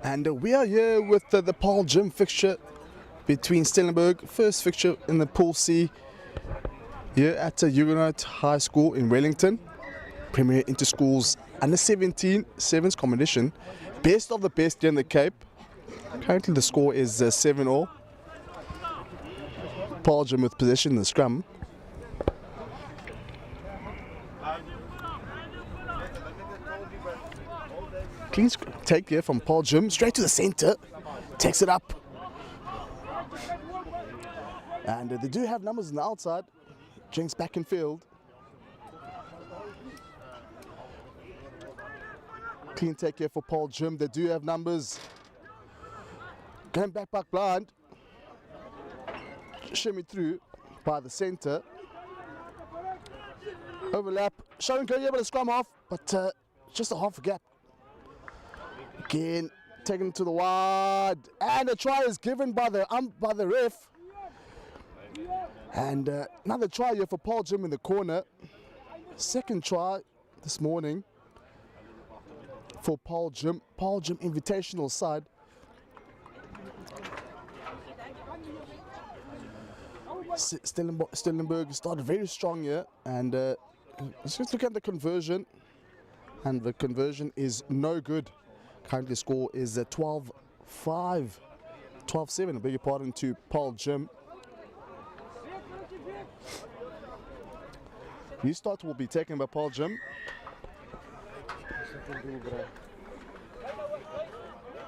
And we are here with the Paarl Gim fixture between Stellenberg, first fixture in the Pool C here at Hugenote High School in Wellington. Premier Interschools under 17 sevens competition. Best of the best here in the Cape. Currently the score is 7-all. Paarl Gim with possession in the scrum. Clean take here from Paarl Gim, straight to the centre, takes it up. And they do have numbers on the outside. Jinx back in field. Clean take here for Paarl Gim, they do have numbers. Going back blind. Shimmy through by the centre. Overlap, showing go able to scrum off, but just a half a gap. Again, taken to the wide, and a try is given by the ref. And another try here for Paarl Gim in the corner. Second try this morning for Paarl Gim. Paarl Gim invitational side. Stellenberg started very strong here, and let's just look at the conversion. And the conversion is no good. Currently score is 12-7, I beg your pardon, to Paarl Gim. Restart will be taken by Paarl Gim.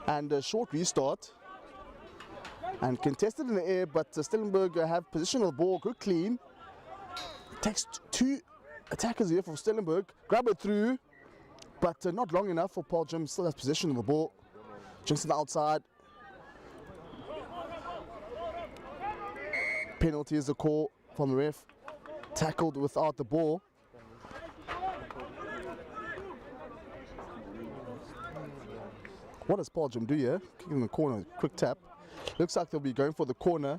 And a short restart. And contested in the air, but Stellenberg have position of the ball, good clean. Takes two attackers here from Stellenberg, grab it through. But not long enough for Paarl Gim, still has possession of the ball. Jinx on the outside. Penalty is the call from the ref. Tackled without the ball. What does Paarl Gim do here? Kicking in the corner, quick tap. Looks like they'll be going for the corner.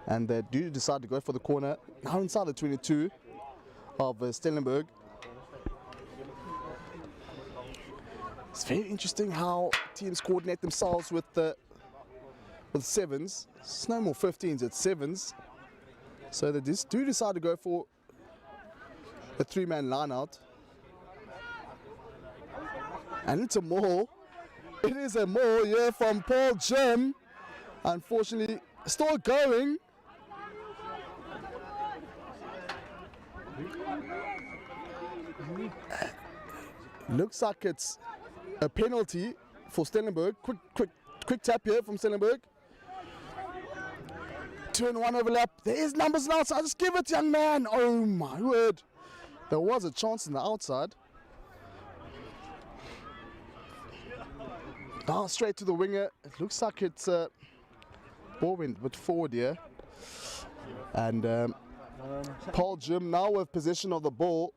And they do decide to go for the corner. Now inside the 22 of Stellenberg. It's very interesting how teams coordinate themselves with sevens. It's no more 15s, it's sevens. So they do decide to go for a three-man line out. And it's a maul. It is a maul here from Paarl Gim. Unfortunately, still going. Looks like it's a penalty for Stellenberg. Quick tap here from Stellenberg. 2-1 overlap. There is numbers on the outside. Just give it, young man. Oh my word. There was a chance in the outside. Now straight to the winger. It looks like it's ball went a bit forward here. And Paarl Gim now with possession of the ball.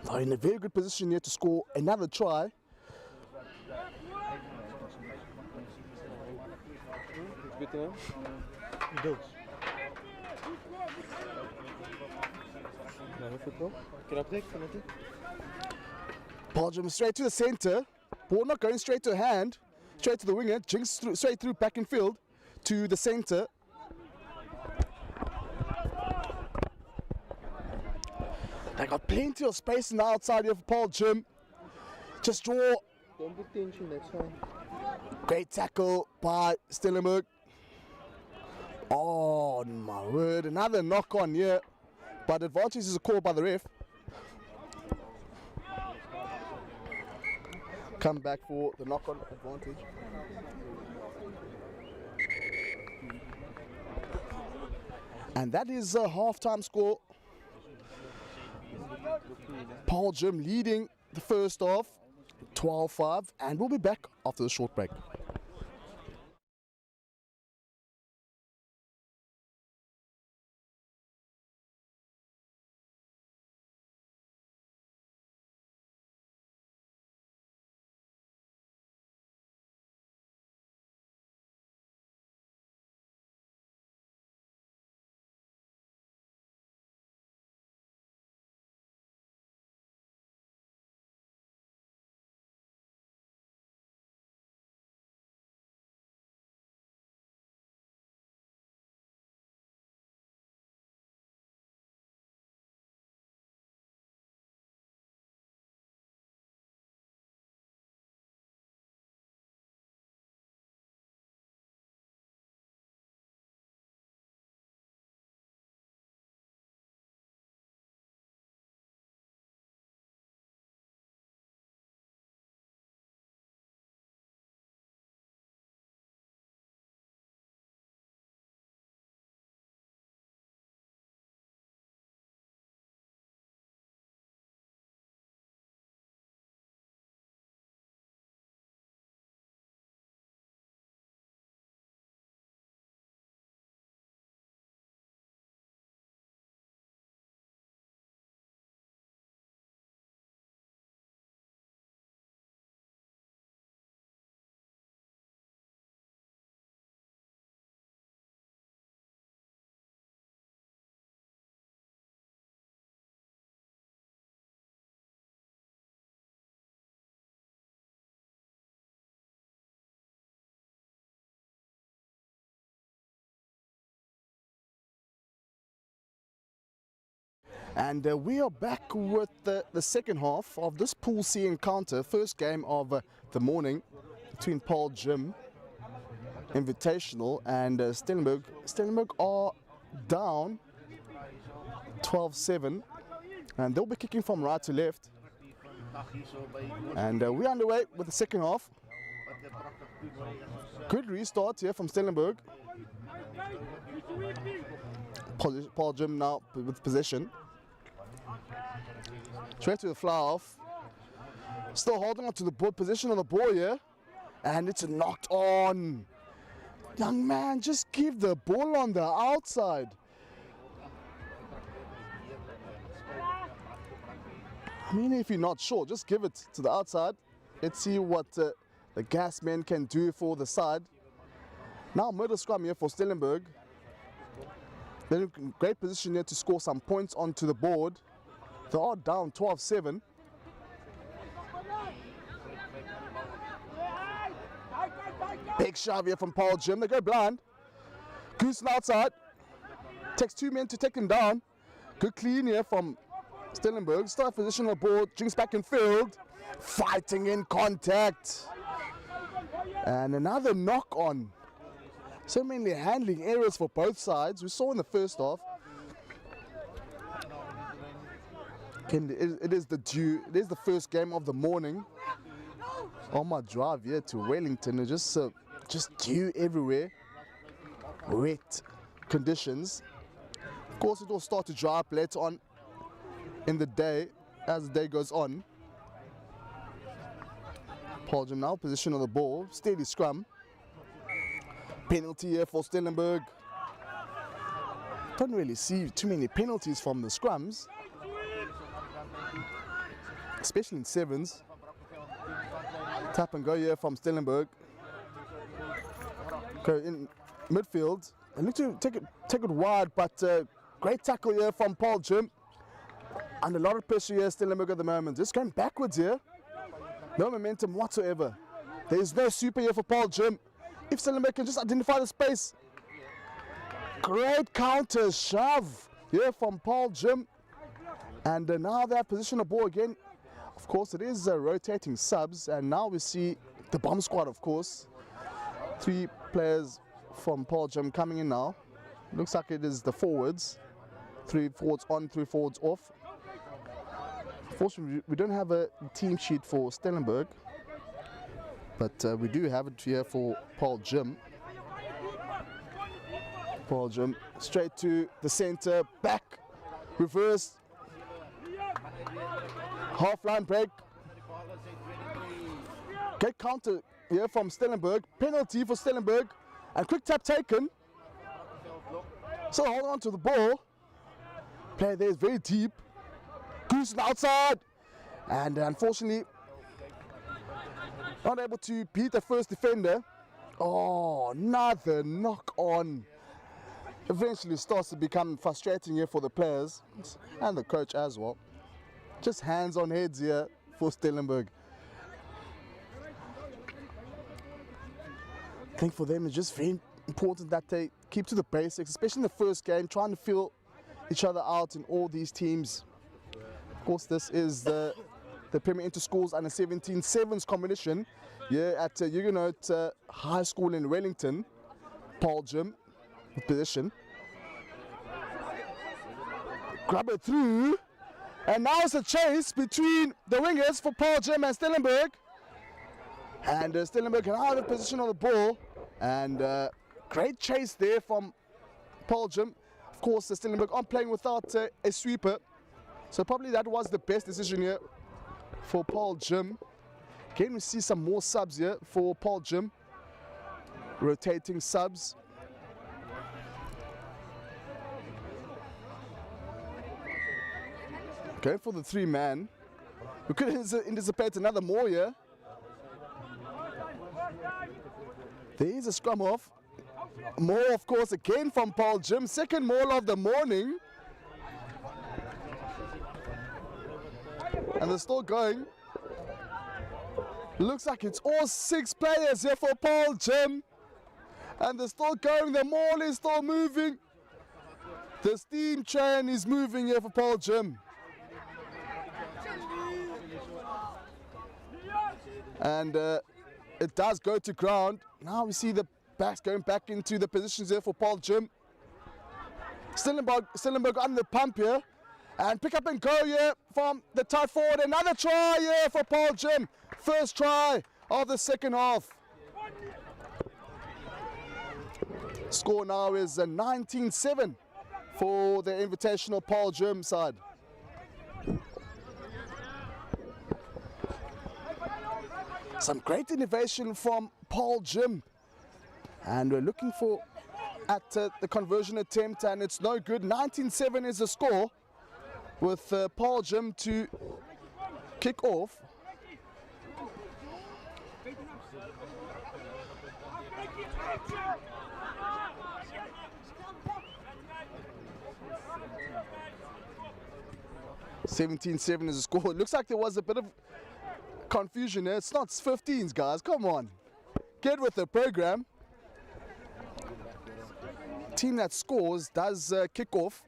They're in a very good position here to score another try. Paarl Gim straight to the centre. Ball not going straight to hand, straight to the winger. Jinx straight through back in field to the centre. They got plenty of space on the outside here for Paarl Gim. Just draw. Don't put tension, that's fine. Great tackle by Stellenberg. Oh my word, another knock on here. But advantage is a call by the ref. Come back for the knock on advantage. And that is a half-time score. Paarl Gim leading the first half, 12-5, and we'll be back after the short break. And we are back with the second half of this Pool C encounter, first game of the morning between Paarl Gim Invitational and Stellenberg. Stellenberg are down 12-7 and they'll be kicking from right to left. And we're underway with the second half. Good restart here from Stellenberg. Paarl Gim now with possession. Straight to the fly off. Still holding on to the position of the ball here. And it's knocked on. Young man, just give the ball on the outside. I mean, if you're not sure, just give it to the outside. Let's see what the gas men can do for the side. Now middle scrum here for Stellenberg. They're in great position here to score some points onto the board. They are down 12-7. Big shove here from Paarl Gim. They go blind. Goose outside. Takes 2 men to take him down. Good clean here from Stellenberg. Start position on the board. Jinx back in field. Fighting in contact. And another knock on. So many handling errors for both sides. We saw in the first half. It is the first game of the morning. On my drive here to Wellington, it's just dew everywhere. Wet conditions. Of course, it will start to dry up later on in the day as the day goes on. Paarl Gim now position on the ball, steady scrum. Penalty here for Stellenberg. Don't really see too many penalties from the scrums, especially in sevens. Tap and go here from Stellenberg. Go in midfield. They look to take it wide, but great tackle here from Paarl Gim. And a lot of pressure here, Stellenberg at the moment. Just going backwards here. No momentum whatsoever. There is no super here for Paarl Gim. If Stellenberg can just identify the space. Great counter shove here from Paarl Gim. And now they have position of ball again. Of course, it is rotating subs. And now we see the bomb squad, of course. 3 players from Paarl Gim coming in now. Looks like it is the forwards. 3 forwards on, 3 forwards off. Unfortunately, we don't have a team sheet for Stellenberg, but we do have it here for Paarl Gim. Paarl Gim straight to the center, back, reverse, half line break. Great counter here from Stellenberg, penalty for Stellenberg, and quick tap taken. So hold on to the ball. Player there is very deep. Goose outside, and unfortunately not able to beat the first defender. Oh, another knock on. Eventually starts to become frustrating here for the players and the coach as well. Just hands on heads here for Stellenberg. I think for them it's just very important that they keep to the basics, especially in the first game, trying to feel each other out in all these teams. Of course, this is the Premier Interschools under 17 sevens competition here at Hugenote High School in Wellington. Paarl Gim with position. Grab it through. And now it's a chase between the wingers for Paarl Gim and Stellenberg. And Stellenberg can out of position on the ball. And great chase there from Paarl Gim. Of course, Stellenberg aren't playing without a sweeper. So probably that was the best decision here for Paarl Gim. Again, we see some more subs here for Paarl Gim. Rotating subs. Going for the 3-man. We could anticipate another more here. There is a scrum off. More, of course, again from Paarl Gim. Second maul of the morning. And they're still going. Looks like it's all 6 players here for Paarl Gim. And they're still going. The maul is still moving. The steam train is moving here for Paarl Gim. And it does go to ground. Now we see the backs going back into the positions here for Paarl Gim. Stellenberg on the pump here. And pick up and go here from the tight forward. Another try here for Paarl Gim. First try of the second half. Score now is 19-7 for the invitational Paarl Gim side. Some great innovation from Paarl Gim. And we're looking for at the conversion attempt, and it's no good. 19-7 is the score, with Paarl Gim to kick off. (17-7) is the score. It looks like there was a bit of confusion here. It's not 15s, guys. Come on, get with the program. Team that scores does kick off.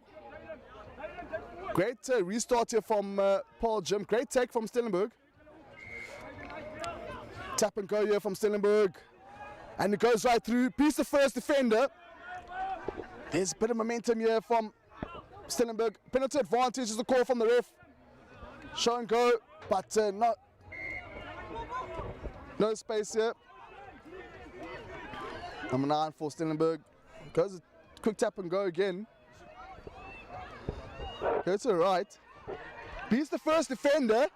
Great restart here from Paarl Gim. Great take from Stellenberg. Tap and go here from Stellenberg. And it goes right through. Beats the first defender. There's a bit of momentum here from Stellenberg. Penalty advantage is the call from the ref. Show and go, but no space here. Number 9 for Stellenberg. Goes a quick tap and go again. Goes to the right. Beats the first defender.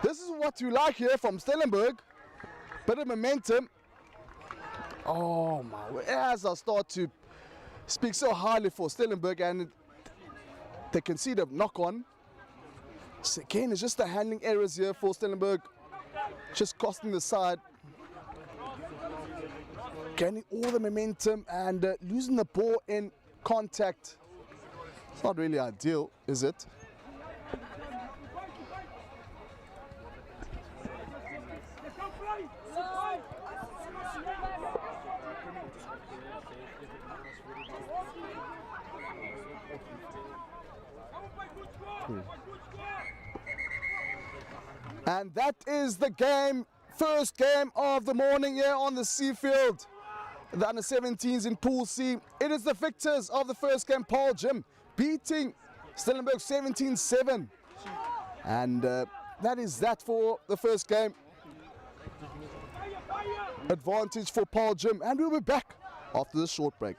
This is what you like here from Stellenberg. Bit of momentum. Oh my, as I start to speak so highly for Stellenberg, and they concede a knock on. So again, it's just the handling errors here for Stellenberg, just costing the side. Gaining all the momentum and losing the ball in contact. It's not really ideal, is it? And that is the game, first game of the morning here on the C field. The under-17s in Pool C. It is the victors of the first game, Paarl Gim, beating Stellenberg 17-7. And that is that for the first game. Advantage for Paarl Gim. And we'll be back after this short break.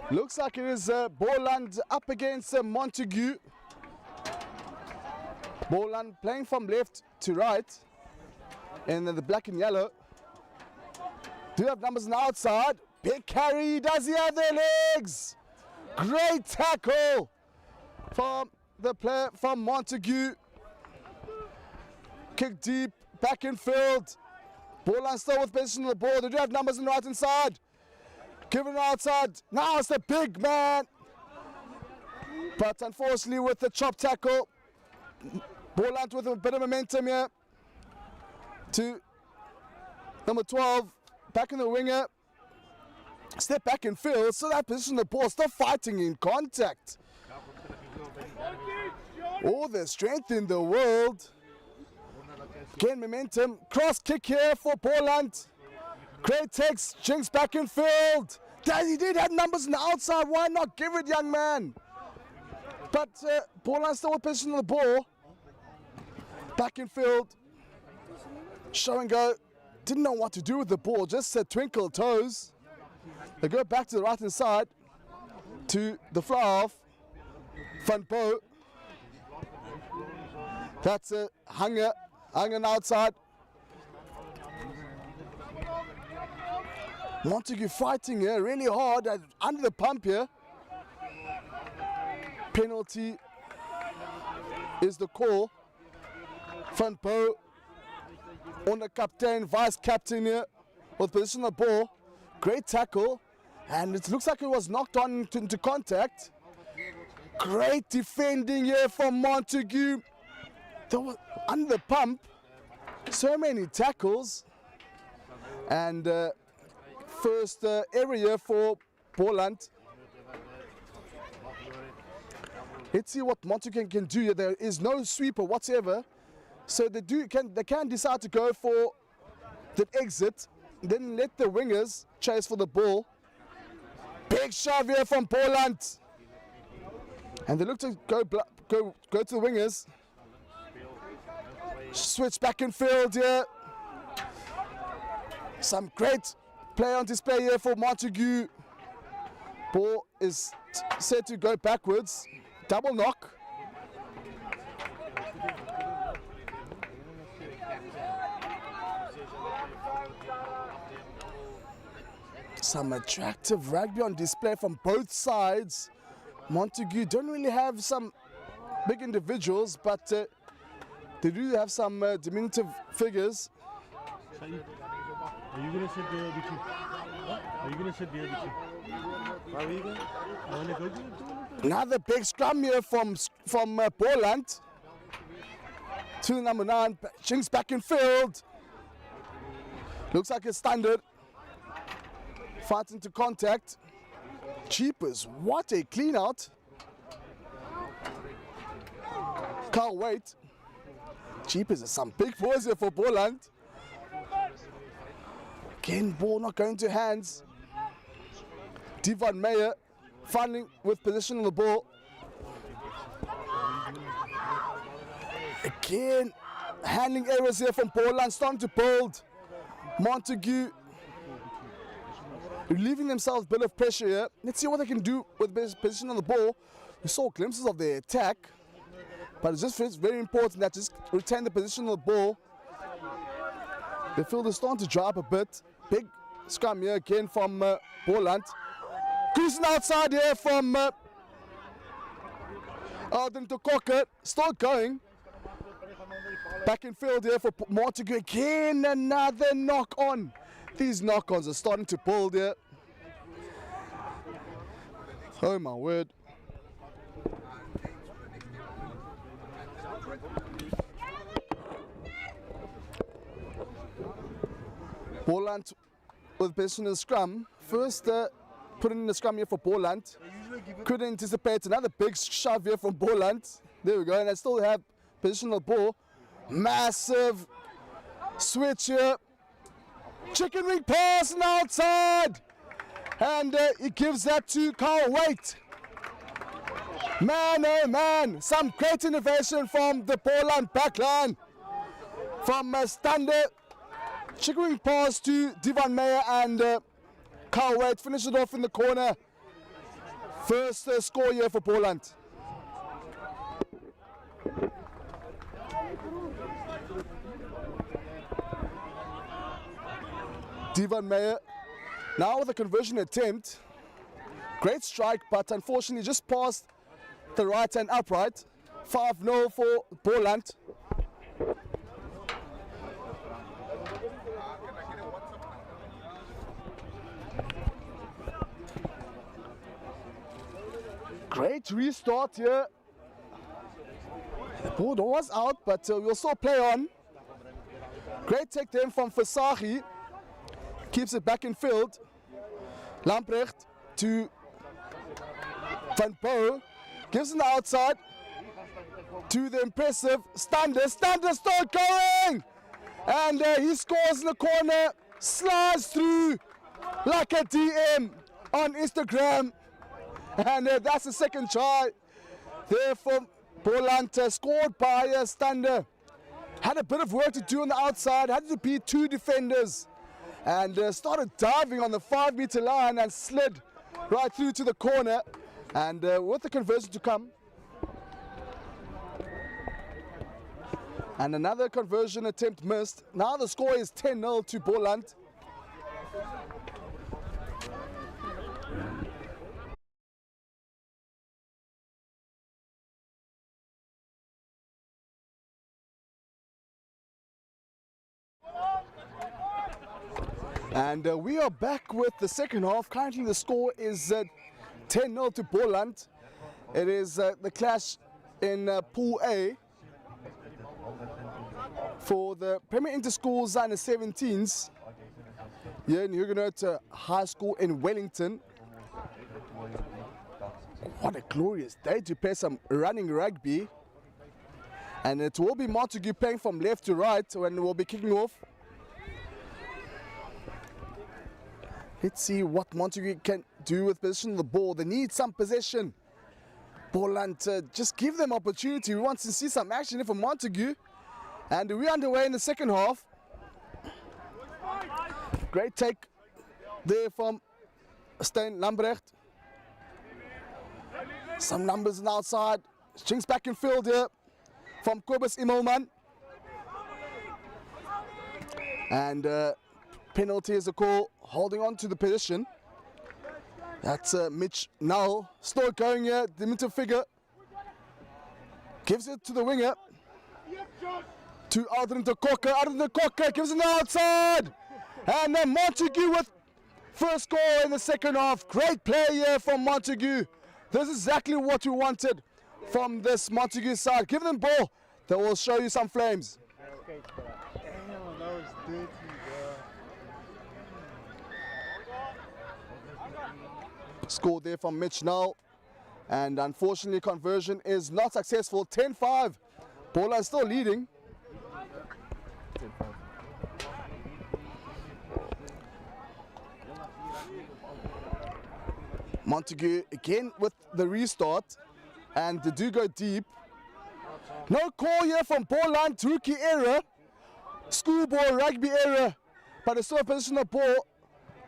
Looks like it is Boland up against Montagu. Boland playing from left to right. And then the black and yellow. Do have numbers on the outside. Big carry. Does he have their legs? Great tackle from the player from Montagu. Kick deep. Back in field. Boland still with possession of the ball. They do have numbers on the right hand side. Given outside. Now it's the big man. But unfortunately with the chop tackle, Boland with a bit of momentum here. To number 12. Back in the winger. Step back in field. So that position of the ball. Still fighting in contact. All the strength in the world. Again momentum. Cross kick here for Boland. Great takes. Jinx back in field. He did have numbers on the outside. Why not give it, young man? But Boland still with possession of the ball. Back in field. Show and go. Didn't know what to do with the ball. Just said twinkle toes. They go back to the right hand side. To the fly off. Van Bo. That's it. Hanging outside. Montagu fighting here really hard under the pump here. Penalty is the call. Van Bo on the captain, vice captain here with position of the ball. Great tackle, and it looks like it was knocked on into contact. Great defending here from Montagu. Under the pump, so many tackles, and first area for Boland. Let's see what Montagu can do here. There is no sweeper whatsoever, so they can decide to go for the exit, then let the wingers chase for the ball. Big shove here from Boland, and they look to go to the wingers. Switch back in field here. Some great play on display here for Montagu. Ball is set to go backwards. Double knock. Some attractive rugby on display from both sides. Montagu don't really have some big individuals, but they do have some diminutive figures. Are you going to sit there with you? Are you going to sit there with you? Are we going? I want to go to it. Another big scrum here from Boland. To number 9, Jinx back in field. Looks like it's standard. Fights into contact. Jeepers, what a clean out. Can't wait. Jeepers, there's some big boys here for Boland. Again, ball not going to hands. Devon Meyer finally with position on the ball. Again, handling errors here from Boland, starting to build. Montagu relieving themselves a bit of pressure here. Let's see what they can do with position on the ball. We saw glimpses of their attack, but it's just very important that just retain the position on the ball. The field is starting to dry up a bit. Big scrum here again from Boland. Cruising outside here from Alden to Cocker. Still going. Back in field here for Montagu. Again, another knock on. These knock-ons are starting to build here. Oh my word. Boland with position in the scrum. First put in the scrum here for Boland. Couldn't anticipate another big shove here from Boland. There we go, and they still have position of the ball. Massive switch here. Chicken wing pass on the outside. And he gives that to Carl Waite. Man, oh man, some great innovation from the Boland backline. From Stander. Chicken wing pass to Devon Meyer and Carl Waite. Finish it off in the corner. First score here for Boland. Devon Meyer now with a conversion attempt. Great strike, but unfortunately just past the right hand upright. 5-0 for Boland. Great restart here. The ball was out, but we'll still play on. Great take then from Versace. Keeps it back in field. Lamprecht to Van Bo. Gives it the outside to the impressive Stander. Stander still going! And he scores in the corner. Slides through like a DM on Instagram. And that's the second try there for Boland, scored by Stander. Had a bit of work to do on the outside, had to beat two defenders, and started diving on the 5-meter line and slid right through to the corner. And with the conversion to come, and another conversion attempt missed. Now the score is 10-0 to Boland. And we are back with the second half. Currently the score is 10-0 to Boland. It is the clash in Pool A for the Premier Interschools under 17s here in Hugenote High School in Wellington. What a glorious day to play some running rugby. And it will be Montagu playing from left to right when we'll be kicking off. Let's see what Montagu can do with possession of the ball. They need some possession. Boland, just give them opportunity. We want to see some action here from Montagu. And we're underway in the second half. Great take there from Stein Lambrecht. Some numbers on the outside. Strings back in field here from Kobus Immelman. And penalty is a call, holding on to the position. That's Mitch Null. Still going here, diminutive figure. Gives it to the winger. To Adrian de Kokke. Adrian de Kokke gives it the outside. And then Montagu with first goal in the second half. Great play here from Montagu. This is exactly what we wanted from this Montagu side. Give them ball. They will show you some flames. Scored there from Mitch Null, and unfortunately conversion is not successful. 10-5. Boland still leading. Montagu again with the restart, and they do go deep. No call here from Boland. Rookie error, schoolboy rugby error, but they still position the ball.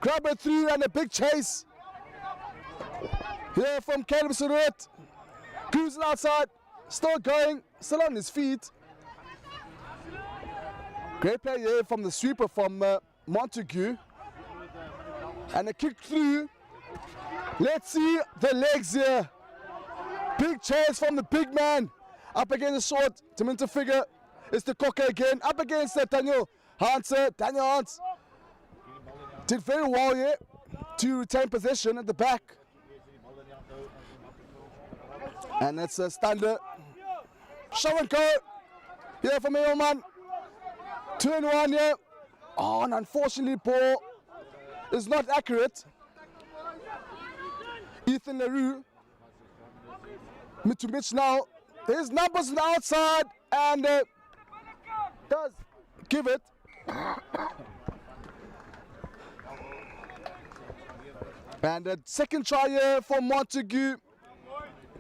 Grab it through and a big chase. Here from Caleb Surratt, cruising outside, still going, still on his feet. Great play here from the sweeper from Montagu. And a kick through. Let's see the legs here. Big chase from the big man. Up against the short, diminutive figure. It's the Kokke again. Up against Daniel Hans. Daniel Hans did very well here to retain possession at the back. And that's a Stander. Show and go. Here from Edelman. 2-1 here. Oh, and unfortunately, ball is not accurate. Ethan LaRue. To Mitch now. There's numbers on the outside, and does give it. And the second try here for Montagu.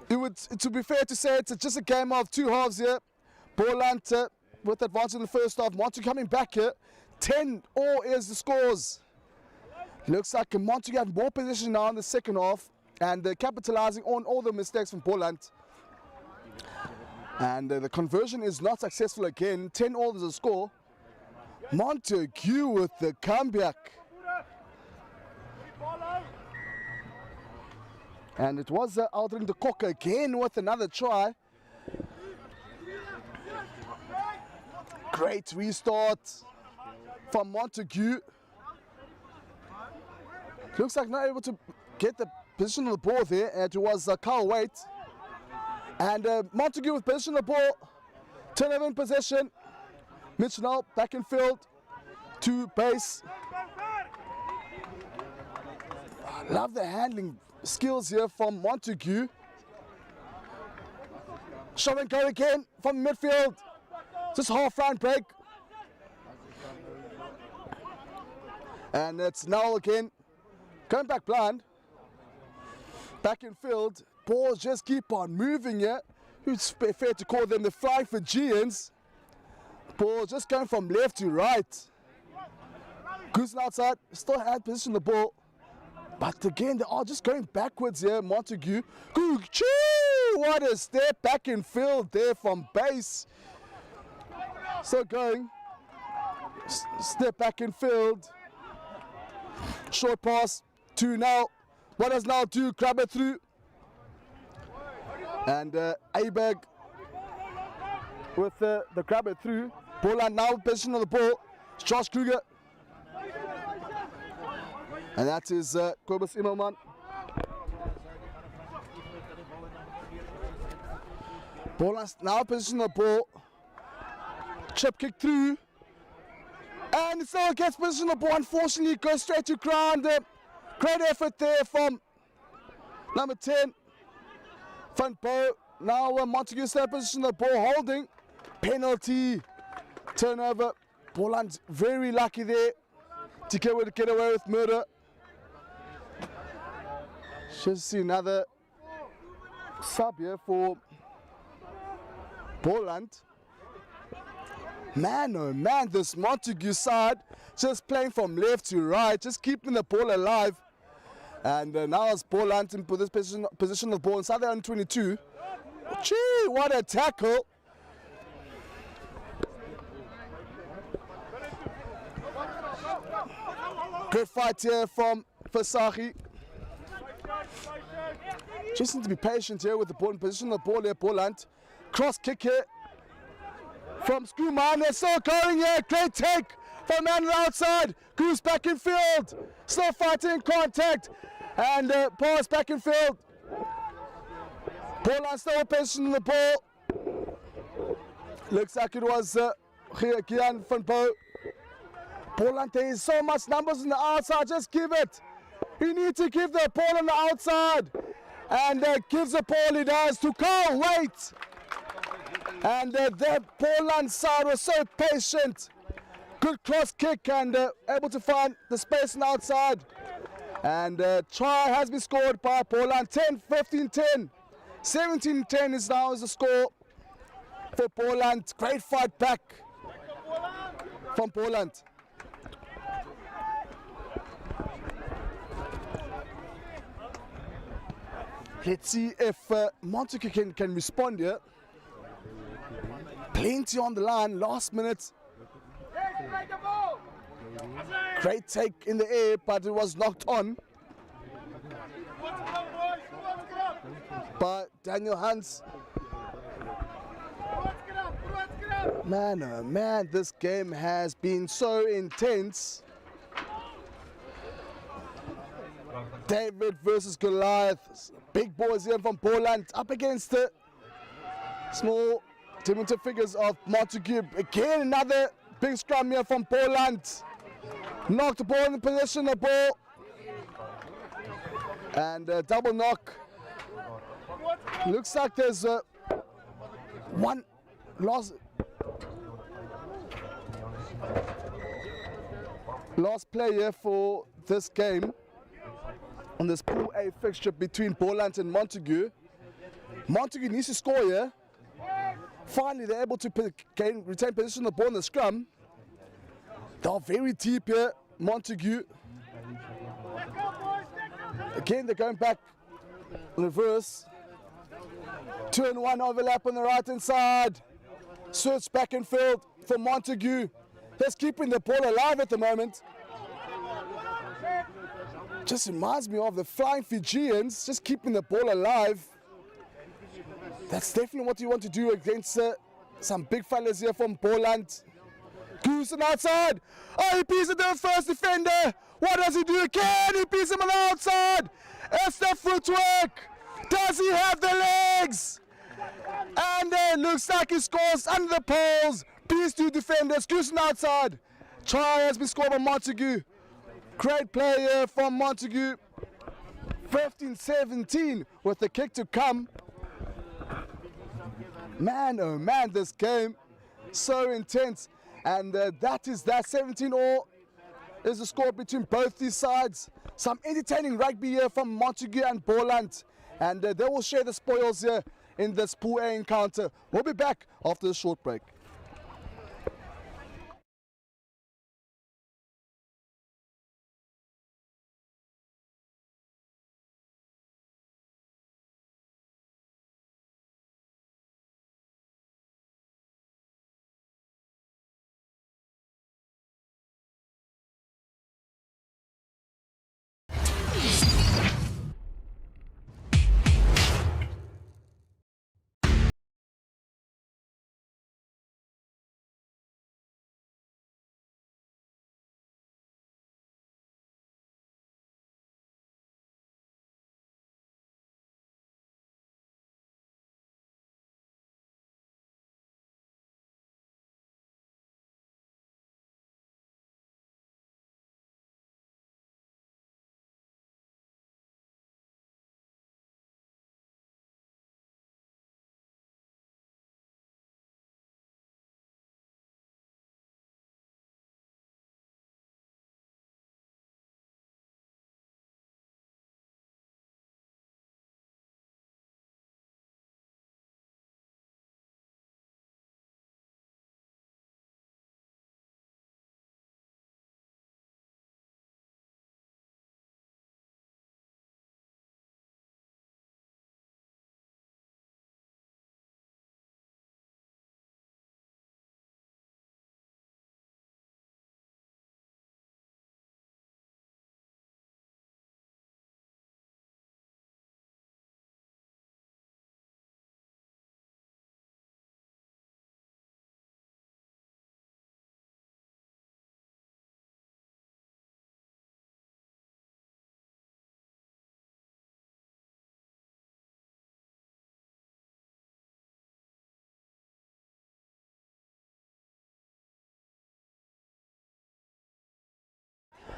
To be fair to say, it's just a game of two halves here. Boland with advantage in the first half. Montagu coming back here. 10-all is the scores. Looks like Montagu have more position now in the second half. and capitalizing on all the mistakes from Boland. And the conversion is not successful again. 10-all is the score. Montagu with the comeback. And it was Aldrin de Kock again with another try. Great restart from Montagu. Looks like not able to get the position of the ball there. It was Carl Waite. And Montagu with position of the ball. Turnover in possession. Mitchell back in field to base. I love the handling skills here from Montagu. Shot and go again from midfield. Just half round break. And it's now again going back blind. Back in field. Balls just keep on moving here. It's fair to call them the Flying Fijians. Ball just going from left to right. Goose outside, still had position the ball. But again, they are just going backwards here, Montagu. What a step back in field there from base. So going, step back in field. Short pass to now. What does now do? Grab it through. And Aberg with the grab it through. Boland now position of the ball. It's Josh Kruger. And that is Kobus Immelman. Boland now position of the ball. Chip kick through. And still gets position of the ball. Unfortunately, goes straight to ground. Great effort there from number 10. Van Bo. Now Montagu still position of the ball. Holding. Penalty. Turnover. Boland's very lucky there to get away with murder. Should see another sub here for Boland. Man, oh man, this Montagu side just playing from left to right, just keeping the ball alive. And now it's Boland in this position of the ball inside their own 22. Gee, what a tackle! Good fight here from Fasahi. Just need to be patient here with the ball in position of the ball here, Boland. Cross kick here from Skuman. They're still going here. Great take from man on the outside. Goose back in field. Still fighting in contact. And Porus back in field. Boland still in position of the ball. Looks like it was Gian van Bo. Boland, there is so much numbers on the outside, just give it. You need to give the ball on the outside. And gives the ball, he does, to Carl Waite. And the Boland side was so patient. Good cross kick and able to find the space on the outside. And try has been scored by Boland. 10-15-10. 17-10 is now the score for Boland. Great fight back from Boland. Let's see if Montagu can respond here. Plenty on the line, last minute. Great take in the air, but it was knocked on by Daniel Hans. Man, oh man, this game has been so intense. David versus Goliath. Big boys here from Boland up against the small diminutive figures of Montagu. Again, another big scrum here from Boland. Knocked the ball in the position of the ball. And double knock. Looks like there's one last player for this game. On this Pool A fixture between Boland and Montagu. Montagu needs to score here. Finally, they're able to retain position of the ball in the scrum. They're very deep here, Montagu. Again, they're going back reverse. 2-1 overlap on the right hand side. Switch back and field for Montagu. That's keeping the ball alive at the moment. Just reminds me of the Flying Fijians, just keeping the ball alive. That's definitely what you want to do against some big fellas here from Boland. Goosen outside. Oh, he beats the first defender. What does he do again? He beats him on the outside. It's the footwork. Does he have the legs? And it looks like he scores under the poles. Beats two defenders. Goosen outside. Try has been scored by Montagu. Great play here from Montagu. 15-17 with the kick to come. Man, oh man, this game so intense. And that is that 17-all is the score between both these sides. Some entertaining rugby here from Montagu and Boland. And they will share the spoils here in this Pool A encounter. We'll be back after the short break.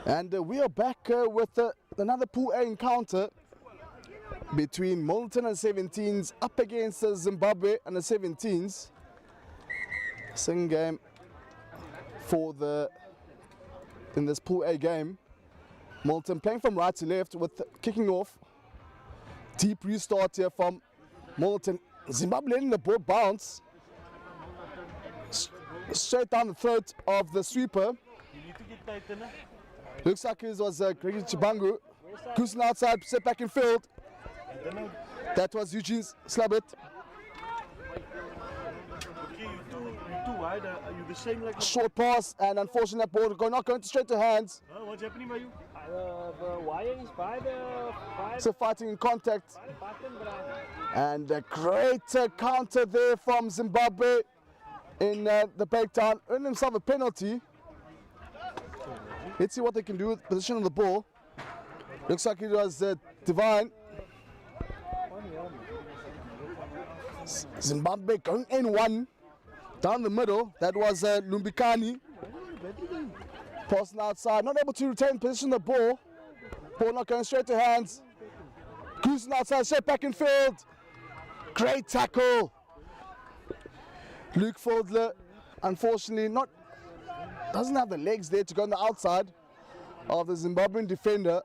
And we are back with another Pool A encounter between Milnerton and 17s up against Zimbabwe and the 17s. Second game in this Pool A game. Milnerton playing from right to left with kicking off. Deep restart here from Milnerton. Zimbabwe letting the ball bounce straight down the throat of the sweeper. Looks like it was Gregory Chibangu. Goosen outside, set back in field. That was Eugene Slabbert. Short pass, and unfortunately that ball not going straight to hands. What's happening by you? The wire is by the So fighting in contact. And a great counter there from Zimbabwe in the breakdown. Earned himself a penalty. Let's see what they can do with position of the ball. Looks like it was Divine. Zimbabwe going in one. Down the middle, that was Lumbikani. Passing outside, not able to retain position of the ball. Ball not going straight to hands. Goosen outside, set back in field. Great tackle. Luke Fodler, unfortunately, doesn't have the legs there to go on the outside of the Zimbabwean defender.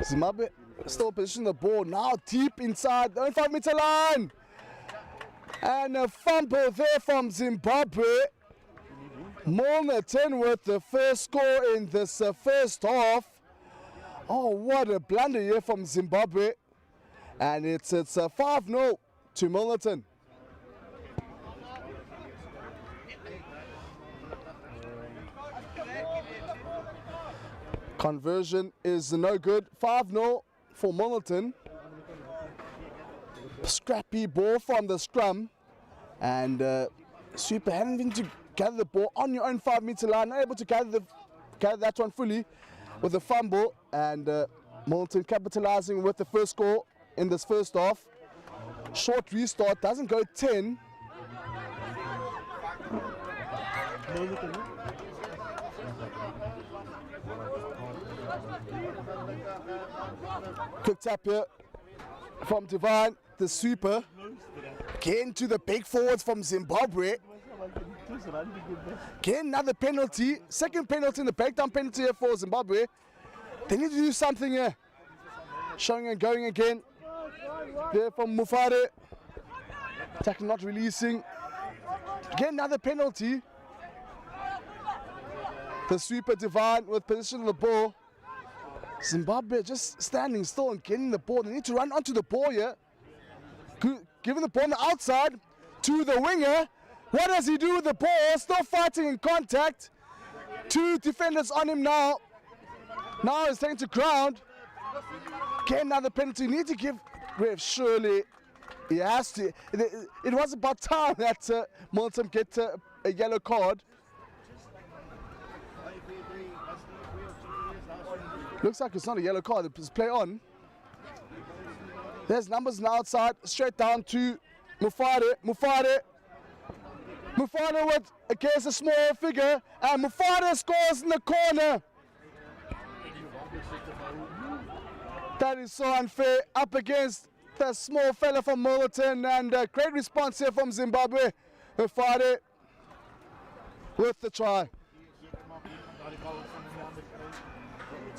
Zimbabwe still positioning the ball now deep inside the 5-meter line. And a fumble there from Zimbabwe. Milnerton with the first score in this first half. Oh, what a blunder here from Zimbabwe. And it's 5-0 to Milnerton. Conversion is no good. 5-0 for Montagu. Scrappy ball from the scrum. And Super having to gather the ball on your own 5-meter line. Not able to gather that one fully with the fumble. And Montagu capitalizing with the first score in this first half. Short restart. Doesn't go 10. Quick tap here from Divine, the sweeper. Again to the big forwards from Zimbabwe. Again another penalty. Second penalty in the breakdown penalty here for Zimbabwe. They need to do something here. Showing and going again. There from Mufare. Tackle not releasing. Again another penalty. The sweeper Divine with position of the ball. Zimbabwe just standing still and getting the ball. They need to run onto the ball here. Giving the ball on the outside to the winger. What does he do with the ball? Still fighting in contact. Two defenders on him now. Now he's taken to ground. Again another penalty. Need to give Rev, surely he has to. It was about time that Montagu get a yellow card. Looks like it's not a yellow card. It's play on. There's numbers on the outside, straight down to Mufare. Mufare with against a small figure, and Mufare scores in the corner. That is so unfair. Up against the small fella from Milnerton, and a great response here from Zimbabwe. Mufare with the try.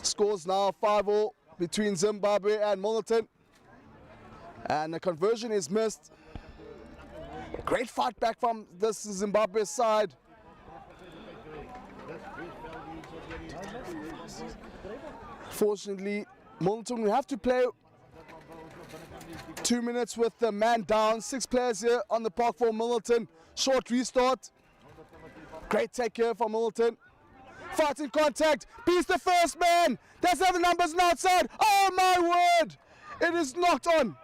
Scores now 5-0 between Zimbabwe and Milnerton. And the conversion is missed. Great fight back from this Zimbabwe side. Fortunately, Milnerton will have to play 2 minutes with the man down. 6 players here on the park for Milnerton. Short restart. Great take here from Milnerton. Fighting contact, beats the first man. That's the other numbers on the outside. Oh my word! It is knocked on.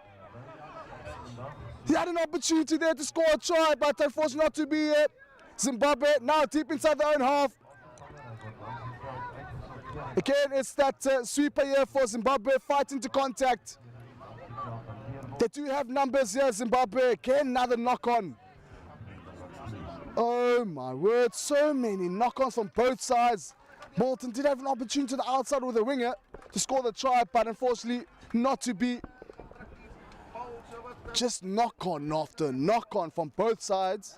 He had an opportunity there to score a try, but unfortunately not to be it. Zimbabwe now deep inside their own half. Again, it's that sweeper here for Zimbabwe fighting to contact. They do have numbers here, Zimbabwe. Again, another knock on. Oh my word, so many knock-ons from both sides. Milnerton did have an opportunity to the outside with a winger to score the try, but unfortunately not to be. Just knock-on after knock-on from both sides.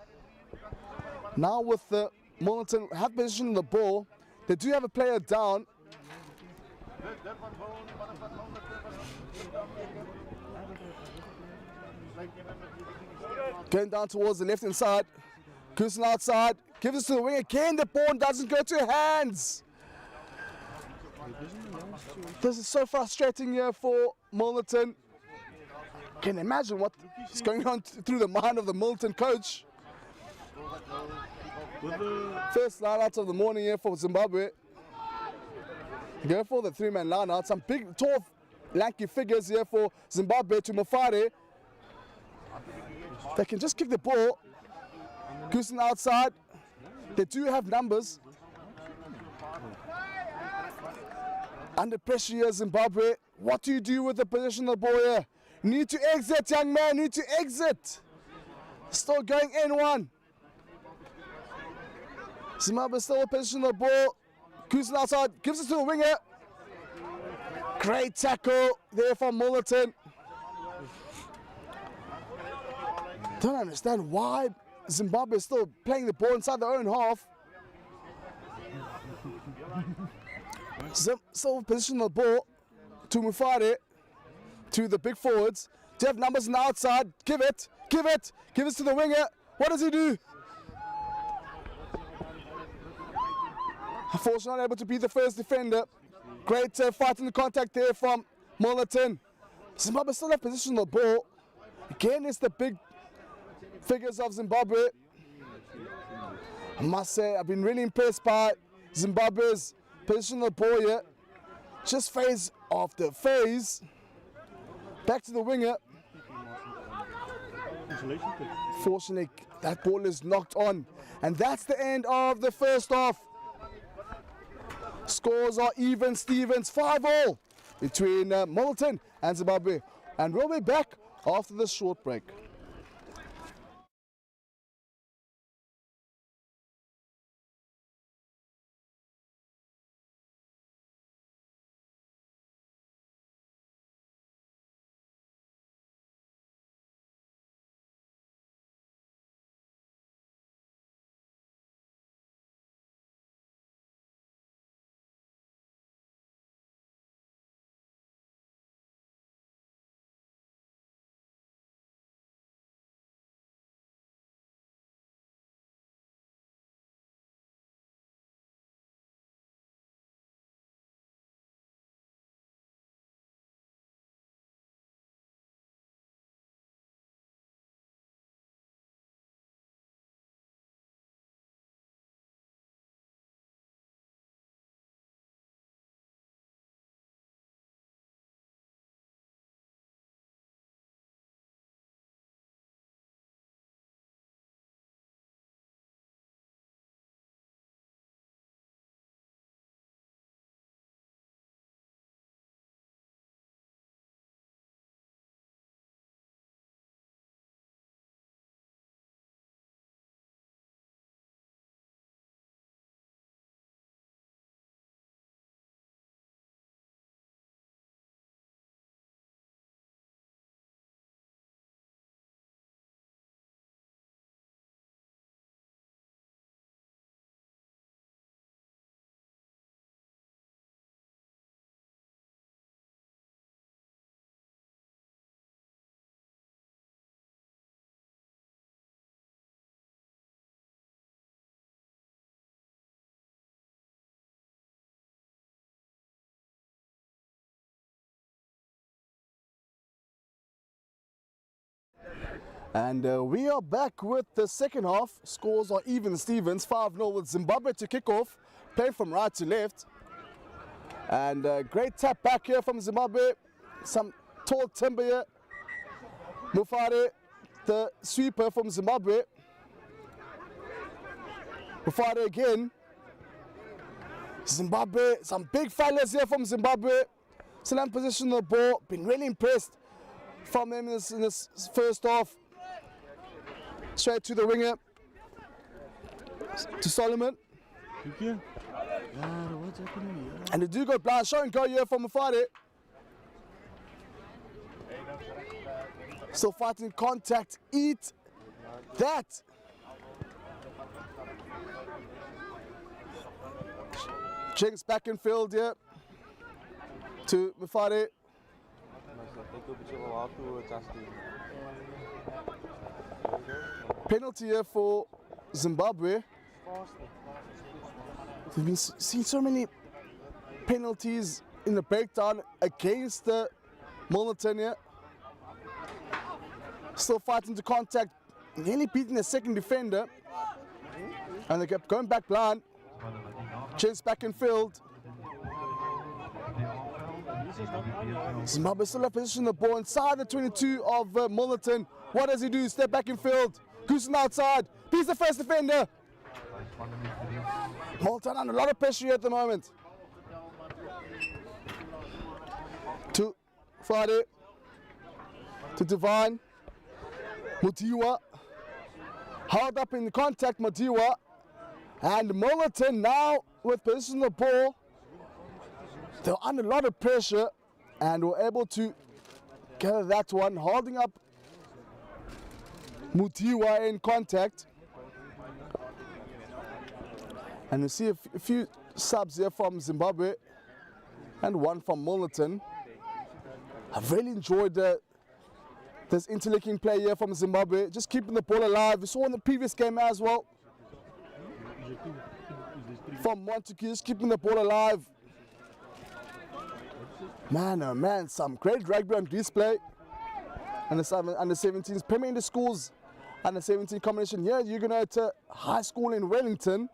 Now with the Milnerton have position on the ball, they do have a player down. Going down towards the left-hand side. Goosen outside, gives it to the wing again, the ball doesn't go to hands. This is so frustrating here for Milnerton. Can you imagine what is going on through the mind of the Milnerton coach? First line out of the morning here for Zimbabwe. Go for the 3-man line out. Some big, tall, lanky figures here for Zimbabwe to Mufare. They can just kick the ball. Goosen outside. They do have numbers. Under pressure here, Zimbabwe. What do you do with the position of the ball here? Need to exit, young man. Need to exit. Still going N1. Zimbabwe still in position of the ball. Goosen outside. Gives it to the winger. Great tackle there from Milnerton. Don't understand why Zimbabwe is still playing the ball inside their own half. Still position the ball to Mufare, to the big forwards. Do you have numbers on the outside? Give it. Give it to the winger. What does he do? Unfortunately, not able to beat the first defender. Great fight in the contact there from Milnerton. Zimbabwe still have position on the ball. Again, it's the big figures of Zimbabwe. I must say, I've been really impressed by Zimbabwe's position on the ball here. Just phase after phase. Back to the winger. Fortunately, that ball is knocked on. And that's the end of the first half. Scores are even, Stevens, 5-all between Milnerton and Zimbabwe. And we'll be back after this short break. And we are back with the second half. Scores are even, Stevens, 5-0 with Zimbabwe to kick off. Play from right to left. And great tap back here from Zimbabwe. Some tall timber here. Mufare, the sweeper from Zimbabwe. Mufare again. Zimbabwe, some big fellas here from Zimbabwe. Still in position on the ball. Been really impressed from them in this first half. Straight to the winger, to Solomon. And they do go blind. Show and go here from Mufare. Still fighting contact. Eat that. Jinx back in field here to Mufare. Penalty here for Zimbabwe. We've been seeing so many penalties in the breakdown against the Milnerton here. Still fighting to contact, nearly beating the second defender. And they kept going back blind. Chase back in field. Zimbabwe still have position the ball inside the 22 of Milnerton. What does he do? Step back in field. Goosen outside. Beats the first defender. Milnerton under a lot of pressure here at the moment. To Friday. To Divine. Mutiwa. Held up in contact, Mutiwa. And Milnerton now with position the ball. They're under a lot of pressure and were able to gather that one, holding up Mutiwa in contact. And we see a few subs here from Zimbabwe and one from Milnerton. I've really enjoyed There's interlinking play here from Zimbabwe, just keeping the ball alive. We saw in the previous game as well. From Montagu, just keeping the ball alive. Man, oh man, some great rugby on display. Under 17s, Premier Interschools, under 17 combination here. Hugenote High School in Wellington.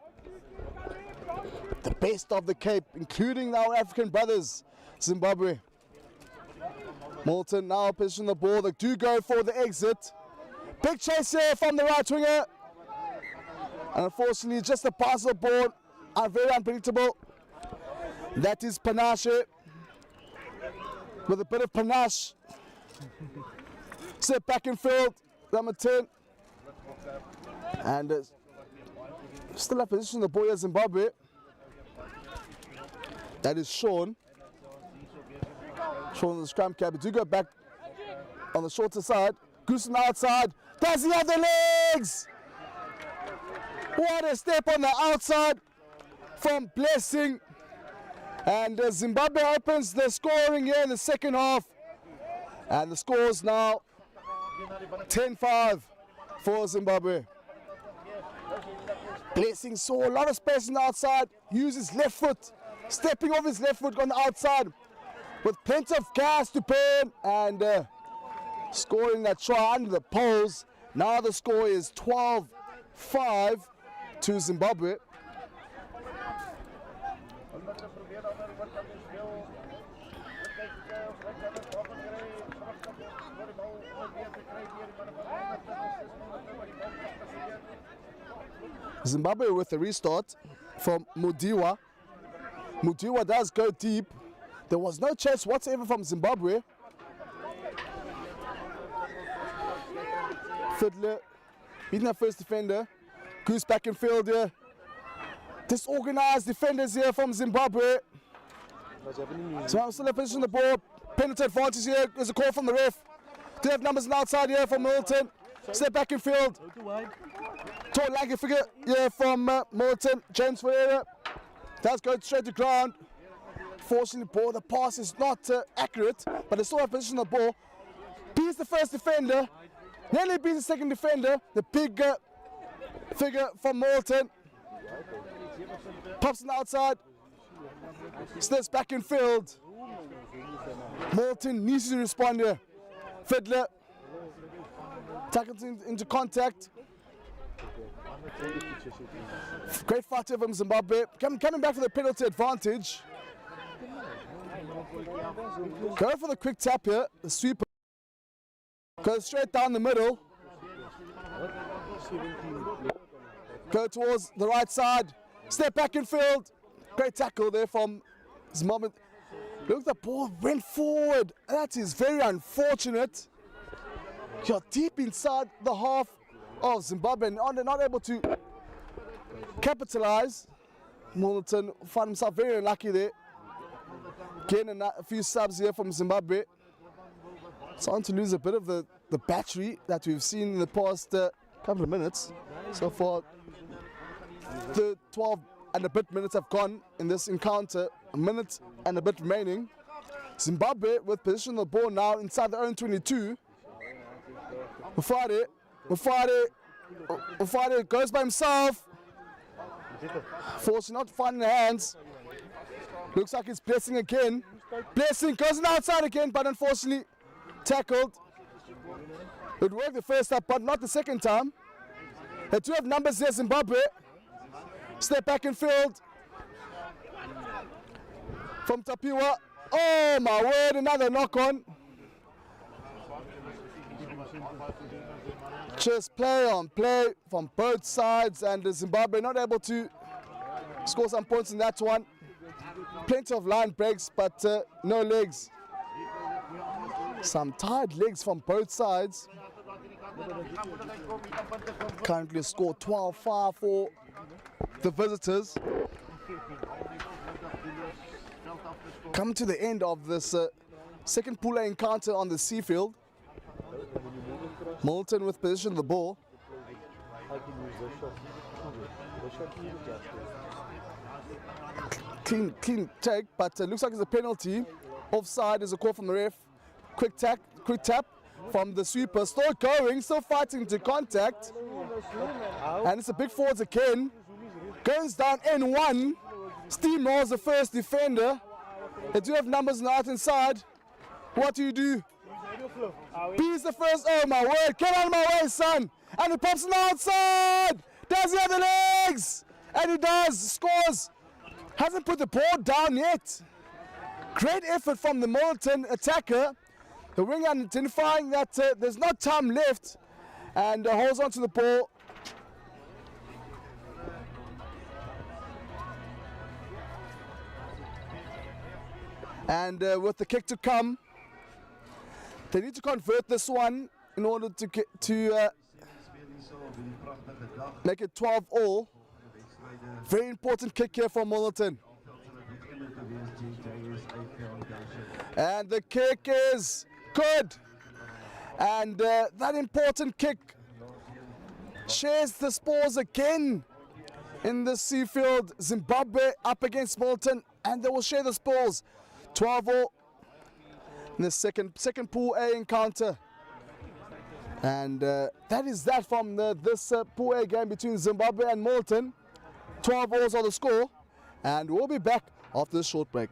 The best of the Cape, including our African brothers, Zimbabwe. Milnerton now position the ball. They do go for the exit. Big chase here from the right winger. And unfortunately, just the pass of the ball are very unpredictable. That is Panache with a bit of panache. Set back in field, number 10. And still a position the boy of Zimbabwe. That is Sean. Sean the scrum cap. Do go back on the shorter side. Goose on the outside. Does he have the legs? What a step on the outside from Blessing. And Zimbabwe opens the scoring here in the second half. And the score is now 10-5 for Zimbabwe. Blessing saw a lot of space on the outside. Used his left foot. Stepping off his left foot on the outside. With plenty of gas to burn. And scoring that try under the poles. Now the score is 12-5 to Zimbabwe. Zimbabwe with a restart from Mudiwa. Mudiwa does go deep. There was no chance whatsoever from Zimbabwe. Fiddler beating that first defender. Goose back in field here. Disorganized defenders here from Zimbabwe. So I'm still in position the ball. Penalty advantage here. There's a call from the ref. Do have numbers on the outside here from Milnerton. Step back in field. Tall lanky figure here from Milnerton. James Ferreira does go straight to ground. Fortunately, ball, the pass is not accurate, but they still have position on the ball. Beats the first defender. Nearly beats the second defender. The big figure from Milnerton. Pops on the outside. Steps back in field. Milnerton needs to respond here. Fiddler tackles into contact. Great fight here from Zimbabwe. Coming back for the penalty advantage. Go for the quick tap here. The sweeper goes straight down the middle. Go towards the right side. Step back in field. Great tackle there from Zimbabwe. Look, the ball went forward. That is very unfortunate. You're deep inside the half of Zimbabwe and they're not able to capitalize. Milnerton found himself very unlucky there. Again, a few subs here from Zimbabwe. Starting to lose a bit of the battery that we've seen in the past couple of minutes. So far, the 12 and a bit minutes have gone in this encounter. A minute and a bit remaining. Zimbabwe with position of the ball now inside their own 22. Mufade goes by himself. Fortunately not finding the hands. Looks like it's Blessing again. Blessing goes on the outside again, but unfortunately tackled. It worked the first time, but not the second time. They do have numbers here, Zimbabwe. Step back in field. From Tapiwa. Oh my word, another knock on. Just play on play from both sides, and Zimbabwe not able to score some points in that one. Plenty of line breaks, but no legs. Some tied legs from both sides. Currently score 12-5 for the visitors. Come to the end of this second pool A encounter on the sea field. Milnerton with position of the ball. Clean take, but looks like it's a penalty. Offside is a call from the ref. Quick tap. from the sweeper. Still going, still fighting to contact. And it's a big forwards again. Goes down N1. Steamrolls the first defender. They do have numbers on the right hand side. What do you do? B's the first. Oh my word. Get out of my way, son. And he pops on the outside. Does he have the legs? And he does. Scores. Hasn't put the ball down yet. Great effort from the Milnerton attacker. The winger identifying that there's not time left and holds on to the ball. And with the kick to come, they need to convert this one in order to get to make it 12-all. Very important kick here from Milnerton. And the kick is good. And that important kick shares the spoils again in the Seafield. Zimbabwe up against Milnerton, and they will share the spoils. 12-all in the second Pool A encounter. And that is that from this Pool A game between Zimbabwe and Milnerton. 12-alls are the score, and we'll be back after this short break.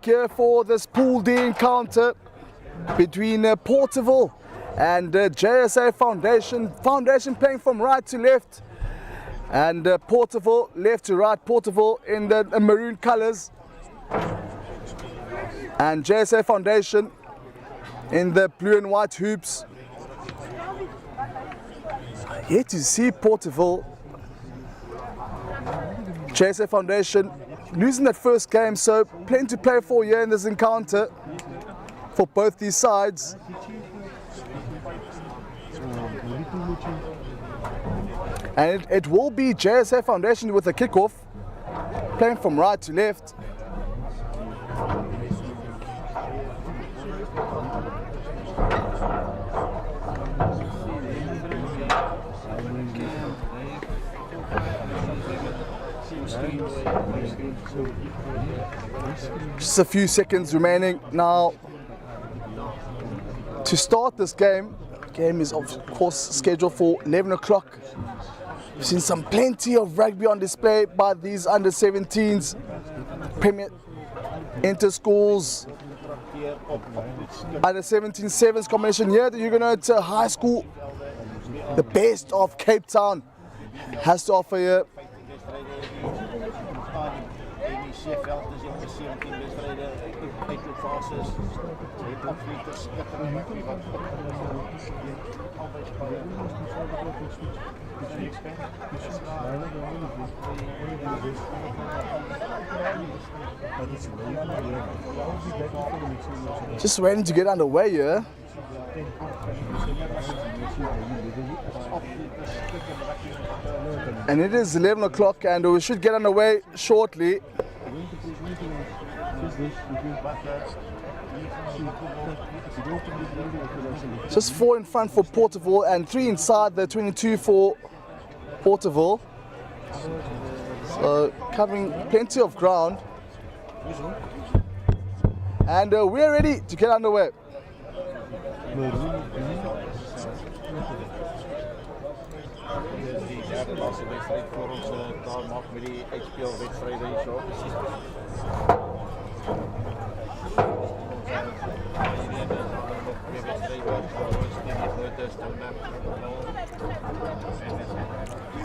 here for this Pool D encounter between Porterville and JSA Foundation. Foundation playing from right to left, and Porterville left to right. Porterville in the maroon colours, and JSA Foundation in the blue and white hoops. Yet to see Porterville, JSA Foundation losing that first game, so plenty to play for here in this encounter for both these sides. And it will be JSA Foundation with a kickoff, playing from right to left. Just a few seconds remaining now to start this game. The game is of course scheduled for 11 o'clock. We've seen plenty of rugby on display by these under-17s, Premier Interschools, under-17 sevens combination here at the Hugenote High School. The best of Cape Town has to offer here. Just waiting to get underway here. And it is 11 o'clock and we should get underway shortly. Just 4 in front for Porterville and 3 inside the 22 for Porterville. So covering plenty of ground. And we're ready to get underway.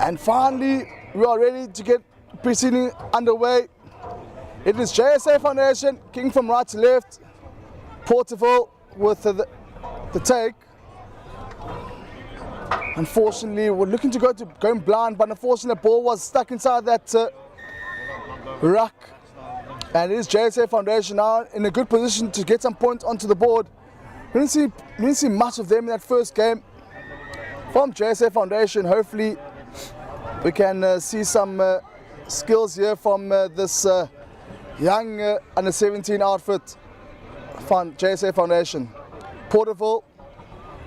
And finally, we are ready to get proceeding underway. It is JSA Foundation, kicking from right to left. Porterville with the take. Unfortunately, we're looking to going blind, but unfortunately the ball was stuck inside that ruck. And it is JSA Foundation now in a good position to get some points onto the board. We didn't see much of them in that first game from JSA Foundation. Hopefully we can see some skills here from this young under-17 outfit from JSA Foundation. Porterville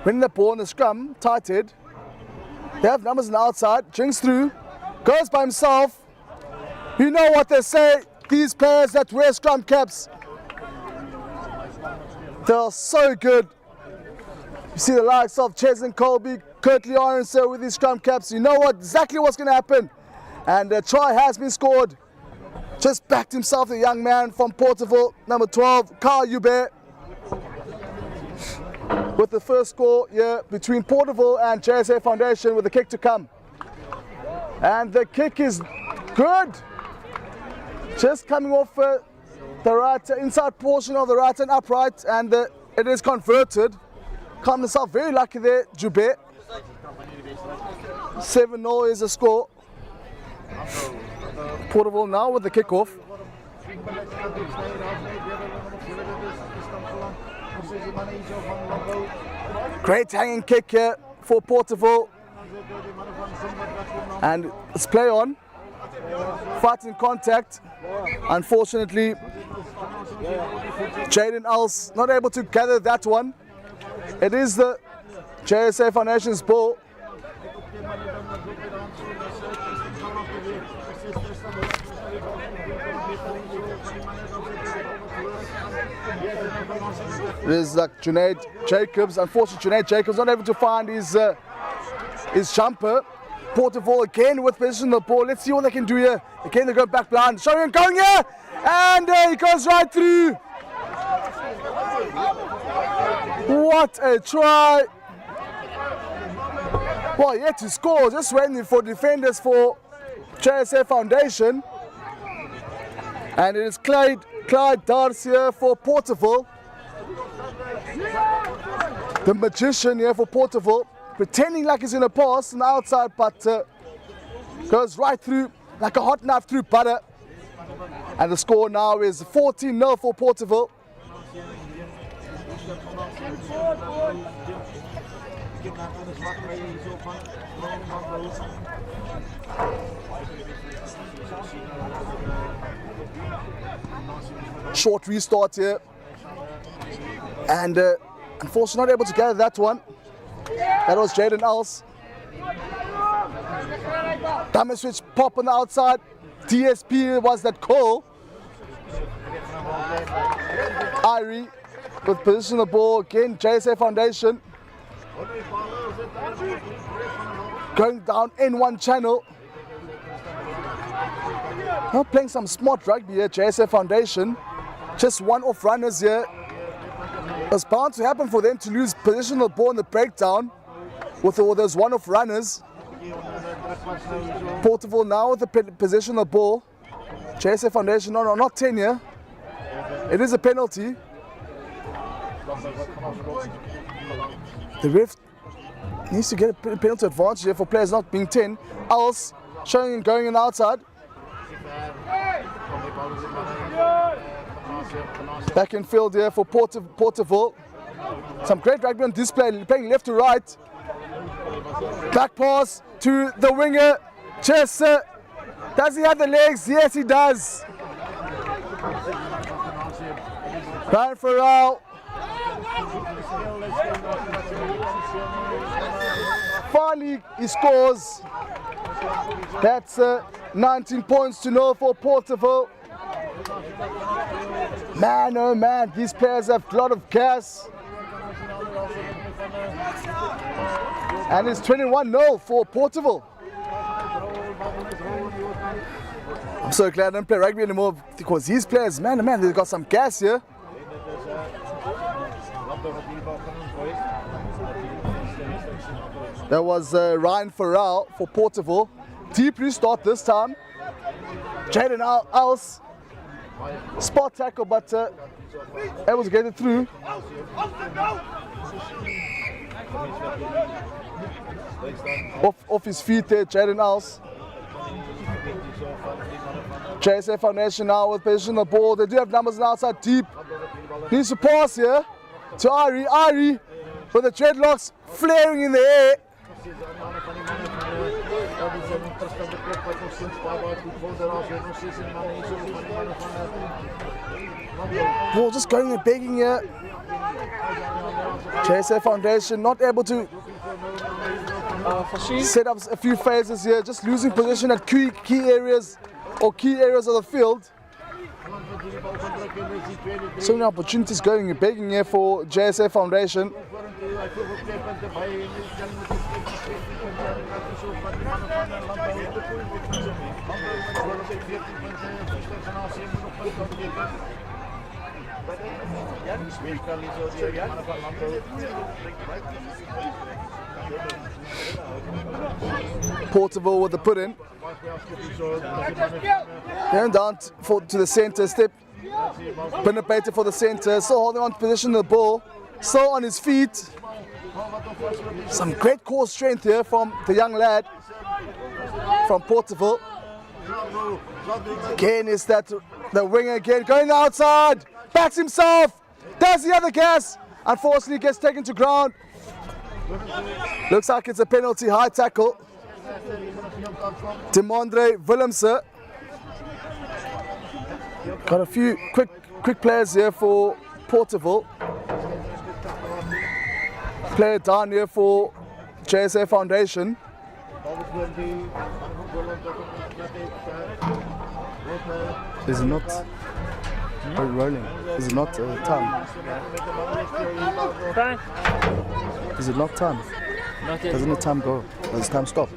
winning the ball in the scrum, tight head. They have numbers on the outside, drinks through, goes by himself. You know what they say, these players that wear scrum caps, they're so good. You see the likes of Ches and Colby, Curtly Orange with these scrum caps. You know exactly what's going to happen. And a try has been scored. Just backed himself, the young man from Porterville, number 12, Carl Ube, with the first score here between Porterville and JSA Foundation with the kick to come. And the kick is good. Just coming off the right inside portion of the right and upright, and it is converted. Calmed himself very lucky there, Jube. 7-0 is the score. Porterville now with the kickoff. Great hanging kick here for Porterville. And it's play on. Fighting contact. Unfortunately, Jaden Els not able to gather that one. It is the JSA Foundation's ball. There's like Junaid Jacobs. Unfortunately, Junaid Jacobs not able to find his jumper. Porterville again with possession of the ball. Let's see what they can do here. Again, they go back blind. Showing going here. And he goes right through. What a try. Well, yet to score. Just waiting for defenders for JSA Foundation. And it is Clyde Dars here for Porterville. The magician here for Porterville. Pretending like he's in a pass on the outside, but goes right through like a hot knife through butter. And the score now is 14-0 for Porterville. Short restart here. And unfortunately not able to gather that one. That was Jaden Els. Damage switch pop on the outside. DSP was that call. Irie with position of the ball. Again, JSA Foundation. Going down N1 channel. Now playing some smart rugby here, JSA Foundation. Just one off runners here. It's bound to happen for them to lose position of the ball in the breakdown with all those one-off runners. Porterville now with the possession of the ball. JSA Foundation, no, not 10 here. It is a penalty. The ref needs to get a penalty advantage here for players not being 10. Els showing and going in outside. Back in field here for Porterville. Some great rugby on display, playing left to right. Back pass to the winger. Chester. Does he have the legs? Yes, he does. Brackenfell. Finally, he scores. That's 19 points to 0 for Porterville. Man, oh man, these players have a lot of gas. And it's 21-0 for Porterville. I'm so glad I don't play rugby anymore because these players, man, oh man, they've got some gas here. That was Ryan Farrell for Porterville. Deep restart this time. Jaden Els. Spot tackle, but able to get it through. Off his feet there, Jaden Els. JSA Foundation now with position of the ball. They do have numbers on the outside deep. Needs to pass here to Irie. Irie with the dreadlocks flaring in the air. Ball just going and begging here. JSA Foundation not able to set up a few phases here, just losing position at key areas or key areas of the field. So many opportunities going and begging here for JSA Foundation. Porterville with the put in. Going down to the centre, step. Penetrated for the centre, still holding on to position of the ball, still on his feet. Some great core strength here from the young lad from Porterville. Again is that the winger again going outside, backs himself, does the other gas, unfortunately gets taken to ground. Looks like it's a penalty, high tackle. Demondre Willemse. Got a few quick players here for Porterville. Player down here for JSA Foundation. Is it not rolling? Is it not time? Is it not time? Not yet. Doesn't the time go? Does time stop?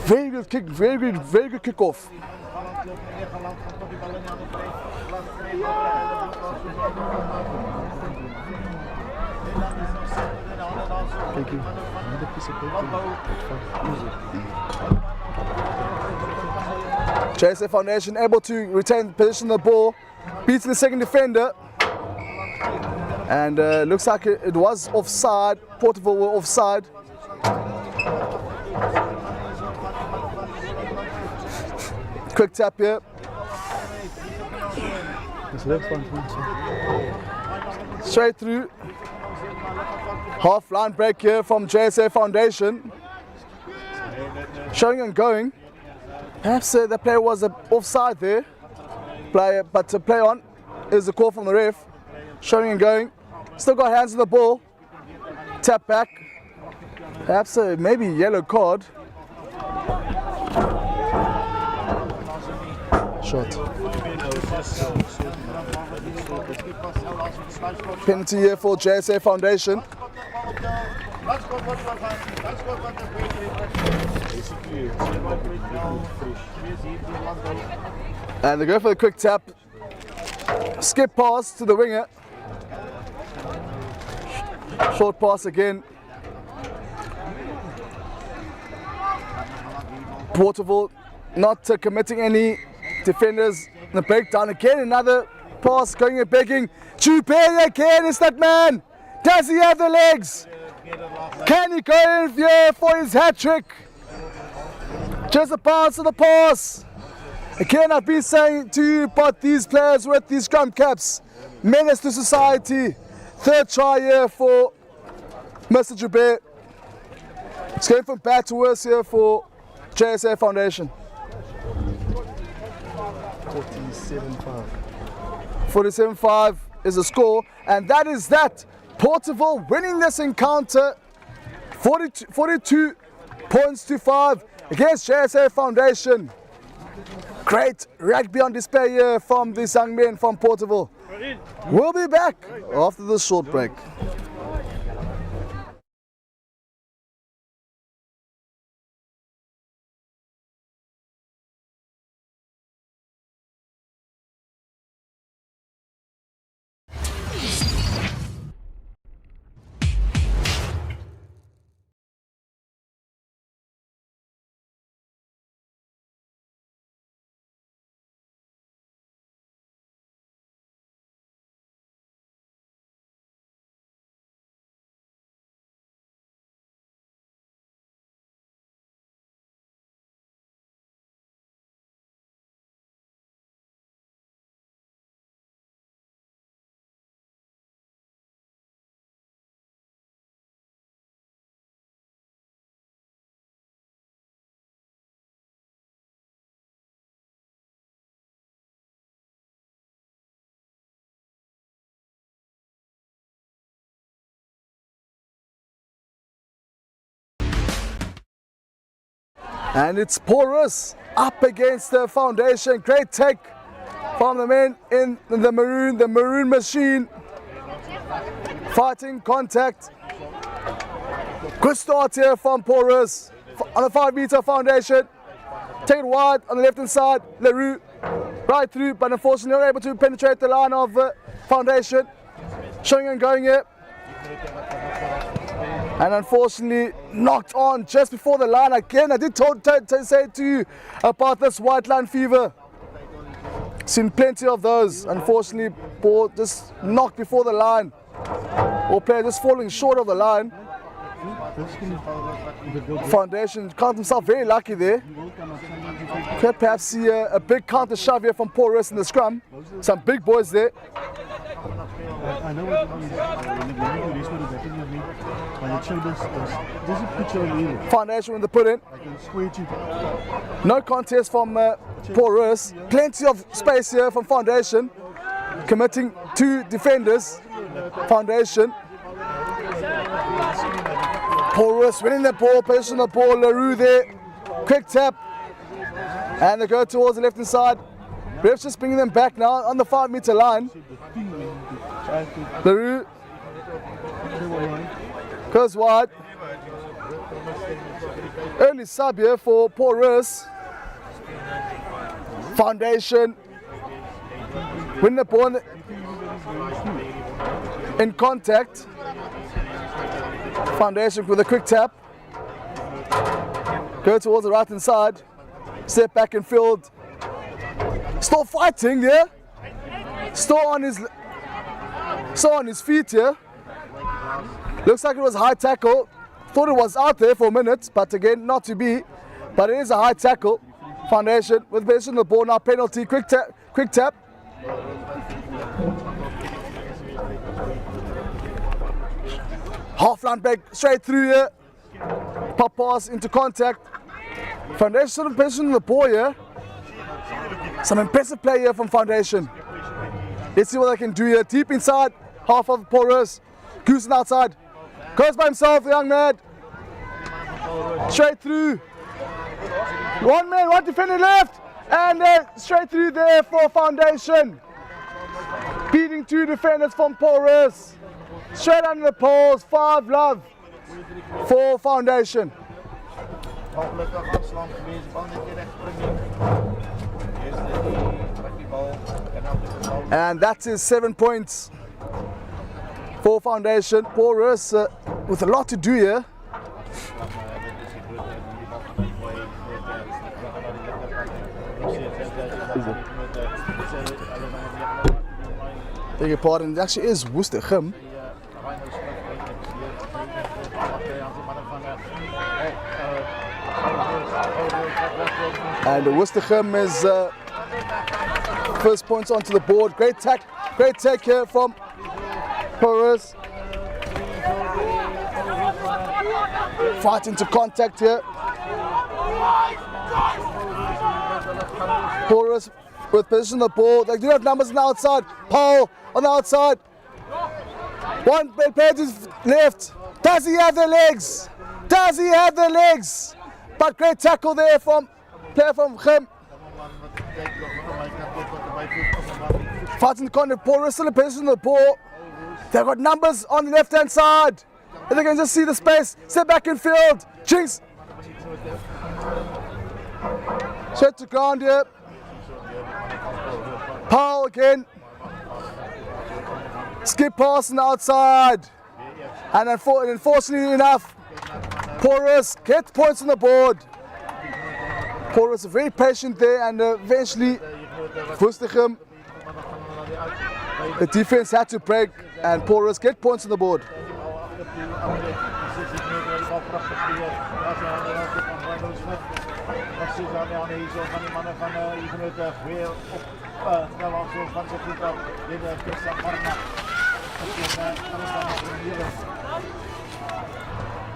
Very good kick, very good kick off. Thank you. Another piece of JSA Foundation able to retain possession of the ball, beating the second defender, and looks like it was offside. Porterville were offside. Quick tap here. Straight through. Half line break here from JSA Foundation. Showing and going. Perhaps the player was offside there. But to play on is the call from the ref. Showing and going. Still got hands on the ball. Tap back. Perhaps maybe yellow card. shot. Penalty here for JSA Foundation. And they go for the quick tap. Skip pass to the winger. Short pass again. Porterville not committing any defenders in the breakdown. Again, another pass going and begging. Chupé again, is that man? Does he have the legs? Can he go in here for his hat trick? Just a bounce of the pass. Again, I've been saying to you about these players with these scrum caps. Menace to society. Third try here for Mr. Chupé. It's going from bad to worse here for JSA Foundation. 47-5. 47-5 is the score, and that is that. Porterville winning this encounter 42 points to 5 against JSA Foundation. Great rugby on display here from these young men from Porterville. We'll be back after this short break. And it's Porus up against the Foundation. Great take from the men in the maroon machine. Fighting contact. Good start here from Porus on the 5-meter Foundation. Take it wide on the left hand side. LaRue right through, but unfortunately not able to penetrate the line of Foundation. Showing and going here. And unfortunately knocked on just before the line again. I did say to you about this white line fever. Seen plenty of those. Unfortunately, ball just knocked before the line. Or player just falling short of the line. Foundation count himself very lucky there. Could perhaps see a big counter shove here from Porus in the scrum. Some big boys there. I know what when you do this with the batting with me, when you show this, there's a picture of you. Foundation with the put in. I can square you. No contest from Porus. Plenty of space here from Foundation. Committing 2 defenders. Foundation. Porus winning the ball, position the ball. LaRue there. Quick tap. And they go towards the left hand side. Ref's just bringing them back now on the 5-meter line. LaRue goes wide. Early sub here for Porus. Foundation win the ball in contact. Foundation with a quick tap. Go towards the right hand side. Step back in field. Still fighting there. Still on his feet here. Looks like it was a high tackle. Thought it was out there for a minute, but again, not to be. But it is a high tackle. Foundation with possession of the ball now. Penalty. Quick tap. Half line back straight through here. Pop pass into contact. Foundation sort of positioning the ball here. Some impressive play here from Foundation. Let's see what they can do here. Deep inside, half of Porus. Goosing outside. Goes by himself, the young man. Straight through. One man, one defender left. And then straight through there for Foundation. Beating 2 defenders from Porus. Straight under the poles, 5 love for Foundation. And that is 7 points for Foundation. Porus with a lot to do here. Beg your pardon, it actually is Hugenote High. And Hugenote High is first points onto the board. Great take here from Porus. Fighting to contact here. Porus with position on the ball. They do have numbers on the outside. Paarl on the outside. One player to his left. Does he have the legs? Does he have the legs? But great tackle there from player from Gim. Fighting the contact. Porus still in position on the ball. They've got numbers on the left hand side. And they can just see the space. Step back in field. Jinx. Straight to ground here. Paarl again. Skip pass on the outside. And unfortunately enough, Porus gets points on the board. Porus very patient there, and eventually Hugenote High, the defense had to break, and Porus get points on the board.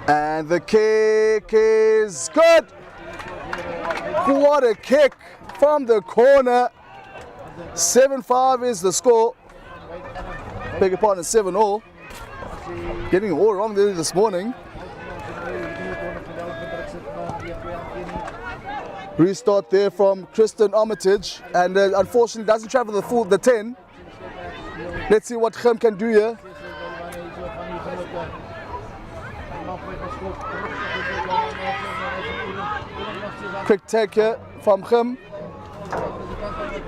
And the kick is good. What a kick from the corner. 7-5 is the score. Beg your pardon, 7-all. Getting it all wrong there this morning. Restart there from Tristan Armitage, and unfortunately doesn't travel the 10. Let's see what Gim can do here. Quick take here from Gim.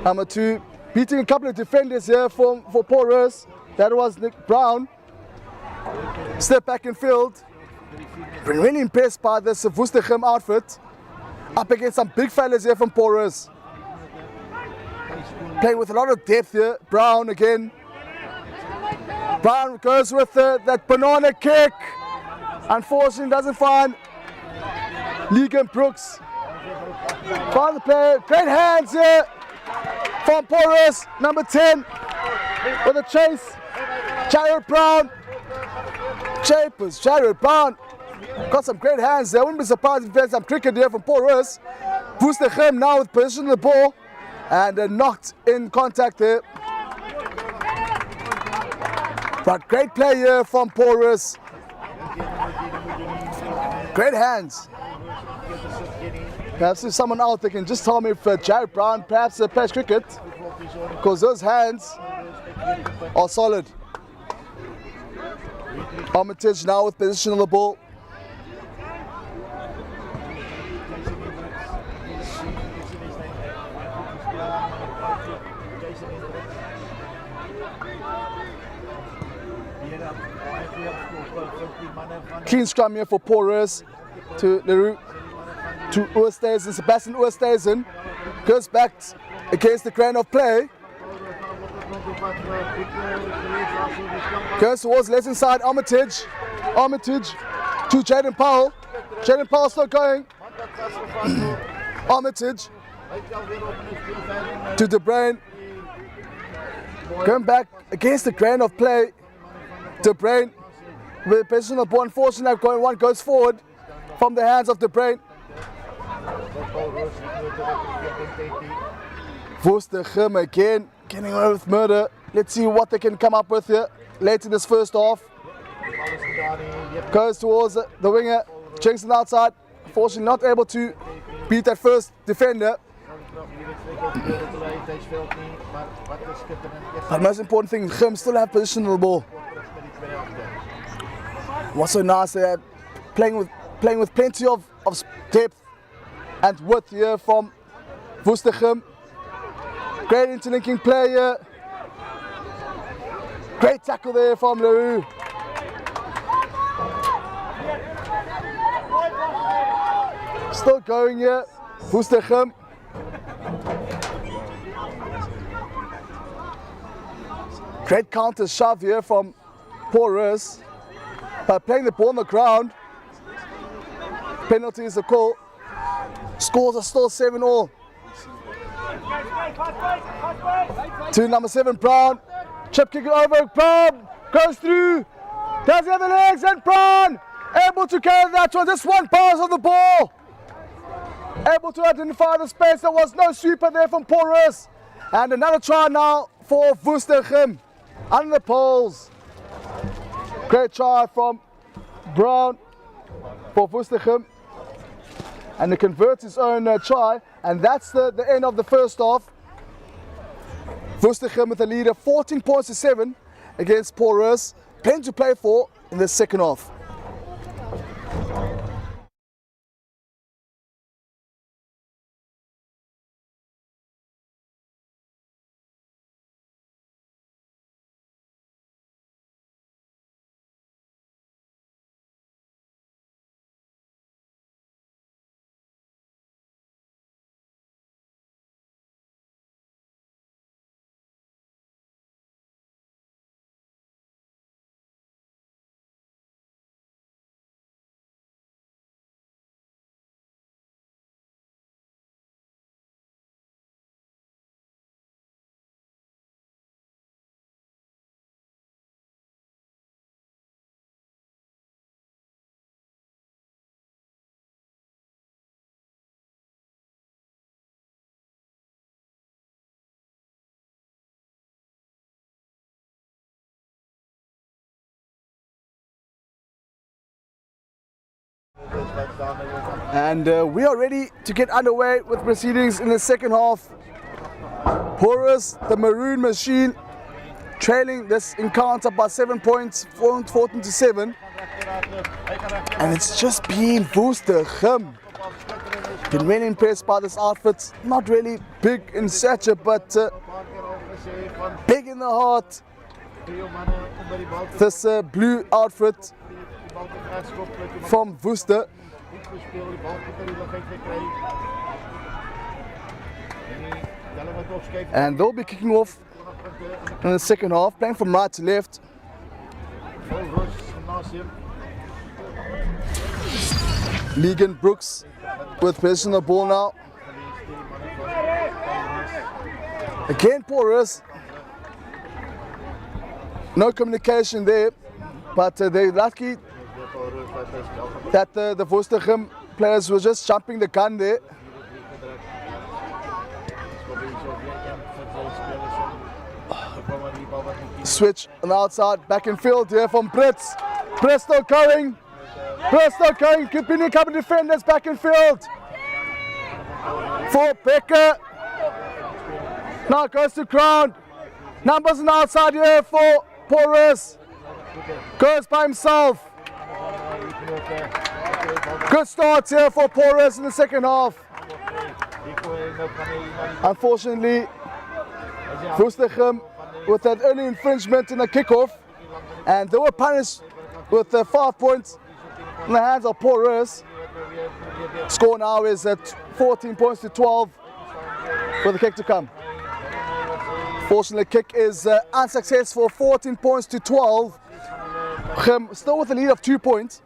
Number 2, beating a couple of defenders here for Porus. That was Nick Brown. Step back in field. Been really impressed by this Hugenote High outfit. Up against some big fellas here from Porus. Playing with a lot of depth here. Brown again. Brown goes with that banana kick. Unfortunately doesn't find Legan Brooks. Found the player. Great hands here from Porus. Number 10 with a chase. Jared Brown. Jared Brown. Got some great hands there. Wouldn't be surprised if there's some cricket here from Porus. Hugenote High now with position of the ball, and knocked in contact there. But great play here from Porus. Great hands. Perhaps if someone out there can just tell me if Jared Brown perhaps plays cricket, because those hands are solid. Armitage now with position of the ball. Clean scrum here for Porus to Leroux, to Oosthuizen, Sebastian Oosthuizen. Goes back against the grain of play. Goes towards left inside Armitage. Armitage to Jaden Paarl. Jaden Paarl still going. Armitage to De Bruin. Going back against the grain of play. De Bruin with position of ball. Unfortunately, going one goes forward from the hands of De Bruin. Hugenote High again, getting away with murder. Let's see what they can come up with here late in this first half. Goes towards the winger, Jenks on the outside. Unfortunately, not able to beat that first defender. But most important thing, Gim still have position on the ball. What's so nice, they're playing with plenty of depth and width here from Woestergem. Great interlinking play here. Great tackle there from Leroux. Still going here, Woestergem. Great counter shove here from Porus. But playing the ball on the ground. Penalty is the call. Scores are still 7-all. To number 7, Brown. Chip kick it over. Brown goes through. Does he have the legs? And Brown able to carry that one. Just one pass on the ball. Able to identify the space. There was no sweeper there from Porus. And another try now for Woestergem. Under the poles. Great try from Brown for Woestergem. And he converts his own try. And that's the end of the first half. Woestergem with a lead of 14 points to 7 against Porus. Plenty to play for in the second half. And we are ready to get underway with proceedings in the second half. Porus, the Maroon Machine, trailing this encounter by 7 points, 14 to 7. And it's just been Woestergem. Been really impressed by this outfit. Not really big in stature, but big in the heart. This blue outfit from Woester. And they'll be kicking off in the second half, playing from right to left. Legan Brooks with possession of the ball now. Again, Porus. No communication there, but they're lucky that the Woestergem players were just jumping the gun there. Switch on the outside, back in field here from Brits. Presto going, couple defenders back in field. For Becker. Now goes to ground. Numbers on the outside here for Porus. Goes by himself. Good start here for Porus in the second half. Unfortunately, Woestergem with that early infringement in the kickoff, and they were punished with 5 points in the hands of Porus. Score now is at 14 points to 12 for the kick to come. Fortunately, kick is unsuccessful, 14 points to 12. Gim still with a lead of 2 points.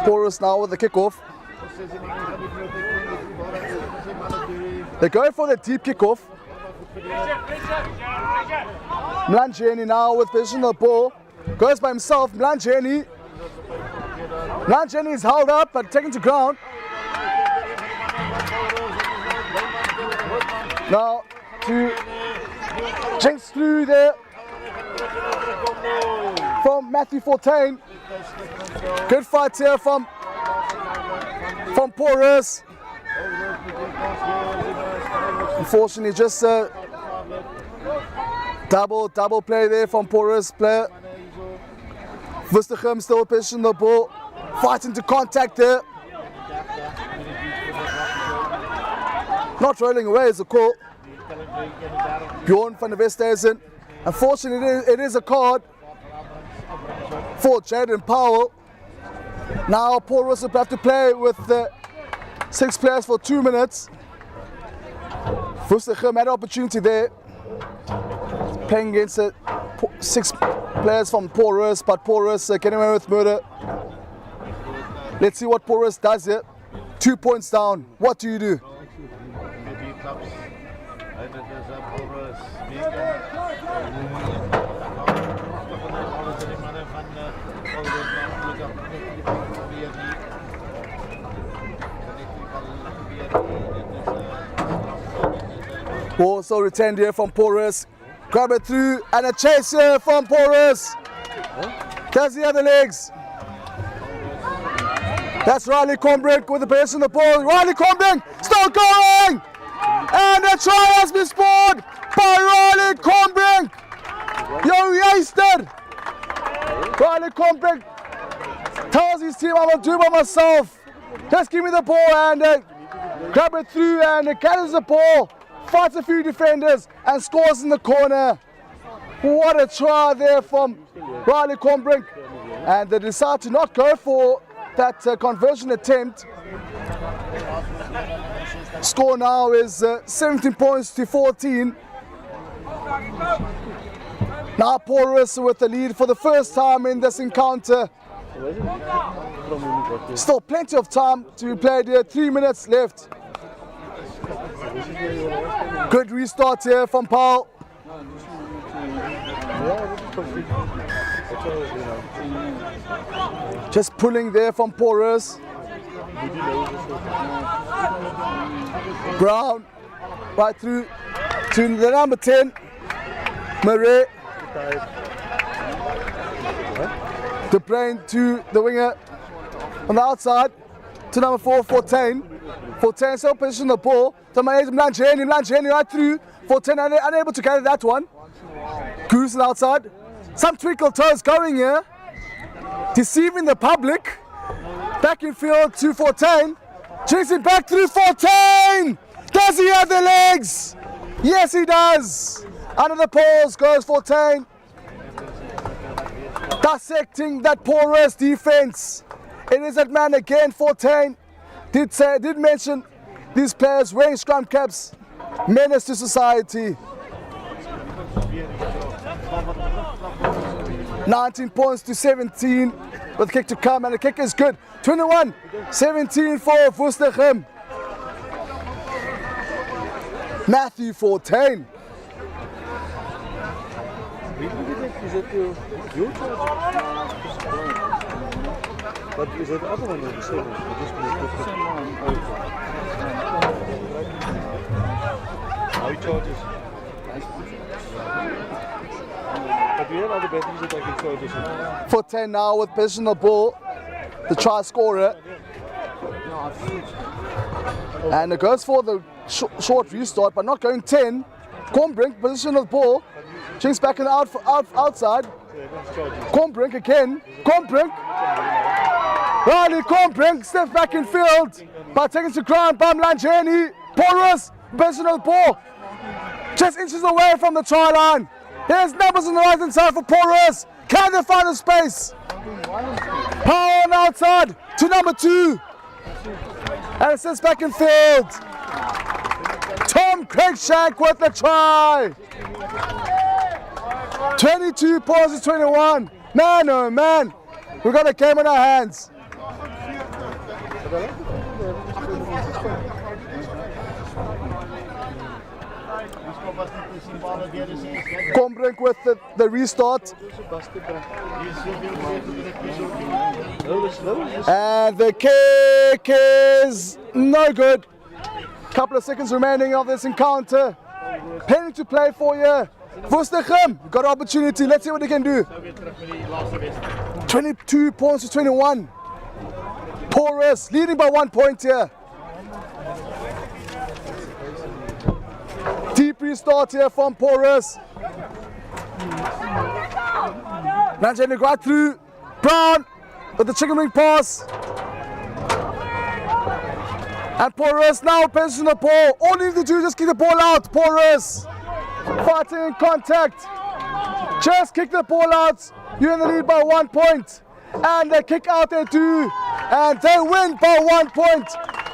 Porus now with the kickoff. They're going for the deep kickoff. Mlanjeni now with possession of the ball. Goes by himself. Mlanjeni is held up but taken to ground. Now to chase through there from Matthew Fortain. Good fight here from Porus. Unfortunately, just a double play there from Porus player. Gim still pushing the ball, fighting to contact there. Not rolling away is a call. Bjorn van der Westhuizen. Unfortunately, it is a card for Jaden Powell. Now Porus will have to play with the 6 players for 2 minutes. Gim had an opportunity there, playing against 6 players from Porus, but Porus getting away with murder. Let's see what Porus does here. 2 points down. What do you do? Ball so retained here from Porus. Grab it through and a chase here from Porus. Does he have the legs? That's Riley Combrink with the pace on the ball. Riley Combrink still going! And a try has been scored by Riley Combrink. Yo, wasted! Riley Combrink tells his team, I will do by myself. Just give me the ball and grab it through and catches the ball. Fights a few defenders and scores in the corner. What a try there from Riley Combrink. And they decide to not go for that conversion attempt. Score now is 17 points to 14. Now Porus with the lead for the first time in this encounter. Still plenty of time to be played here, 3 minutes left. Good restart here from Paarl. Just pulling there from Porus. Brown right through to the number 10, Murray. De Bruin to the winger on the outside to number 4, 14. 14 still position the ball to Milnerton right through. 14 unable to carry that one. Goose on the outside. Some twinkle toes going here, deceiving the public. Back in field to 14. Chasing back through 14. Does he have the legs? Yes, he does. Under the poles goes 14. Dissecting that Porus defense. It is that man again, 14. Did mention these players wearing scrum caps, menace to society. 19 points to 17 with the kick to come, and the kick is good. 21-17 for Gim. Matthew 14. But is that the other one the same one? How he charges? But we have other batteries that I can charge. 14 now with possession of the ball. The try scorer. And it goes for the short restart, but not going 10. Combrink, position of the ball. Chase back in the outside. Combrink again. Combrink. Riley Combrink steps back in field, but taken to ground by Milnerton. Porus, position of the ball. Just inches away from the try line. There's numbers on the right hand side for Porus. Can they find the space? Power on the outside to number 2. And it sits back in field. Tom Cruikshank with the try. 22 points to 21. Man, oh man, we got a game in our hands. Combrink with the restart. And the kick is no good. Couple of seconds remaining of this encounter. Penalty to play for you. Gim, got an opportunity. Let's see what he can do. 22 points to 21. Porus leading by 1 point here. Deep restart here from Porus. Nanjani right through. Brown with the chicken wing pass. And Porus now possession of the ball. All you need to do is just kick the ball out. Porus fighting in contact. Just kick the ball out. You're in the lead by 1 point. And they kick out there too. And they win by 1 point.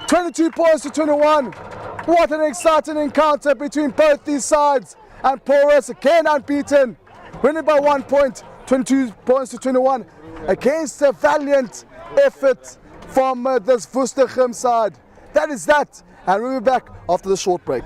22 points to 21. What an exciting encounter between both these sides. And Porus again unbeaten. Winning by 1 point. 22 points to 21. Against a valiant effort from this Woester Gim side. That is that. And we'll be back after the short break.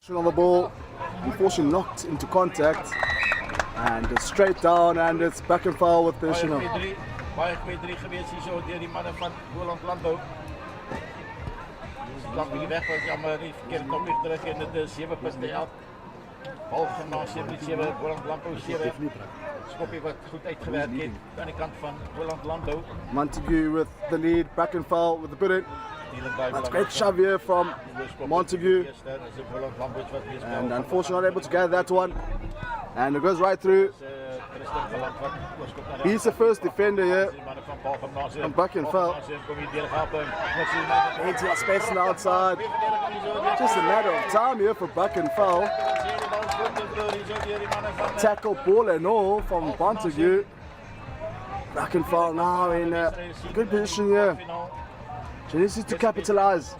On the ball, unfortunately knocked into contact, and it's straight down, and it's Brackenfell with the Hugenote. Baie P3 geweest hier zo deur die mannen van Boland Landbou. Dat die weg was, jammer die verkeerde knopje gedrukt en het is 7 punten elk. Paarl Gim 7, Boland Landbou 7. Skopje wat goed uitgewerkt heeft aan de kant van Boland Landbou. Montagu with the lead, Brackenfell with the put in. That's great shove here from Montagu, and unfortunately not able to gather that one, and it goes right through. He's the first defender here from Brackenfell. Plenty of space on the outside. Just a matter of time here for Brackenfell. Tackle ball and all from Montagu. Brackenfell now in a good position here. Genesis to capitalize.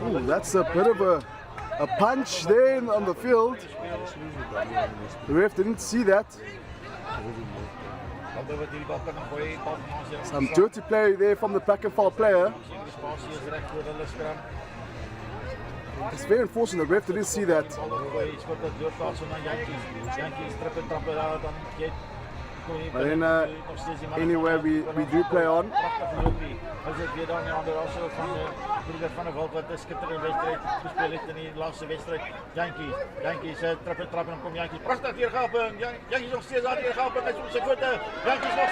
Ooh, that's a bit of a punch there on the field. The ref didn't see that. Some dirty play there from the Brackenfell player. It's very unfortunate the ref didn't see that. But then anyway we do play on. Is dit weer dan die ander also van broeder van 'n Wild wat 'n skitterende wedstryd gespeel het in die laaste wedstryd. Jantjies se trap en dan kom Jantjies. Pragtig weer gehaping. Jantjies nog steeds daar weer gehaping. Hy's op sy voete. Jantjies nog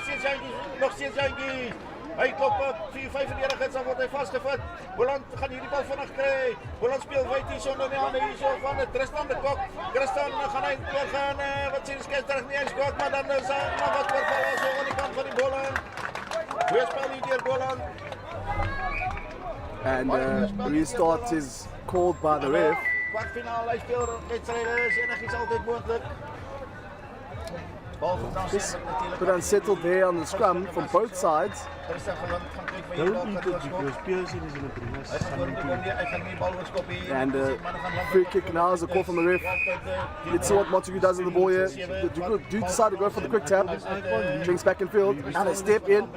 steeds Jantjies. Nog steeds Jantjies. Hy klop op 4-5 het dan word hy vasgevat. Boland gaan hierdie bal vinnig kry. Boland speel wyd hier sonder die hande hier so van Tristan de Kok. Tristan gaan hy oorgaan. Wat sê die skeieregter nie eens kort maar dan is hy nog wat oorval so aan die kant van die Boland. And restart is called by the ref. Just a bit unsettled there on the scrum from both sides. Don't eat it because Pearson is in a And free kick now is a call from the ref. Let's see what Montagu does in the ball here. Do decide to go for the quick tap. Drinks back in field. And they step in.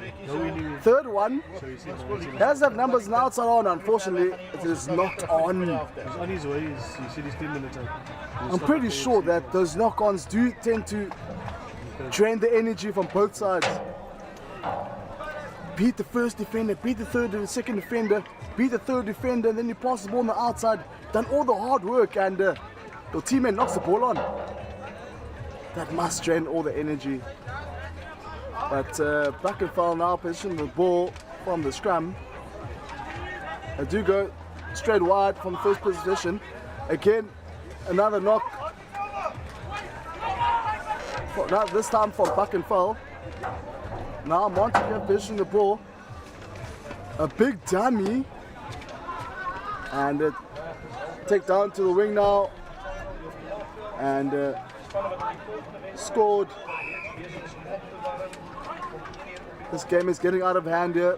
Third one. Does have numbers now outside on. Unfortunately, it is not on. He's on his way. You said he's 10 minutes out. I'm pretty sure that those knock-ons do tend to drain the energy from both sides. Beat the first defender, beat the third and the second defender, beat the third defender, and then you pass the ball on the outside. Done all the hard work, and your teammate knocks the ball on. That must drain all the energy. But Brackenfell now positioning the ball from the scrum. They do go straight wide from the first position. Again, another knock. Now this time from Brackenfell. Now Montagu positioning the ball. A big dummy. And take down to the wing now. And scored. This game is getting out of hand here.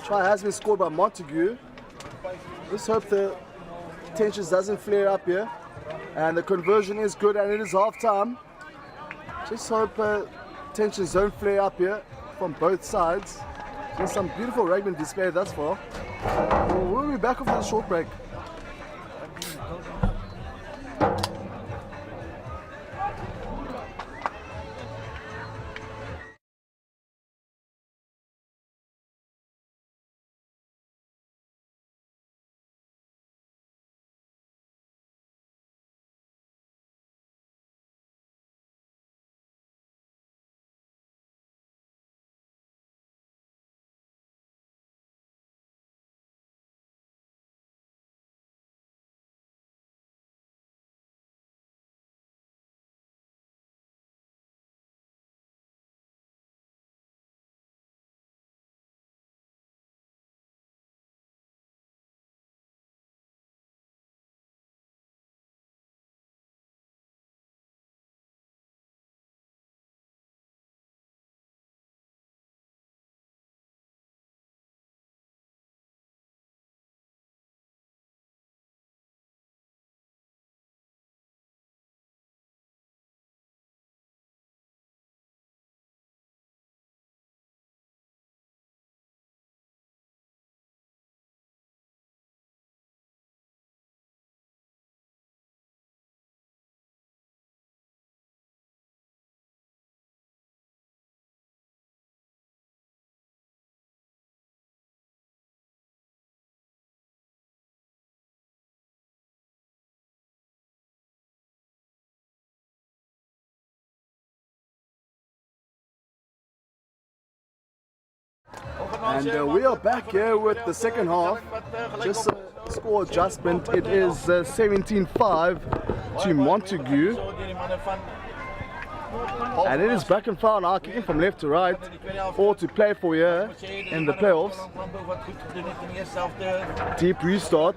Try has been scored by Montagu. Let's hope the tensions doesn't flare up here. And the conversion is good and it is half time. Just hope tensions don't flare up here from both sides. There's some beautiful rugby display thus far. We'll be back after the short break. And we are back here with the second half. Just a score adjustment. It is 17-5 to Montagu. And it is Brackenfell now kicking from left to right. All to play for here in the playoffs. Deep restart.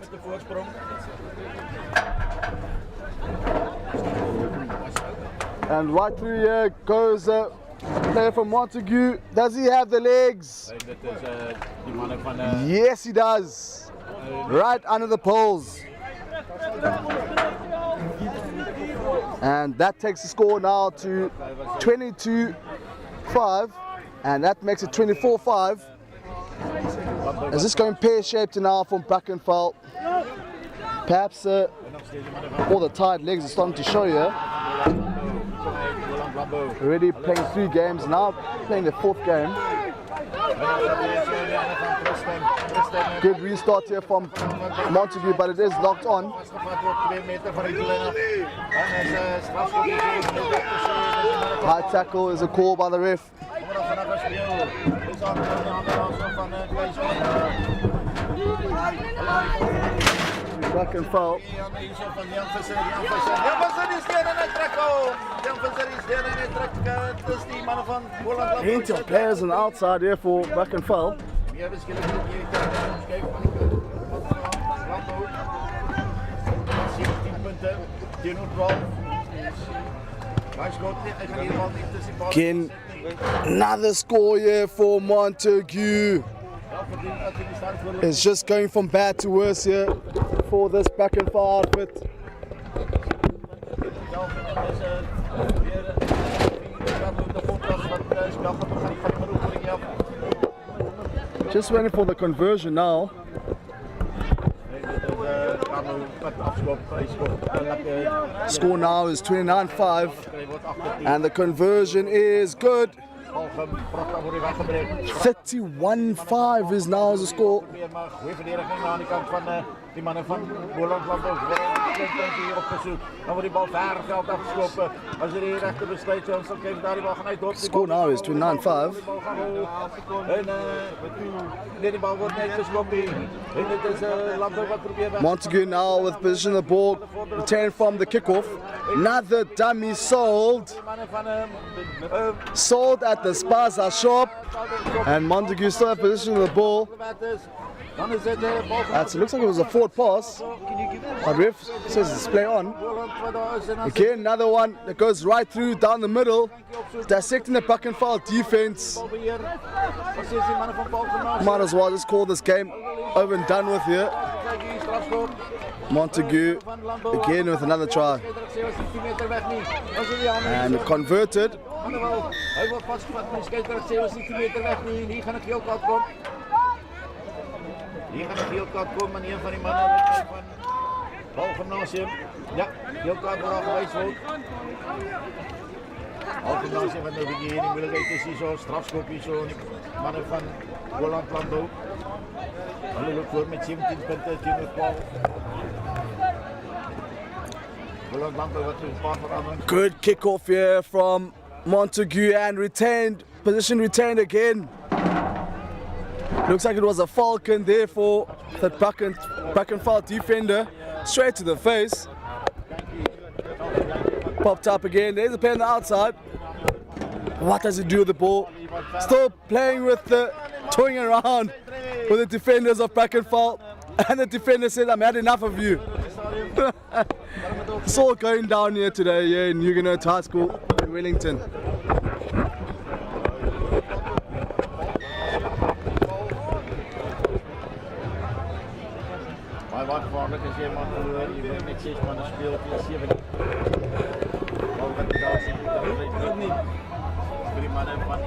And right through here goes a player from Montagu. Does he have the legs? Yes, he does. Right under the poles. And that takes the score now to 22-5. And that makes it 24-5. Is this going pear-shaped now from Brackenfell? Perhaps all the tired legs are starting to show here. Already playing 3 games, now playing the 4th game. Good restart here from Montagu, but it is locked on. High tackle is a call by the ref. Brackenfell. Plenty of players on the outside here for Brackenfell. Again, another score here for Montagu. It's just going from bad to worse here for this Brackenfell outfit. Just waiting for the conversion now. Score now is 29-5 and the conversion is good. 31-5 is now the score. Die mannen van Boland hier opgezoekt. Dan wordt die bal ver veld afgeschoppen. Als er hier rechter besteedt, dan geeft daar die bal gelijk door. Score now is 29-5. En die bal wordt niet geschopt. En het is Lando wat probeert. Montagu now with position of the ball, retained from the kickoff. Another dummy sold. Sold at the Spaza shop. And Montagu still have position of the ball. It looks like it was a forward pass. Our ref says it's play on. Again, another one that goes right through down the middle, dissecting the Brackenfell defense. Might as well just call this game over and done with here. Montagu again with another try. And converted. Hier gaat een geelkaart komen en een van die mannen van Balgymnasium. Ja, geelkaart wordt al geweest ook. Balgymnasium met een beetje hier in moeilijkheid is hier zo, strafschopje zo. Mannen van Boland Lando. Hallo ook voor met 17 punten, 10 Paarl. Boland Lando wat een paar veranderingen. Good kick-off here from Montagu and retained, position retained again. Looks like it was a falcon there for the Brackenfell defender. Straight to the face. Popped up again. There's a player on the outside. What does he do with the ball? Still playing with the, toying around with the defenders of Brackenfell. And the defender said, I've had enough of you. It's all going down here today, here in Hugenote High School in Wellington. Wat gevaarlijk is hier, man. Je weet met 6 mannen spelen, 7. Bal gaat niet uit, dat weet ik niet. 3 mannen van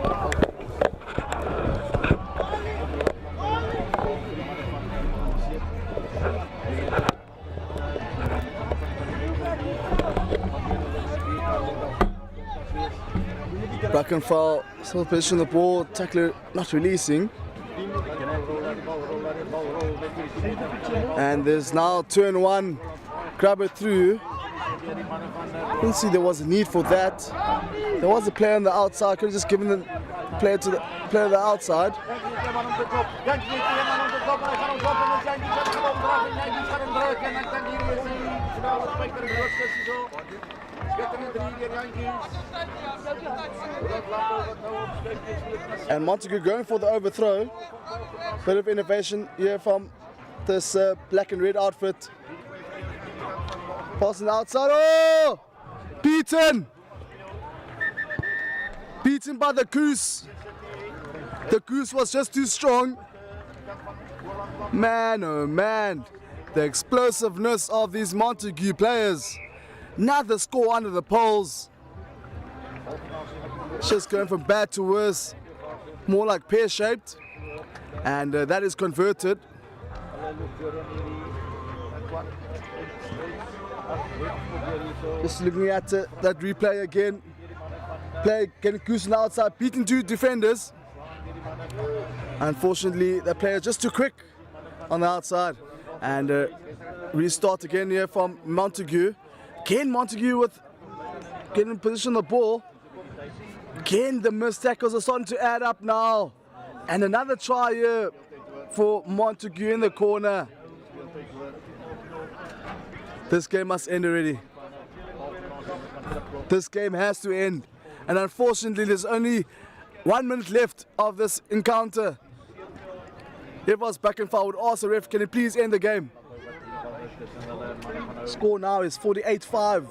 Brackenfell still position the ball, tackler not releasing. And there's now turn 1, grab it through. Didn't see there was a need for that. There was a player on the outside, could have just given Play to the outside. And Montagu going for the overthrow. Bit of innovation here from this black and red outfit. Passing outside. Oh! Beaten! Beaten by the goose. The goose was just too strong. Man, oh man. The explosiveness of these Montagu players. Another score under the poles. Just going from bad to worse. More like pear-shaped. And that is converted. Just looking at that replay again. Player getting goose on the outside, beating two defenders. Unfortunately, the player just too quick on the outside. And restart again here from Montagu. Again, Montagu with getting in position on the ball. Again, the missed tackles are starting to add up now. And another try here for Montagu in the corner. This game must end already. This game has to end. And unfortunately, there's only 1 minute left of this encounter. If it was Brackenfell, I would ask the ref, can you please end the game? Score now is 48-5.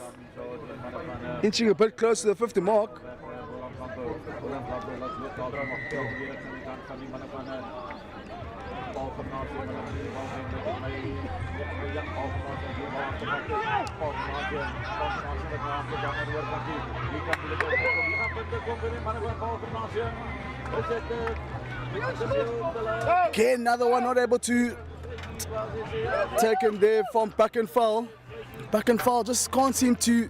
Inching a bit close to the 50 mark. Okay, another one not able to take him there from Brackenfell. Brackenfell just can't seem to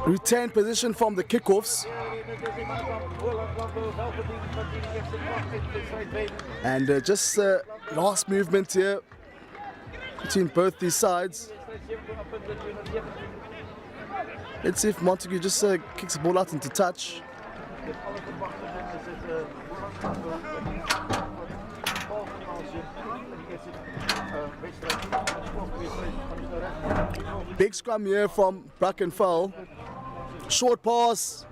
retain position from the kickoffs. And just last movement here between both these sides. Let's see if Montagu just kicks the ball out into touch. Big scrum here from Brackenfell. Short pass.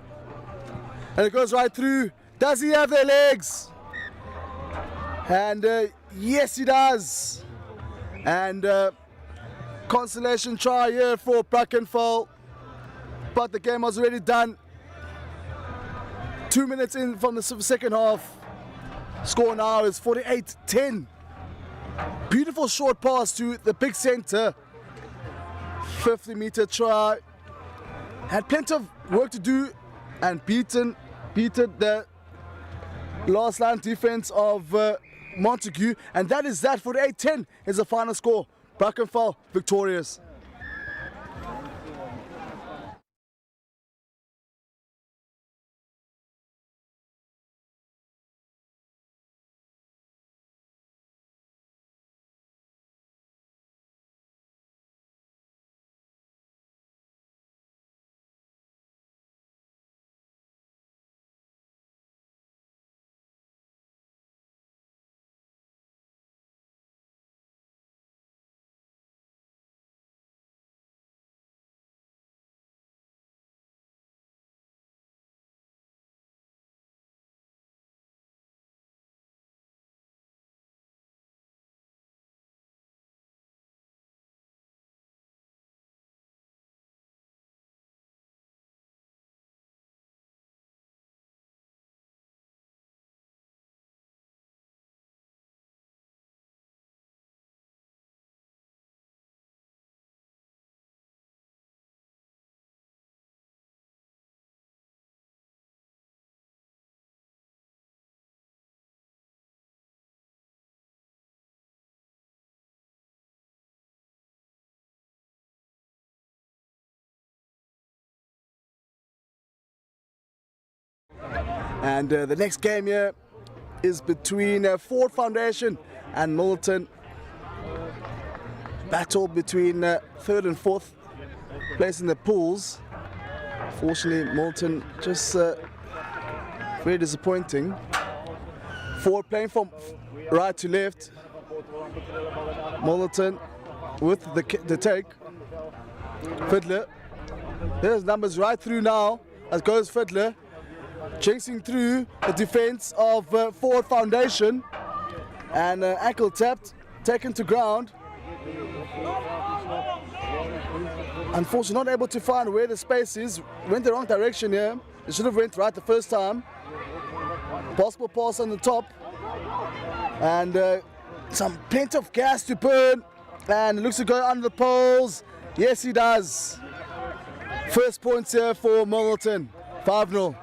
And it goes right through. Does he have the legs? And yes, he does. And consolation try here for Brackenfell. But the game was already done. 2 minutes in from the second half. Score now is 48-10. Beautiful short pass to the big center. 50-meter try. Had plenty of work to do and beaten the last line defense of Montagu. And that is that. 48-10 is the final score. Brackenfell victorious. And the next game here is between Ford Foundation and Milnerton. Battle between third and fourth place in the pools. Fortunately, Milnerton just Very disappointing. Forward playing from right to left. Milnerton with the take. Fiddler. There's numbers right through now as goes Fiddler. Chasing through the defense of Forward Foundation. And ankle tapped, taken to ground. Unfortunately, not able to find where the space is. Went the wrong direction here. It should have went right the first time. Possible pass on the top. And some plenty of gas to burn. And it looks to go under the poles. Yes, he does. First points here for Milnerton. 5-0.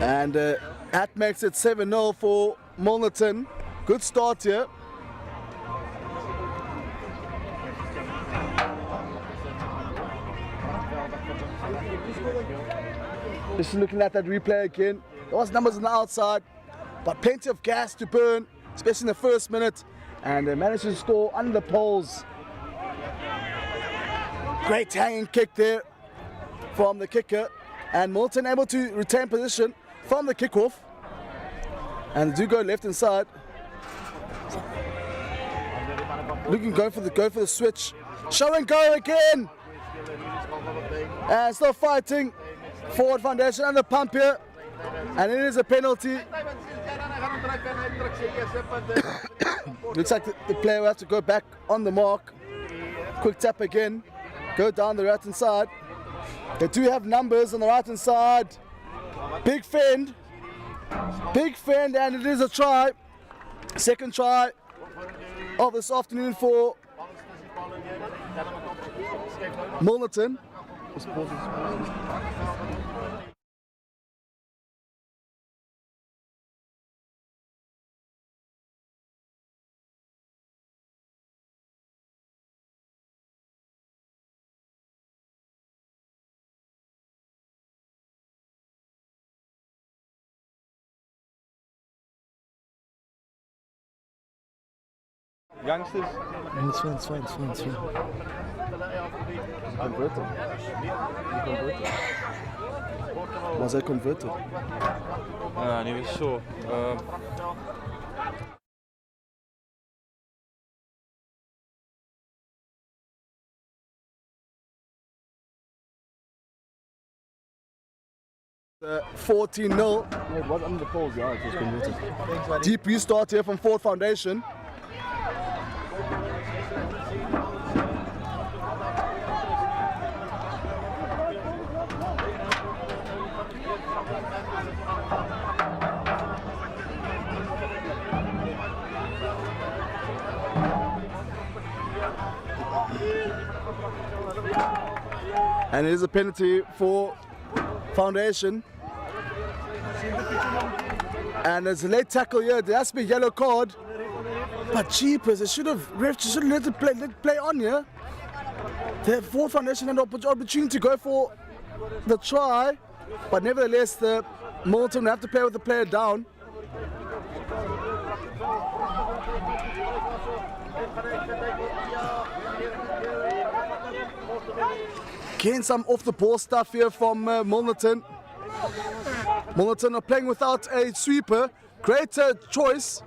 And that makes it 7-0 for Milnerton. Good start here. Just looking at that replay again. There was numbers on the outside, but plenty of gas to burn, especially in the first minute. And they managed to score under the poles. Great hanging kick there from the kicker. And Milnerton able to retain position from the kickoff. And they do go left hand side. Looking go for the switch. Show and go again. And still fighting. Forward Foundation and the pump here. And it is a penalty. Looks like the player will have to go back on the mark. Quick tap again. Go down the right hand side. They do have numbers on the right hand side. Big fend. Big fend, and it is a try. Second try of this afternoon for Milnerton. Youngsters. It's fine. Converted. Was I converted? Nie weet zo. 14-0. It was under the poles, yeah, it was converted. Deep restart here from Forward Foundation. And it is a penalty for Foundation. And there's a late tackle here. There has to be a yellow card. But jeepers, they should have let it play on here. The Forward Foundation had an opportunity to go for the try. But nevertheless, the Milnerton have to play with the player down. Again, some off-the-ball stuff here from Milnerton. Milnerton are playing without a sweeper. Great choice,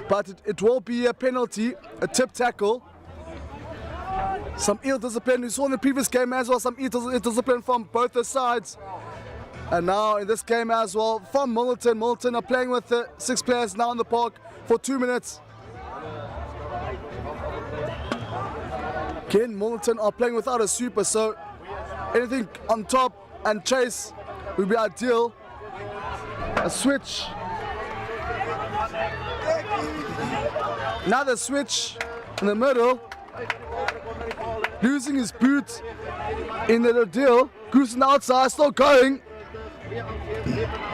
but it will be a penalty, a tip tackle. Some ill discipline. We saw in the previous game as well, some ill discipline from both the sides. And now in this game as well, from Milnerton. Milnerton are playing with 6 players now in the park for 2 minutes. Again, Milnerton are playing without a sweeper, so anything on top and chase would be ideal. A switch. Another switch in the middle. Losing his boot in the deal. Goose on the outside, still going.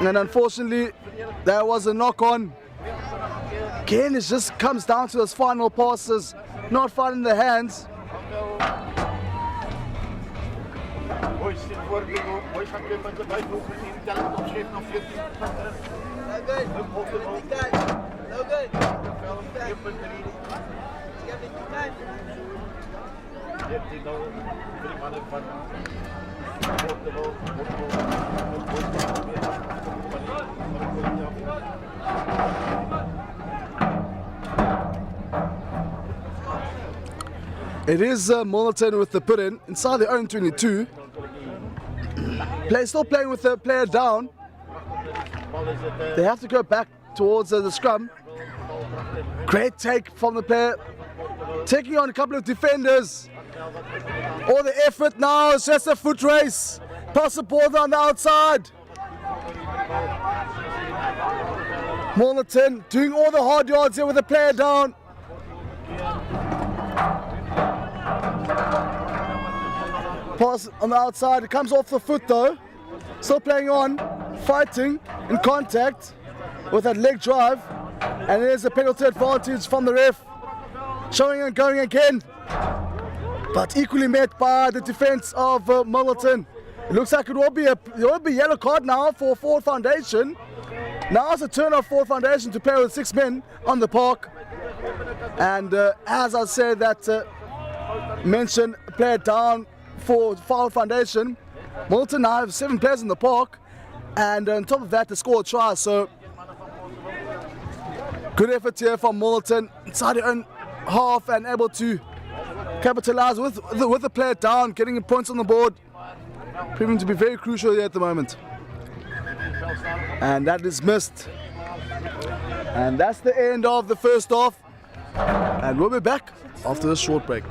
And unfortunately, there was a knock on. Again, it just comes down to those final passes, not finding the hands. vir die manne van Porterville. It is Milnerton with the put-in inside their own 22. Still playing with the player down. They have to go back towards the scrum. Great take from the player, taking on a couple of defenders. All the effort now, it's just a foot race. Pass the ball on the outside. Milnerton doing all the hard yards here with the player down. Pass on the outside, it comes off the foot though. Still playing on, fighting in contact with that leg drive. And there's a penalty advantage from the ref. Showing and going again. But equally met by the defense of Milnerton. It looks like it will be a yellow card now for Ford Foundation. Now it's a turn of Ford Foundation to play with 6 men on the park. And as I said, that mentioned player down for Ford Foundation. Milnerton now have 7 players in the park, and on top of that, they score a try. So good effort here from Milnerton inside their own half and able to capitalize with the player down, getting points on the board, proving to be very crucial here at the moment. And that is missed. And that's the end of the first half. And we'll be back after this short break.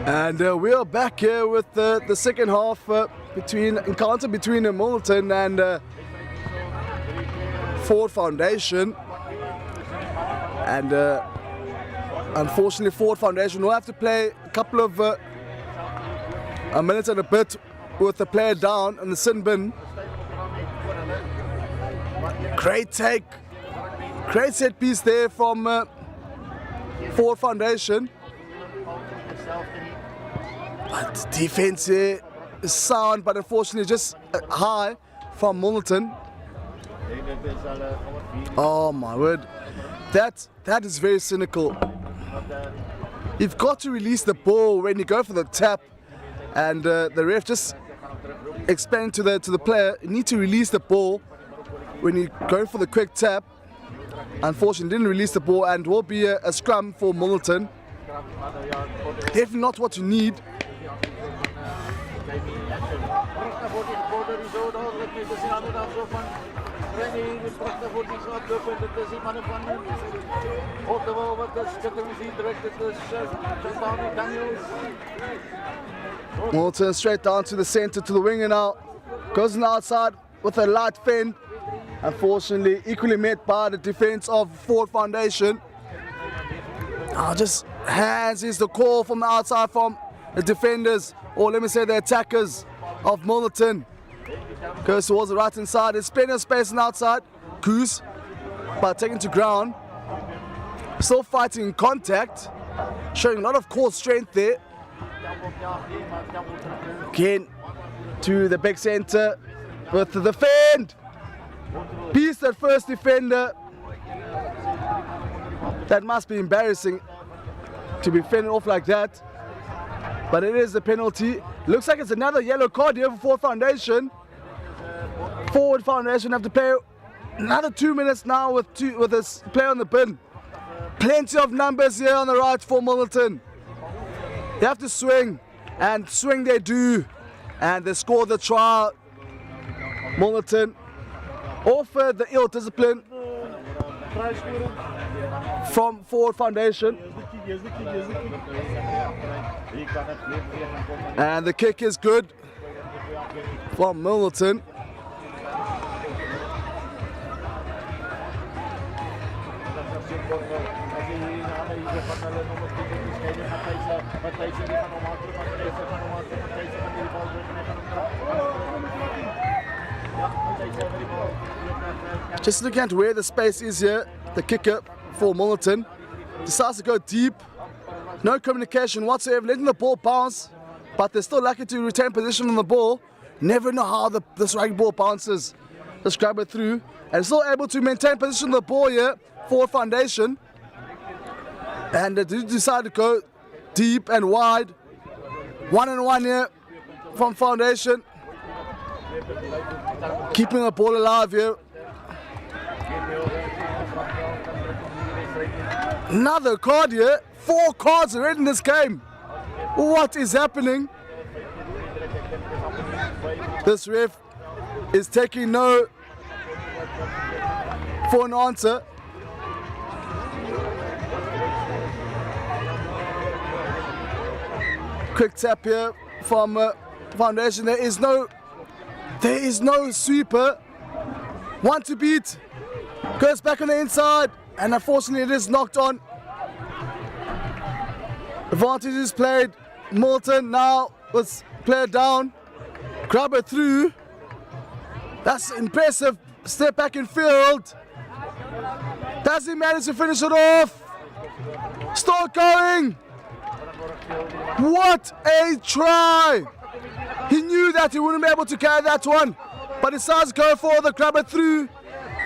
And we are back here with the second half encounter between Milnerton and Ford Foundation. And unfortunately, Ford Foundation will have to play a couple of minutes and a bit with the player down in the sin bin. Great take, great set piece there from Ford Foundation. But defense here is sound, but unfortunately just high from Milnerton. Oh my word, that is very cynical. You've got to release the ball when you go for the tap, and the ref just explained to the player, you need to release the ball when you go for the quick tap. Unfortunately, didn't release the ball, and will be a scrum for Milnerton. Definitely not what you need. Milnerton straight down to the center, to the winger now. Goes on the outside with a light fend. Unfortunately, equally met by the defense of Ford Foundation. Just hands is the call from the outside from the defenders, or let me say the attackers of Milnerton. Goes towards the right hand side. There's plenty of space on the outside. Goose, but taken to ground. Still fighting in contact, showing a lot of core strength there. Again, to the back centre with the defend. Piece that first defender. That must be embarrassing to be fended off like that. But it is a penalty. Looks like it's another yellow card here for Forward Foundation. Forward Foundation have to play another 2 minutes now with this player on the bin. Plenty of numbers here on the right for Milnerton. They have to swing, and swing they do. And they score the try. Milnerton offered the ill discipline from Forward Foundation. And the kick is good from Milnerton. Just looking at where the space is here, the kicker for Milnerton decides to go deep. No communication whatsoever, letting the ball bounce, but they're still lucky to retain position on the ball. Never know how this rugby ball bounces. Just grab it through, and still able to maintain position on the ball here for Foundation. And they decide to go deep and wide. 1-on-1 here from Foundation. Keeping the ball alive here. Another card here. 4 cards already in this game. What is happening? This ref is taking no for an answer. Quick tap here from Foundation. There is no sweeper. One to beat. Goes back on the inside, and unfortunately it is knocked on. Advantage is played. Milnerton now was played down. Grab it through. That's impressive. Step back in field. Does he manage to finish it off? Still going. What a try! He knew that he wouldn't be able to carry that one, but he decides to go for the grab it through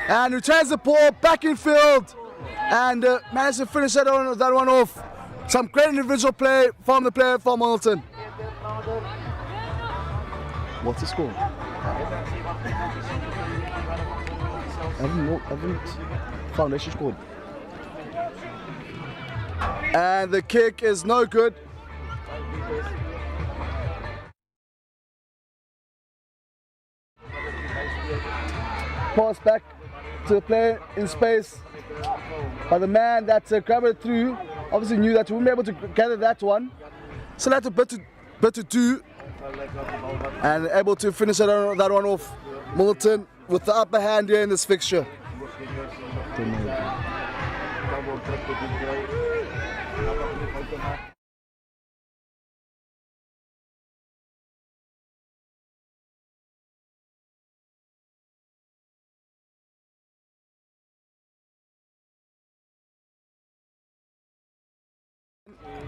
and retains the ball back in field and managed to finish that one off. Some great individual play from the player from Wellington. What's the score? Haven't Foundation scored. And the kick is no good. Pass back to the player in space. But the man that grabbed it through obviously knew that he wouldn't be able to gather that one. So that's a bit to do. And able to finish that one off. Milnerton with the upper hand here in this fixture.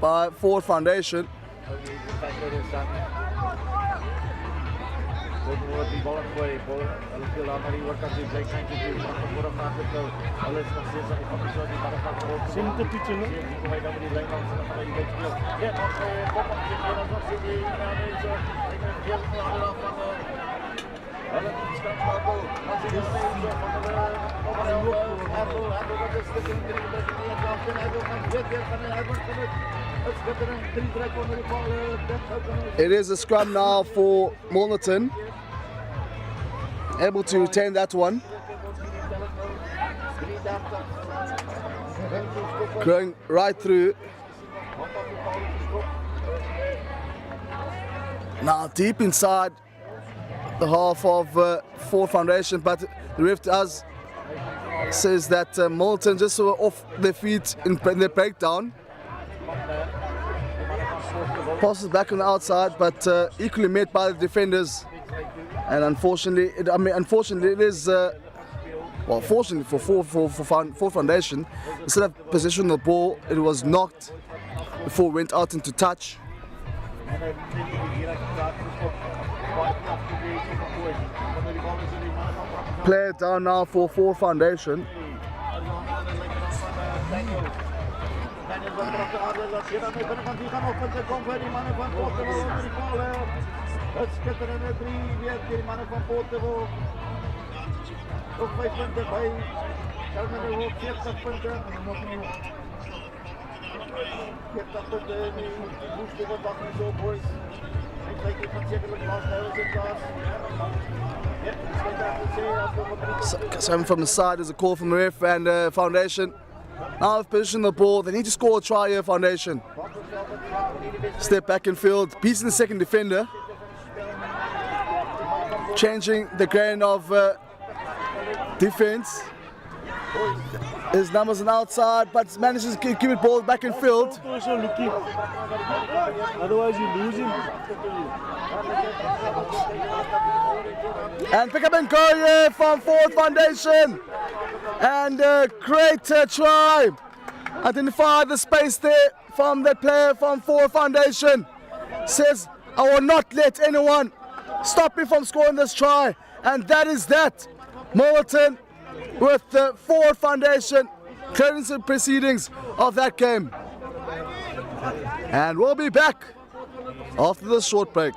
By Forward Foundation. It is a scrum now for Milnerton. Able to retain that one. Going right through. Now deep inside the half of Forward Foundation, but the ref says that Milnerton just were off their feet in their breakdown. Passes back on the outside, but equally met by the defenders. And unfortunately, it is well, fortunately for Forward Foundation, instead of positioning the ball, it was knocked before it went out into touch. Player down now for Ford Foundation. Daniel van Brackenfell, dat je dan mee binnenkant, die gaan op punten komen bij die mannen van Porterville over die bal. Het schitterende 3 weer die mannen van Porterville. Ook 5 punten bij. Stellenberg ook 40 punten. 40 punten, die moesten we wachten zo boys. Ik denk je van zekerlijk last huis in plaats. Coming from the side, there's a call from the ref and the Foundation. Now they've positioned the ball, they need to score a try here, Foundation. Step back in field, beating the second defender. Changing the grain of defense. His numbers on the outside, but manages to keep it ball back in field. Otherwise you lose him. And pick up and go here from Ford Foundation. And a great try. Identify the space there from the player from Ford Foundation. Says, I will not let anyone stop me from scoring this try. And that is that. Milnerton with the Ford Foundation clearance the proceedings of that game. And we'll be back after this short break.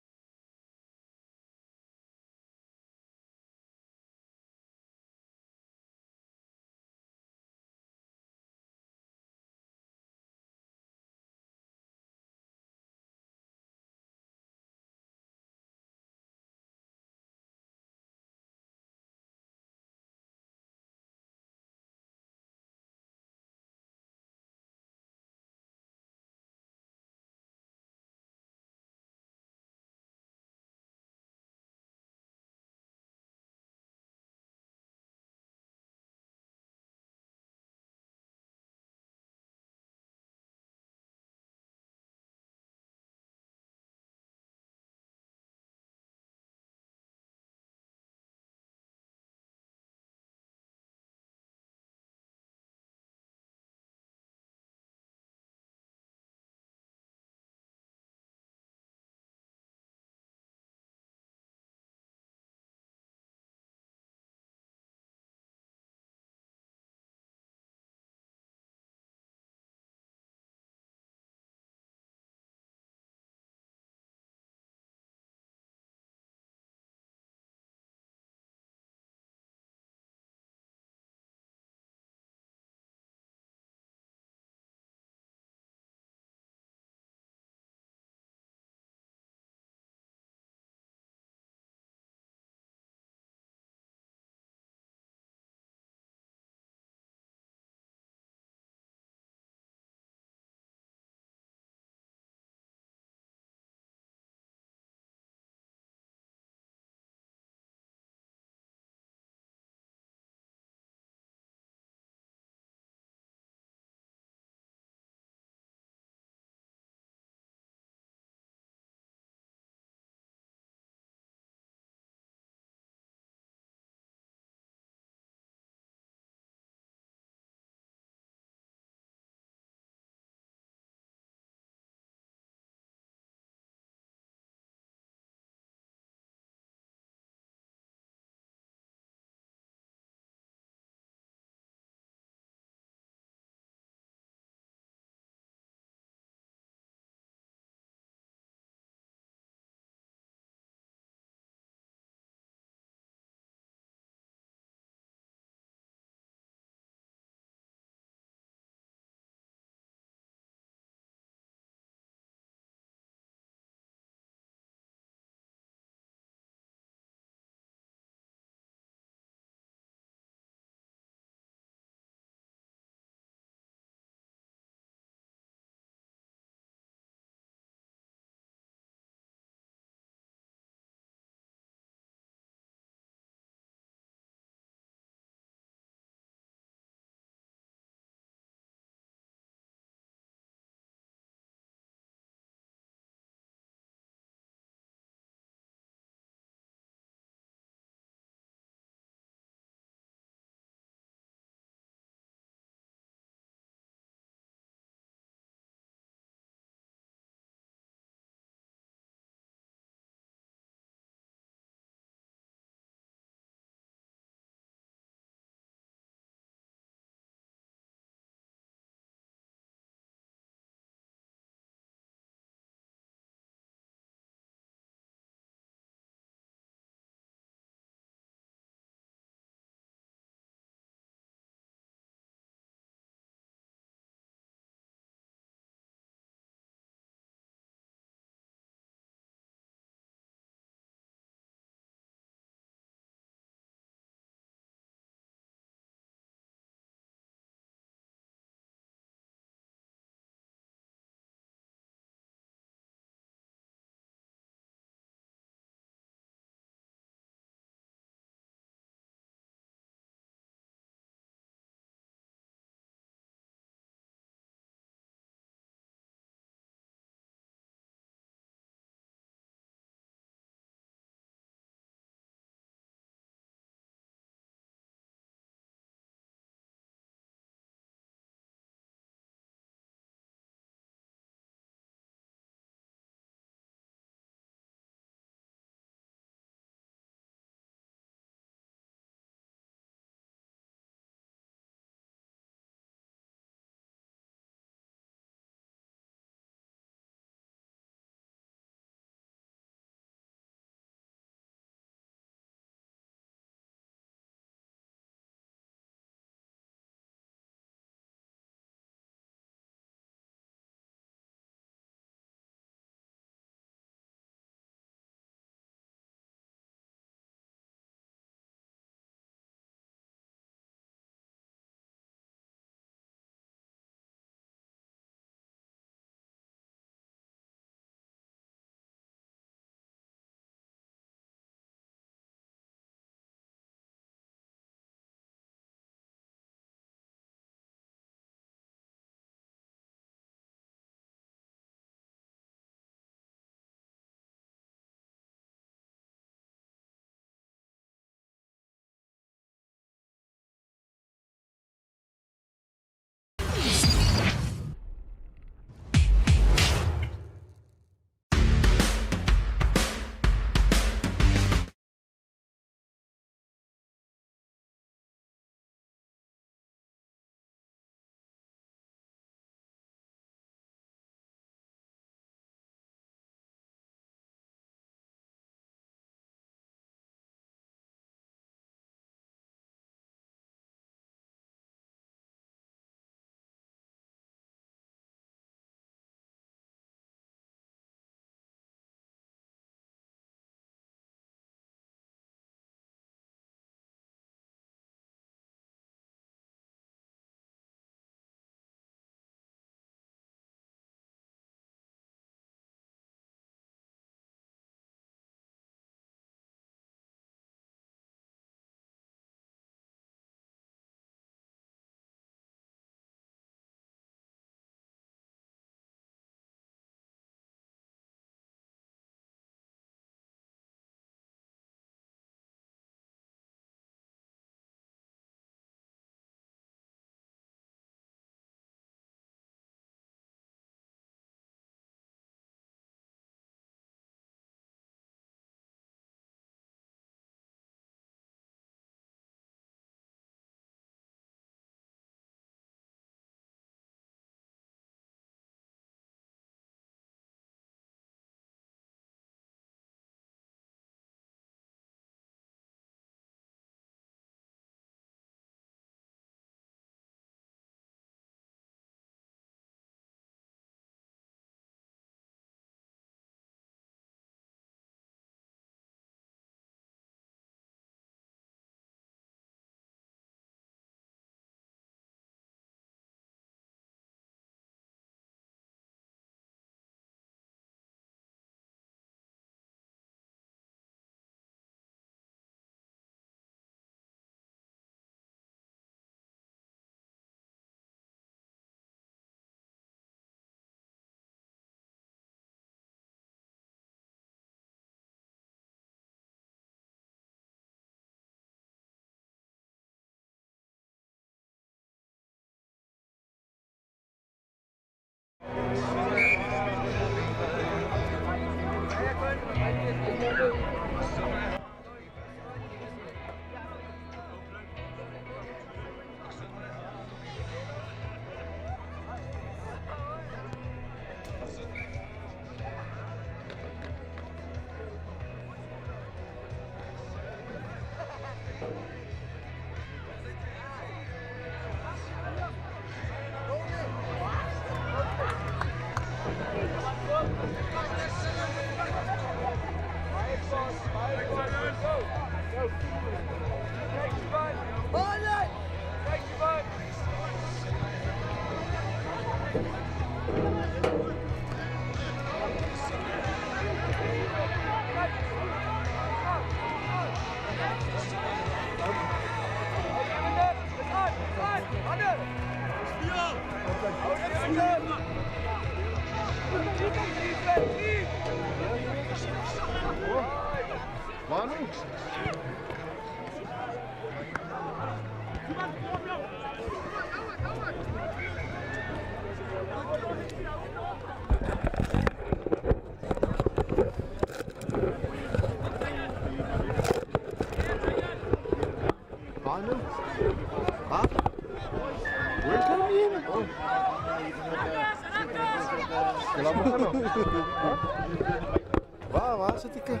Waar zit ik?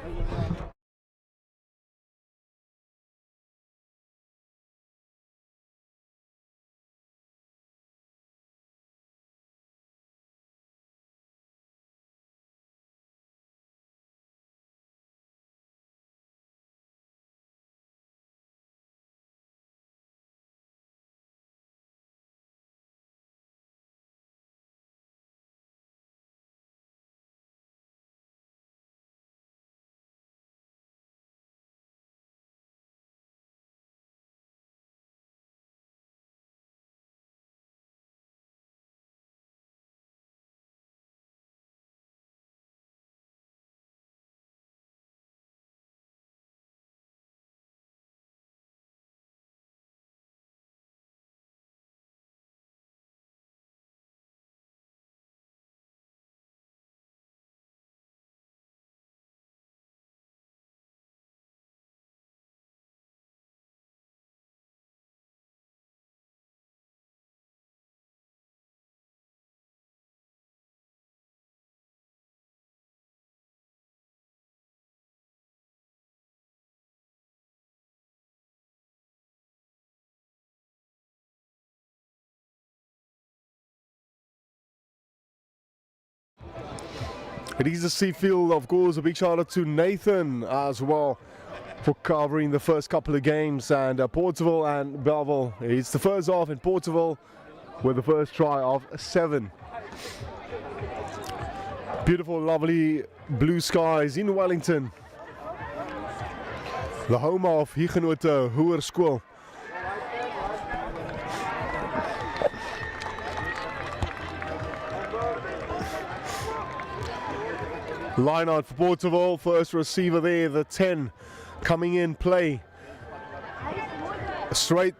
It is the Seafield, of course. A big shout out to Nathan as well for covering the first couple of games, and Porterville and Bellville. It's the first half in Porterville with the first try of 7. Beautiful, lovely blue skies in Wellington, the home of Hugenote High. Line out for Porterville, first receiver there, the 10 coming in play. A straight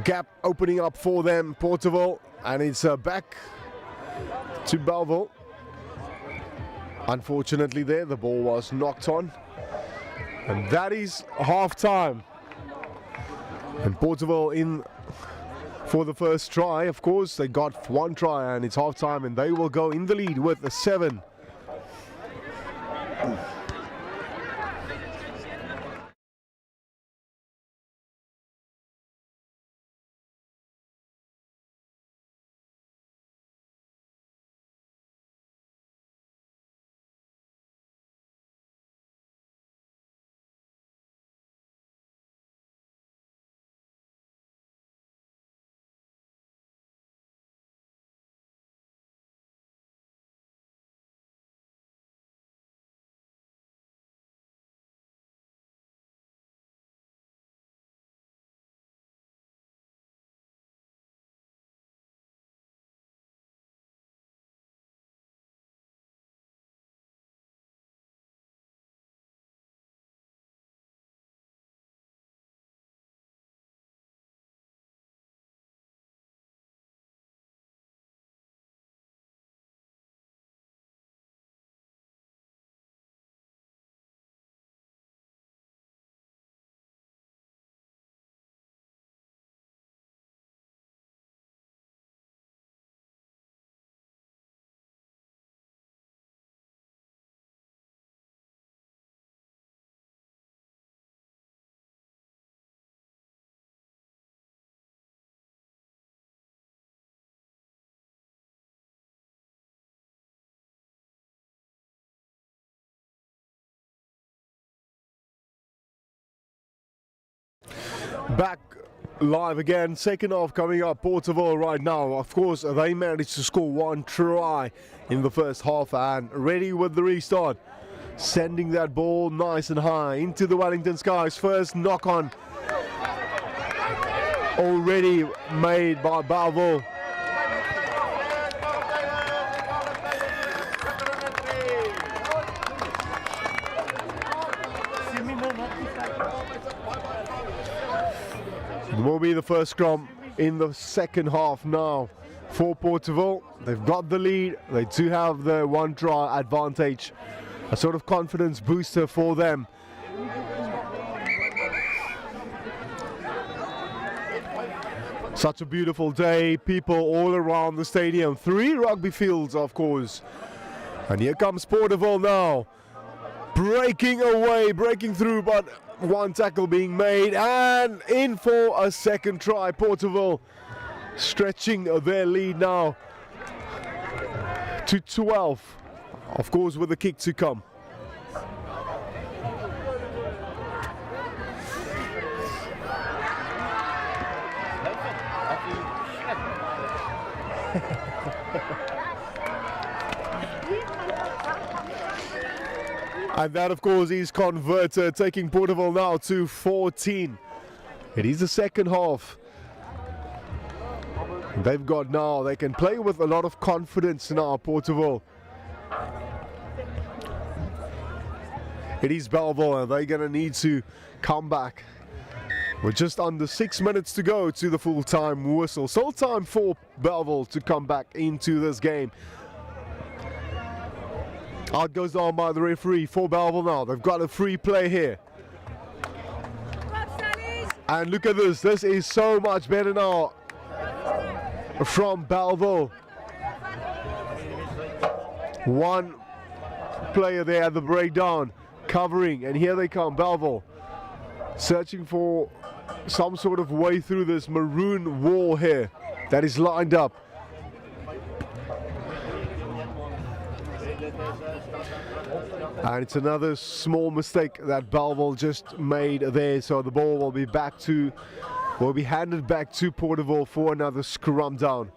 gap opening up for them, Porterville, and it's back to Bellville. Unfortunately there, the ball was knocked on. And that is half time. And Porterville in for the first try. Of course, they got 1 try and it's half time, and they will go in the lead with a 7. Back live again, second half coming up. Porterville right now, of course, they managed to score 1 try in the first half and ready with the restart. Sending that ball nice and high into the Wellington skies. First knock on already made by Bellville. It will be the first scrum in the second half now for Porterville. They've got the lead. They do have the 1 try advantage. A sort of confidence booster for them. Such a beautiful day. People all around the stadium. 3 rugby fields, of course. And here comes Porterville now. Breaking away, breaking through, but 1 tackle being made and in for a second try. Porterville stretching their lead now to 12, of course, with a kick to come. And that, of course, is converted, taking Porterville now to 14. It is the second half. They've got now, they can play with a lot of confidence now, Porterville. It is Bellville, and they're going to need to come back. With just under 6 minutes to go to the full-time whistle. Still time for Bellville to come back into this game. Out goes on by the referee for Bellville now. They've got a free play here. And look at this. This is so much better now from Bellville. 1 player there at the breakdown covering. And here they come, Bellville. Searching for some sort of way through this maroon wall here that is lined up. And it's another small mistake that Bellville just made there, so the ball will be handed back to Porterville for another scrum down.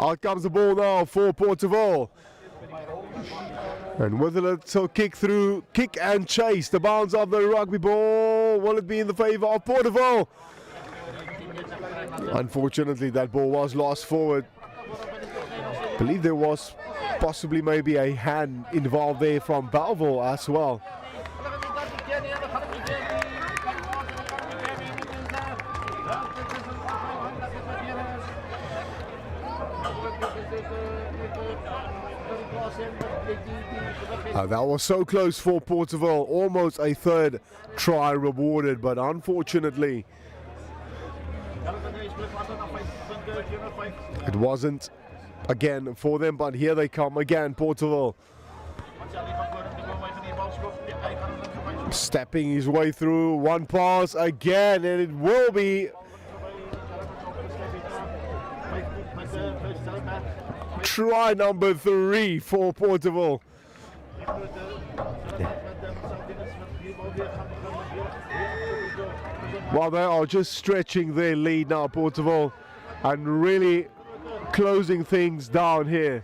Out comes the ball now for Porterville. And with a little kick through, kick and chase, the bounce of the rugby ball. Will it be in the favour of Porterville? Unfortunately, that ball was lost forward. I believe there was possibly maybe a hand involved there from Bellville as well. That was so close for Porterville, almost a third try rewarded, but unfortunately it wasn't again for them. But here they come again, Porterville stepping his way through, 1 pass again, and it will be try number 3 for Porterville. Well, they are just stretching their lead now, Porterville, and really closing things down here.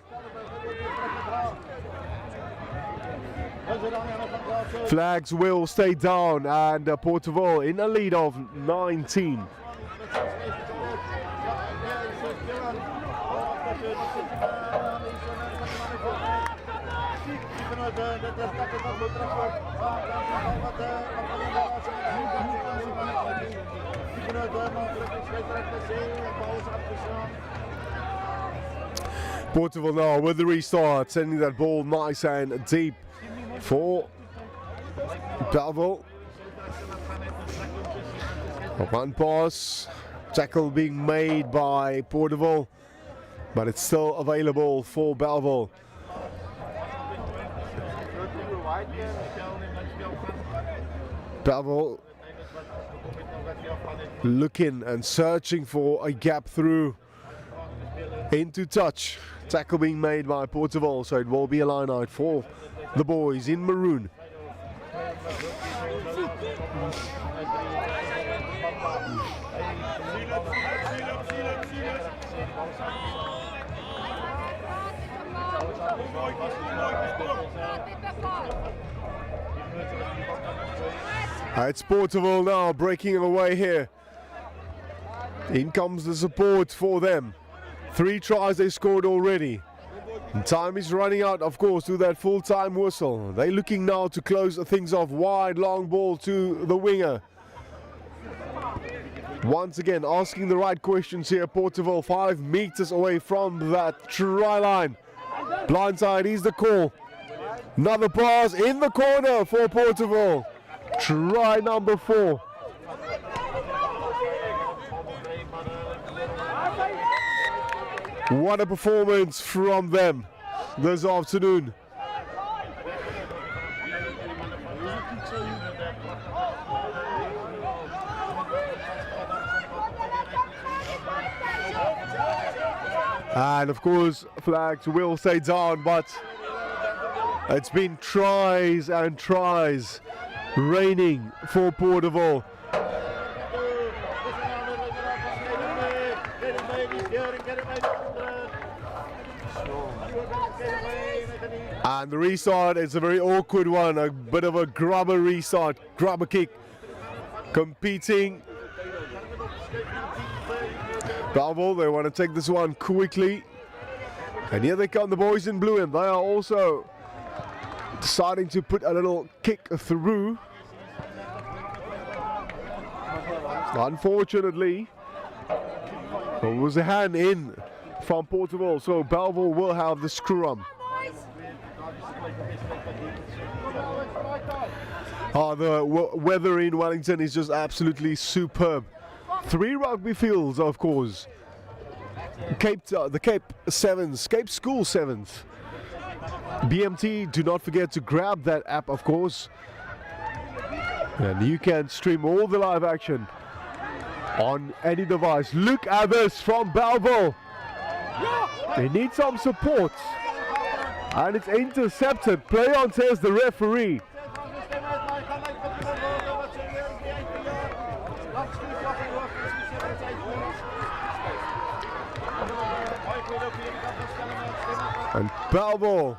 Flags will stay down, and Porterville in a lead of 19. Porterville now with the restart, sending that ball nice and deep for Bellville. 1 pass, tackle being made by Porterville, but it's still available for Bellville. Bellville looking and searching for a gap through into touch. Tackle being made by Porterville, so it will be a line out for the boys in maroon. It's Porterville now breaking away here. In comes the support for them. 3 tries they scored already. And time is running out, of course, to that full-time whistle. They're looking now to close things off wide, long ball to the winger. Once again, asking the right questions here. Porterville 5 meters away from that try line. Blindside is the call. Another pass in the corner for Porterville. Try number 4. What a performance from them this afternoon. And of course, flags will stay down, but it's been tries and tries raining for Porterville. And the restart is a very awkward one, a bit of a grubber restart, grubber kick, competing. Bellville, they want to take this one quickly. And here they come, the boys in blue, and they are also deciding to put a little kick through. Unfortunately, there was a hand in from Porterville, so Bellville will have the scrum. The weather in Wellington is just absolutely superb. 3 rugby fields, of course. The Cape Sevens, Cape School Sevens. BMT, do not forget to grab that app, of course. And you can stream all the live action on any device. Look at this from Bellville. They need some support. And it's intercepted. Play on, says the referee. And Bellville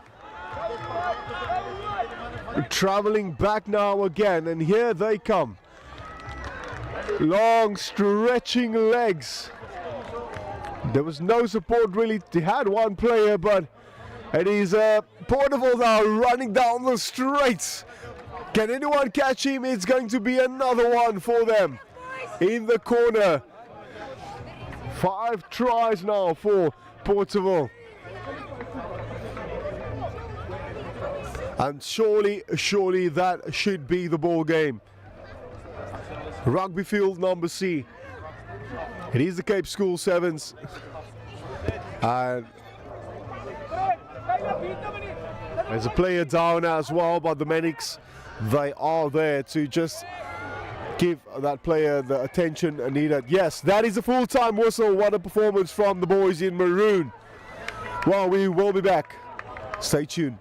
traveling back now again, and here they come. Long stretching legs. There was no support really. They had one player, but it is Porterville now running down the straight. Can anyone catch him? It's going to be another one for them in the corner. 5 tries now for Porterville. And surely that should be the ball game. Rugby field number C. It is the Cape School Sevens. And there's a player down as well, but the medics, they are there to just give that player the attention needed. Yes, that is a full-time whistle. What a performance from the boys in maroon. Well, we will be back. Stay tuned.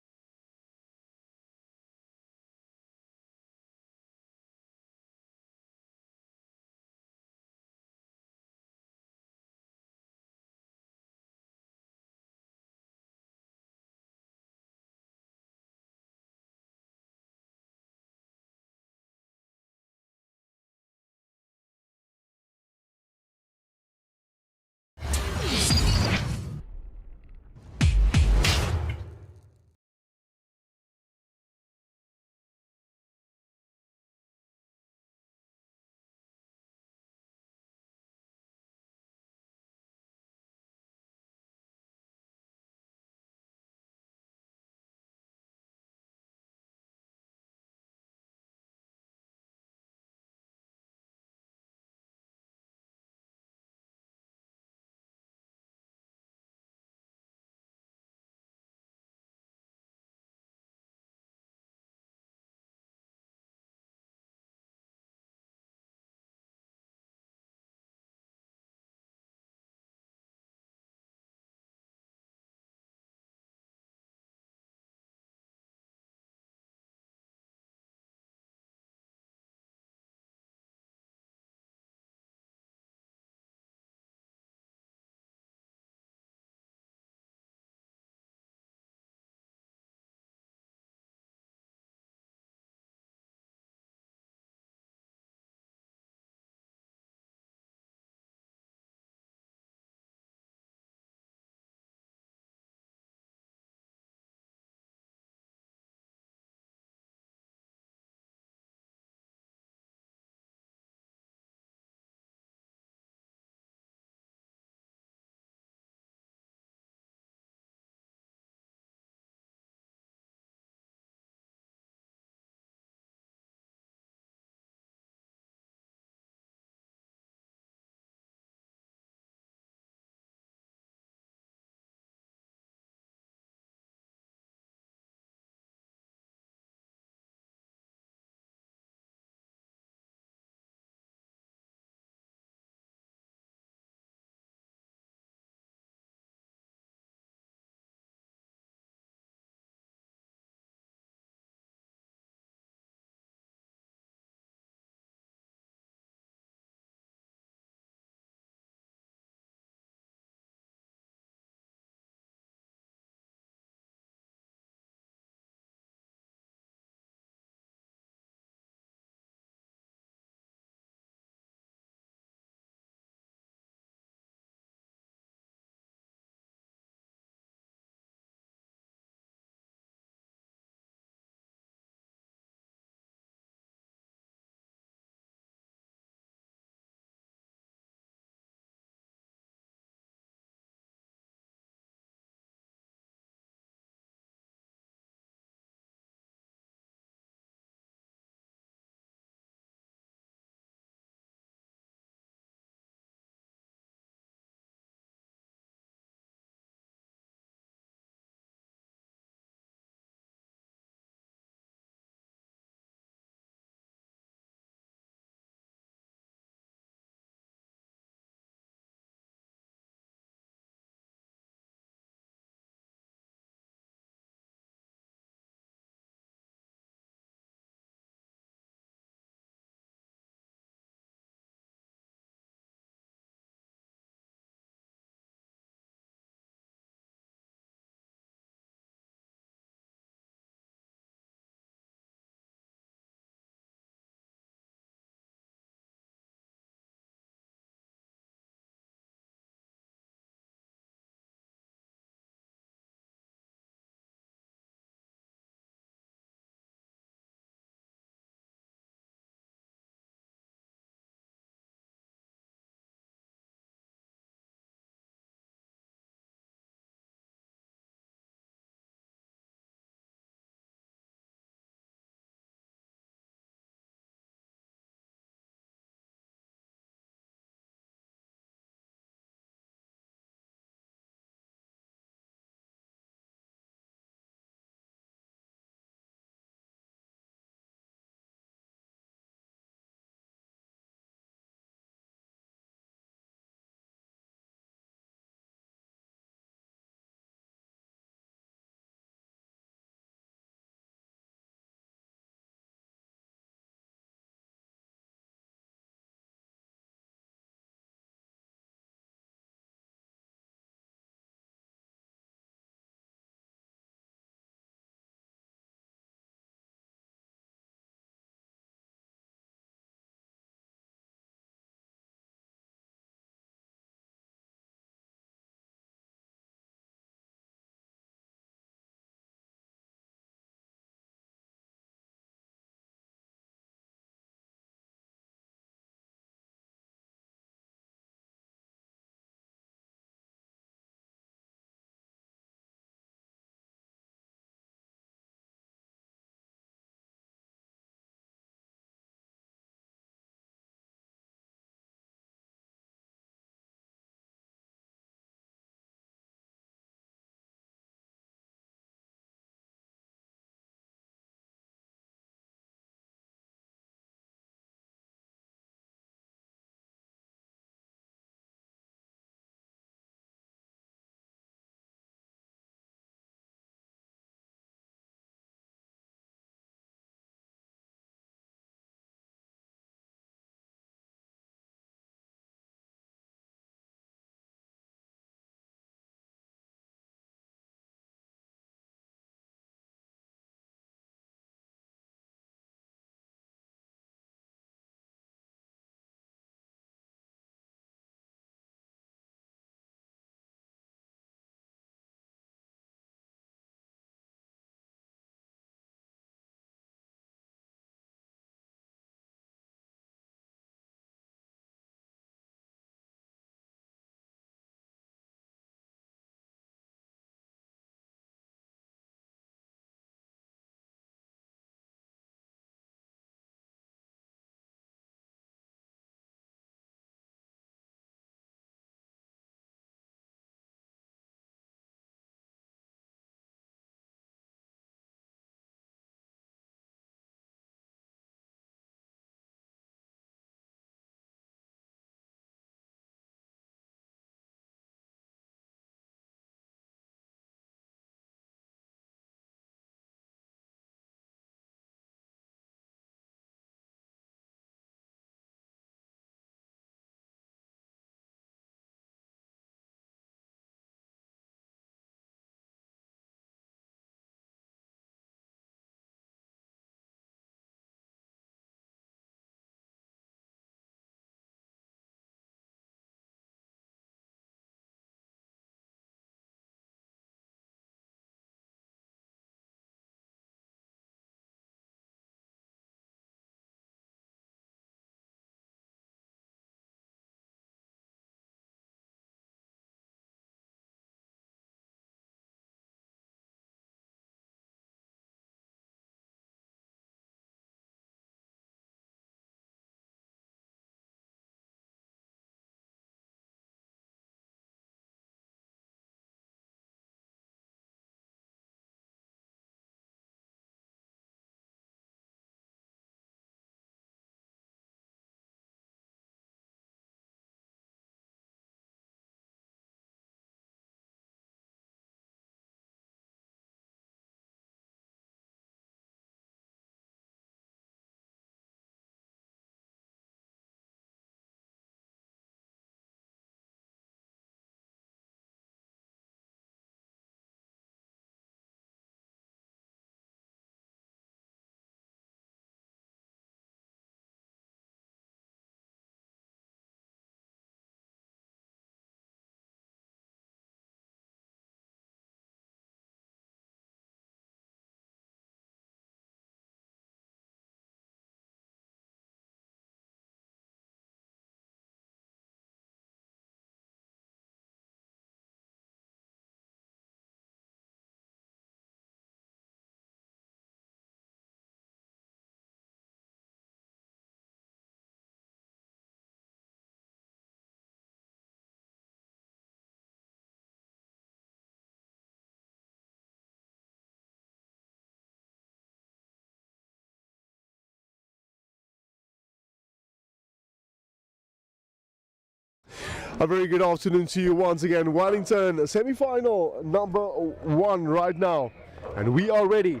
A very good afternoon to you once again. Wellington, semi-final number 1 right now. And we are ready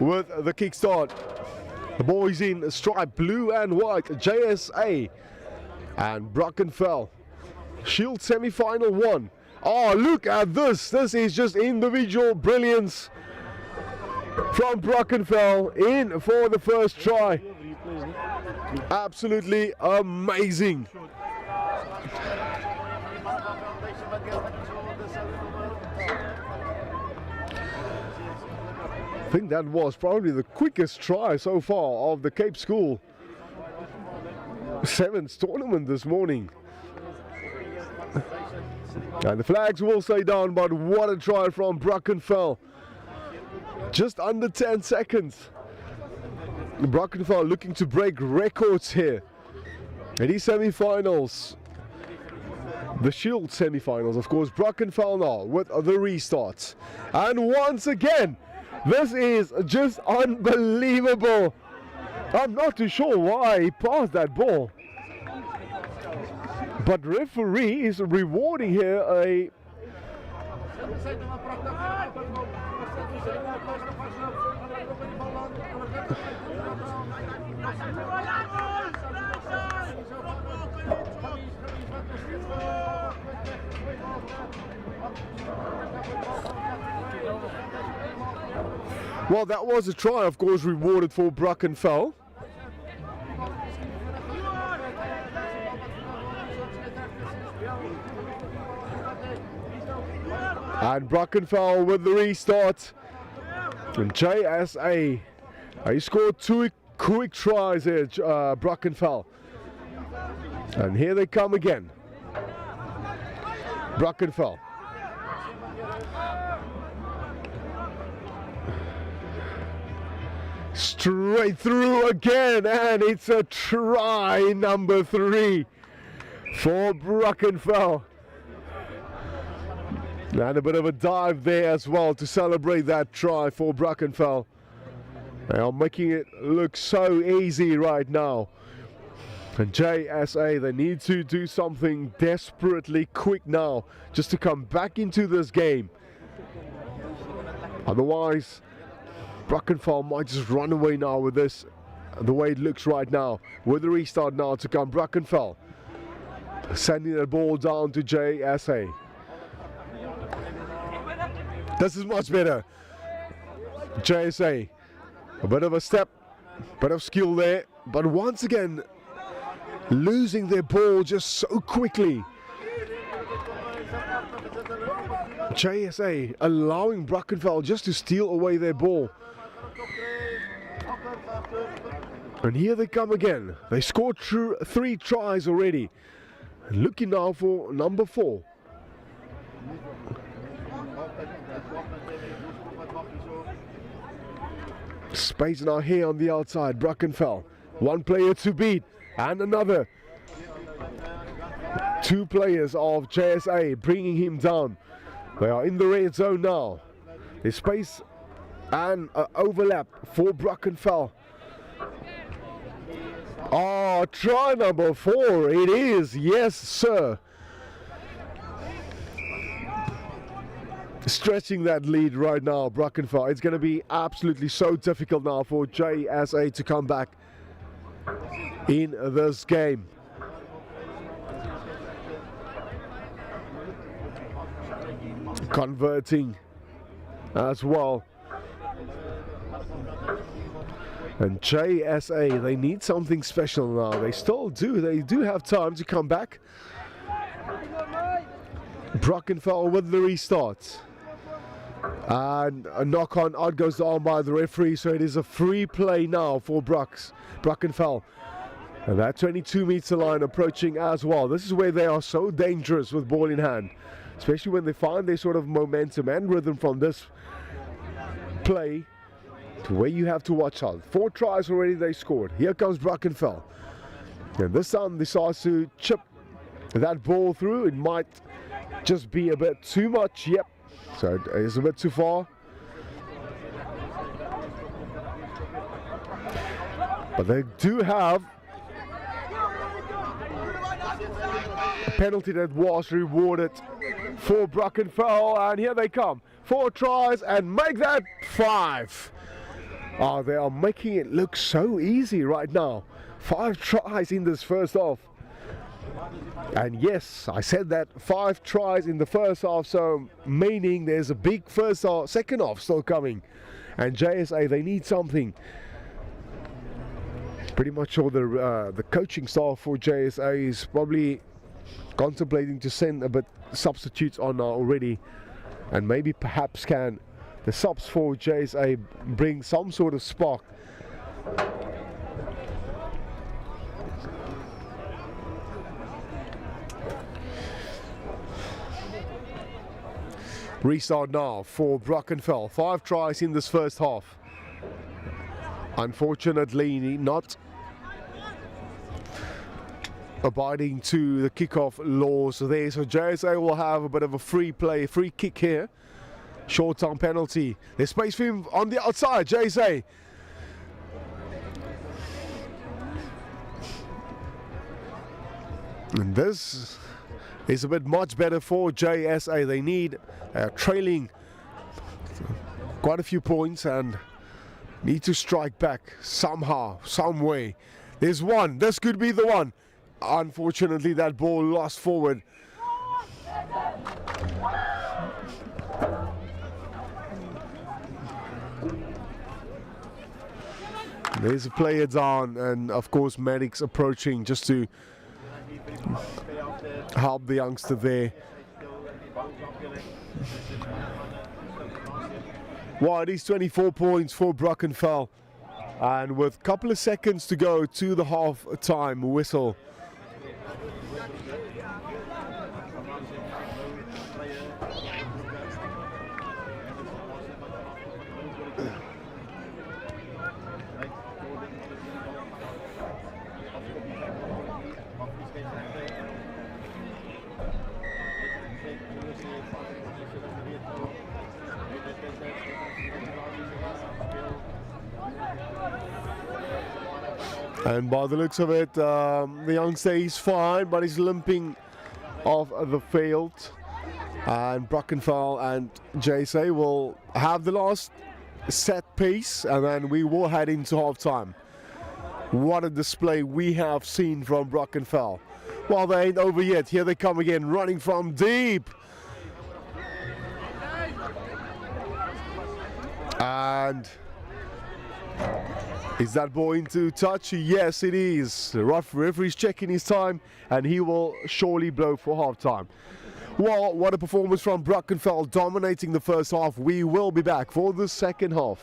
with the kickstart. The boys in striped blue and white, JSA and Brackenfell. Shield semi-final 1. Oh, look at this. This is just individual brilliance from Brackenfell in for the first try. Absolutely amazing. I think that was probably the quickest try so far of the Cape School 7th tournament this morning. And the flags will stay down, but what a try from Brackenfell. Just under 10 seconds. Brackenfell looking to break records here. In these semi-finals. The Shield semi-finals, of course. Brackenfell now with the restarts. And once again, this is just unbelievable. I'm not too sure why he passed that ball. But referee is rewarding here a well, that was a try, of course, rewarded for Brackenfell. And Brackenfell with the restart. And JSA, he scored 2 quick tries here, Brackenfell. And here they come again. Brackenfell. Straight through again, and it's a try number 3 for Brackenfell. And a bit of a dive there as well to celebrate that try for Brackenfell. They are making it look so easy right now. And JSA, they need to do something desperately quick now just to come back into this game. Otherwise, Brackenfell might just run away now with this, the way it looks right now. With the restart now to come, Brackenfell sending the ball down to JSA. This is much better. JSA, a bit of a step, bit of skill there, but once again, losing their ball just so quickly. JSA allowing Brackenfell just to steal away their ball. And here they come again. They scored 3 tries already. And looking now for number 4. Space now here on the outside. Brackenfell. 1 player to beat. And another. 2 players of JSA bringing him down. They are in the red zone now. There's space and overlap for Brackenfell. Oh, try number 4. It is. Yes, sir. Stretching that lead right now, Brackenfell. It's going to be absolutely so difficult now for JSA to come back in this game. Converting as well. And JSA, they need something special now. They still do. They do have time to come back. Brackenfell with the restart. And a knock on out goes the arm by the referee, so it is a free play now for Brackenfell. And that 22-meter line approaching as well. This is where they are so dangerous with ball in hand, especially when they find their sort of momentum and rhythm from this play to where you have to watch out. 4 tries already they scored. Here comes Brackenfell. And this time they decides to chip that ball through. It might just be a bit too much. Yep. So it is a bit too far. But they do have penalty that was rewarded for Brackenfell, and here they come. 4 tries and make that 5. Oh, they are making it look so easy right now. 5 tries in this first half. And yes, I said that 5 tries in the first half, so meaning there's a big first half, second half still coming. And JSA, they need something. Pretty much all the coaching staff for JSA is probably contemplating to send a bit substitutes on now already, and maybe perhaps can the subs for JSA bring some sort of spark. Restart now for Brackenfell. 5 tries in this first half. Unfortunately, not abiding to the kickoff laws there, so JSA will have a bit of a free kick here. Short term penalty. There's space for him on the outside. JSA. And this is a bit much better for JSA. They need trailing quite a few points and need to strike back somehow, some way. There's one. This could be the one. Unfortunately, that ball lost forward. There's a player down, and of course medics approaching just to help the youngster there. Well, it is 24 points for Brackenfell, and with a couple of seconds to go to the half-time whistle. And by the looks of it, the youngster is fine, but he's limping off the field. And Brackenfell and JSA will have the last set piece, and then we will head into half-time. What a display we have seen from Brackenfell. Well, they ain't over yet. Here they come again, running from deep. And is that ball into touch? Yes, it is. The referee's checking his time, and he will surely blow for half-time. Well, what a performance from Brackenfell, dominating the first half. We will be back for the second half.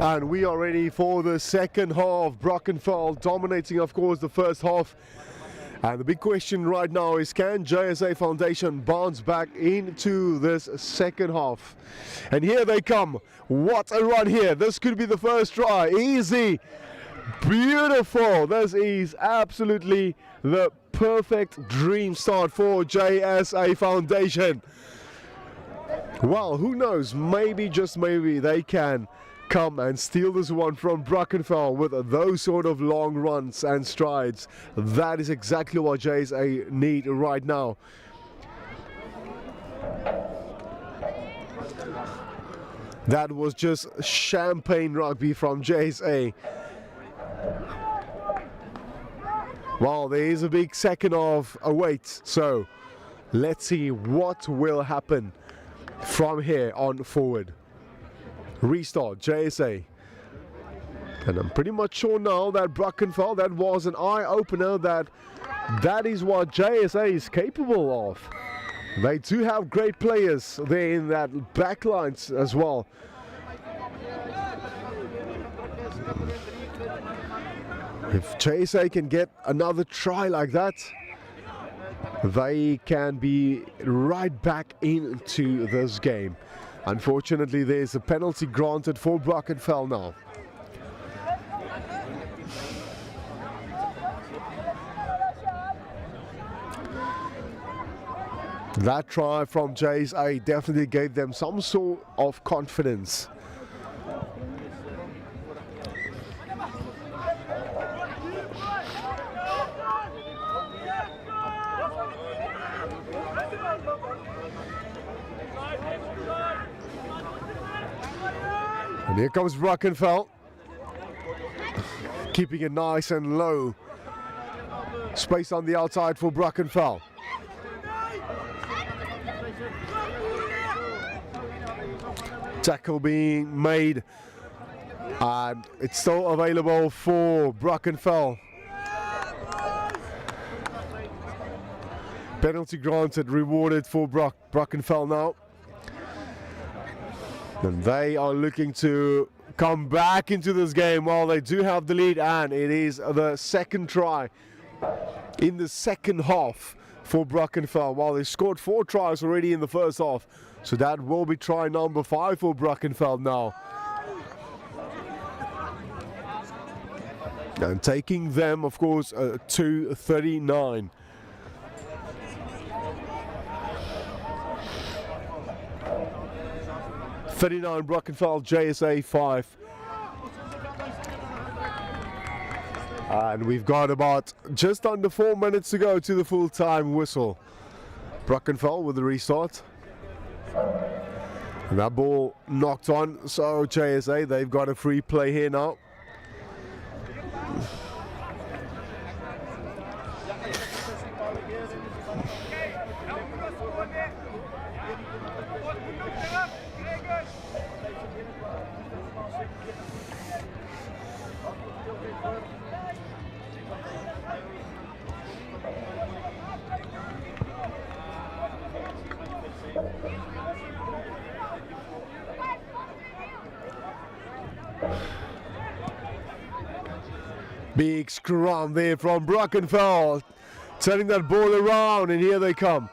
And we are ready for the second half. Brackenfell dominating, of course, the first half. And the big question right now is, can JSA Foundation bounce back into this second half? And here they come. What a run here. This could be the first try. Easy. Beautiful. This is absolutely the perfect dream start for JSA Foundation. Well, who knows? Maybe, just maybe, they can come and steal this one from Brackenfell with those sort of long runs and strides. That is exactly what JSA need right now. That was just champagne rugby from JSA. Well, there is a big second half await, so let's see what will happen from here on forward. Restart, JSA. And I'm pretty much sure now that Brackenfell, that was an eye-opener, that is what JSA is capable of. They do have great players there in that back lines as well. If JSA can get another try like that, they can be right back into this game. Unfortunately, there's a penalty granted for Brackenfell now. That try from JSA definitely gave them some sort of confidence. And here comes Brackenfell, keeping it nice and low. Space on the outside for Brackenfell. Tackle being made, and it's still available for Brackenfell. Penalty granted, rewarded for Brackenfell now. And they are looking to come back into this game while they do have the lead, and it is the second try in the second half for Brackenfell, while they scored 4 tries already in the first half. So that will be try number 5 for Brackenfell now. And taking them, of course, to 39. Brackenfell, JSA 5. And we've got about just under 4 minutes to go to the full-time whistle. Brackenfell with the restart. And that ball knocked on, so JSA, they've got a free play here now. Big scrum there from Brackenfell, turning that ball around, and here they come.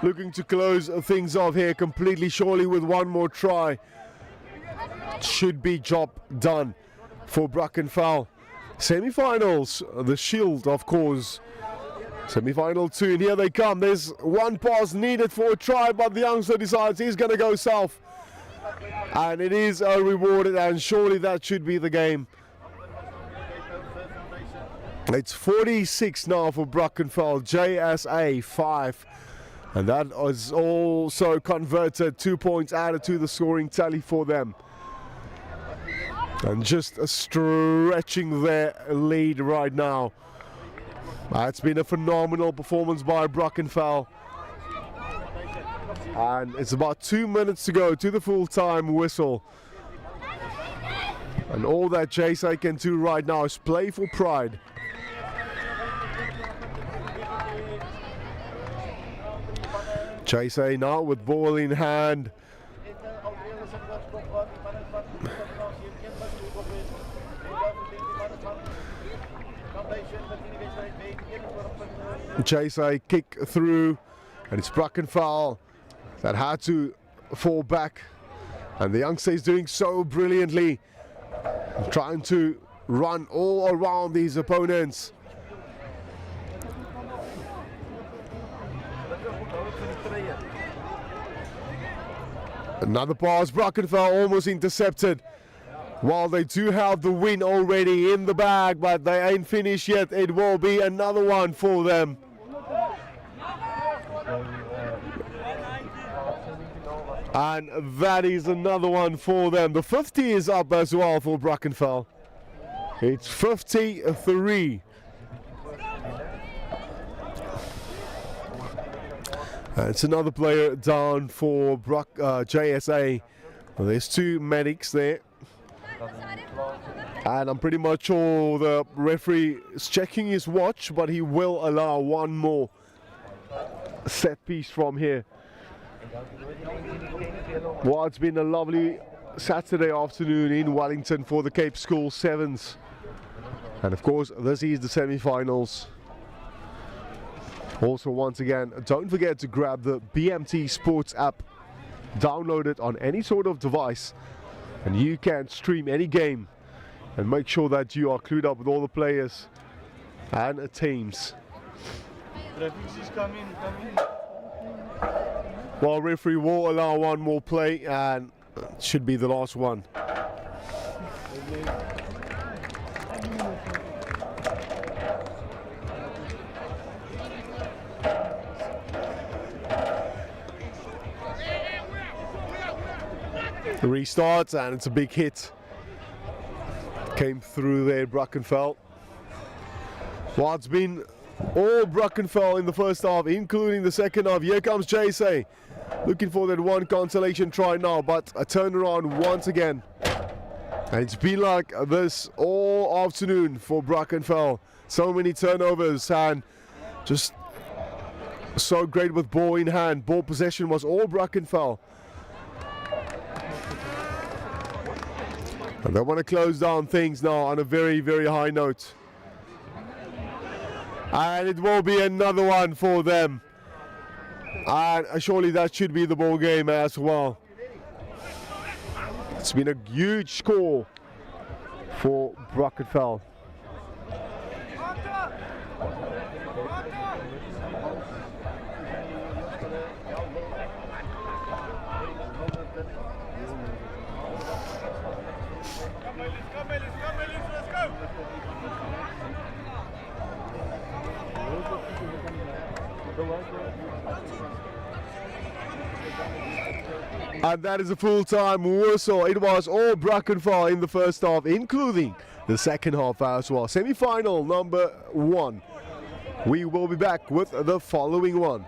Looking to close things off here completely, surely with one more try. Should be job done for Brackenfell. Semi-finals, the Shield, of course. Semi-final 2, and here they come. There's one pass needed for a try, but the youngster decides he's going to go south. And it is rewarded, and surely that should be the game. It's 46 now for Brackenfell, JSA 5. And that is also converted, 2 points added to the scoring tally for them. And just stretching their lead right now. It's been a phenomenal performance by Brackenfell. And it's about 2 minutes to go to the full-time whistle. And all that JSA can do right now is play for pride. JSA now with ball in hand. JSA kick through, and it's Brackenfell that had to fall back, and the youngster is doing so brilliantly, trying to run all around these opponents. Another pass, Brackenfell almost intercepted. While they do have the win already in the bag, but they ain't finished yet. It will be another one for them. And that is another one for them. The 50 is up as well for Brackenfell. It's 53. It's another player down for JSA. Well, there's two medics there. And I'm pretty much sure the referee is checking his watch, but he will allow one more set piece from here. Well, it's been a lovely Saturday afternoon in Wellington for the Cape School Sevens. And of course, this is the semi-finals. Also, once again, don't forget to grab the BMT Sports app. Download it on any sort of device, and you can stream any game. And make sure that you are clued up with all the players and teams. Well, referee will allow one more play, and it should be the last one. Restart, and it's a big hit. Came through there, Brackenfell. Well, it's been all Brackenfell in the first half, including the second half. Here comes JSA, looking for that one consolation try now, but a turnaround once again. And it's been like this all afternoon for Brackenfell. So many turnovers, and just so great with ball in hand. Ball possession was all Brackenfell. And they want to close down things now on a very, very high note. And it will be another one for them. And surely that should be the ball game as well. It's been a huge score for Brackenfell. And that is a full-time whistle. It was all Brackenfell in the first half, including the second half as well. Semi-final number 1. We will be back with the following one.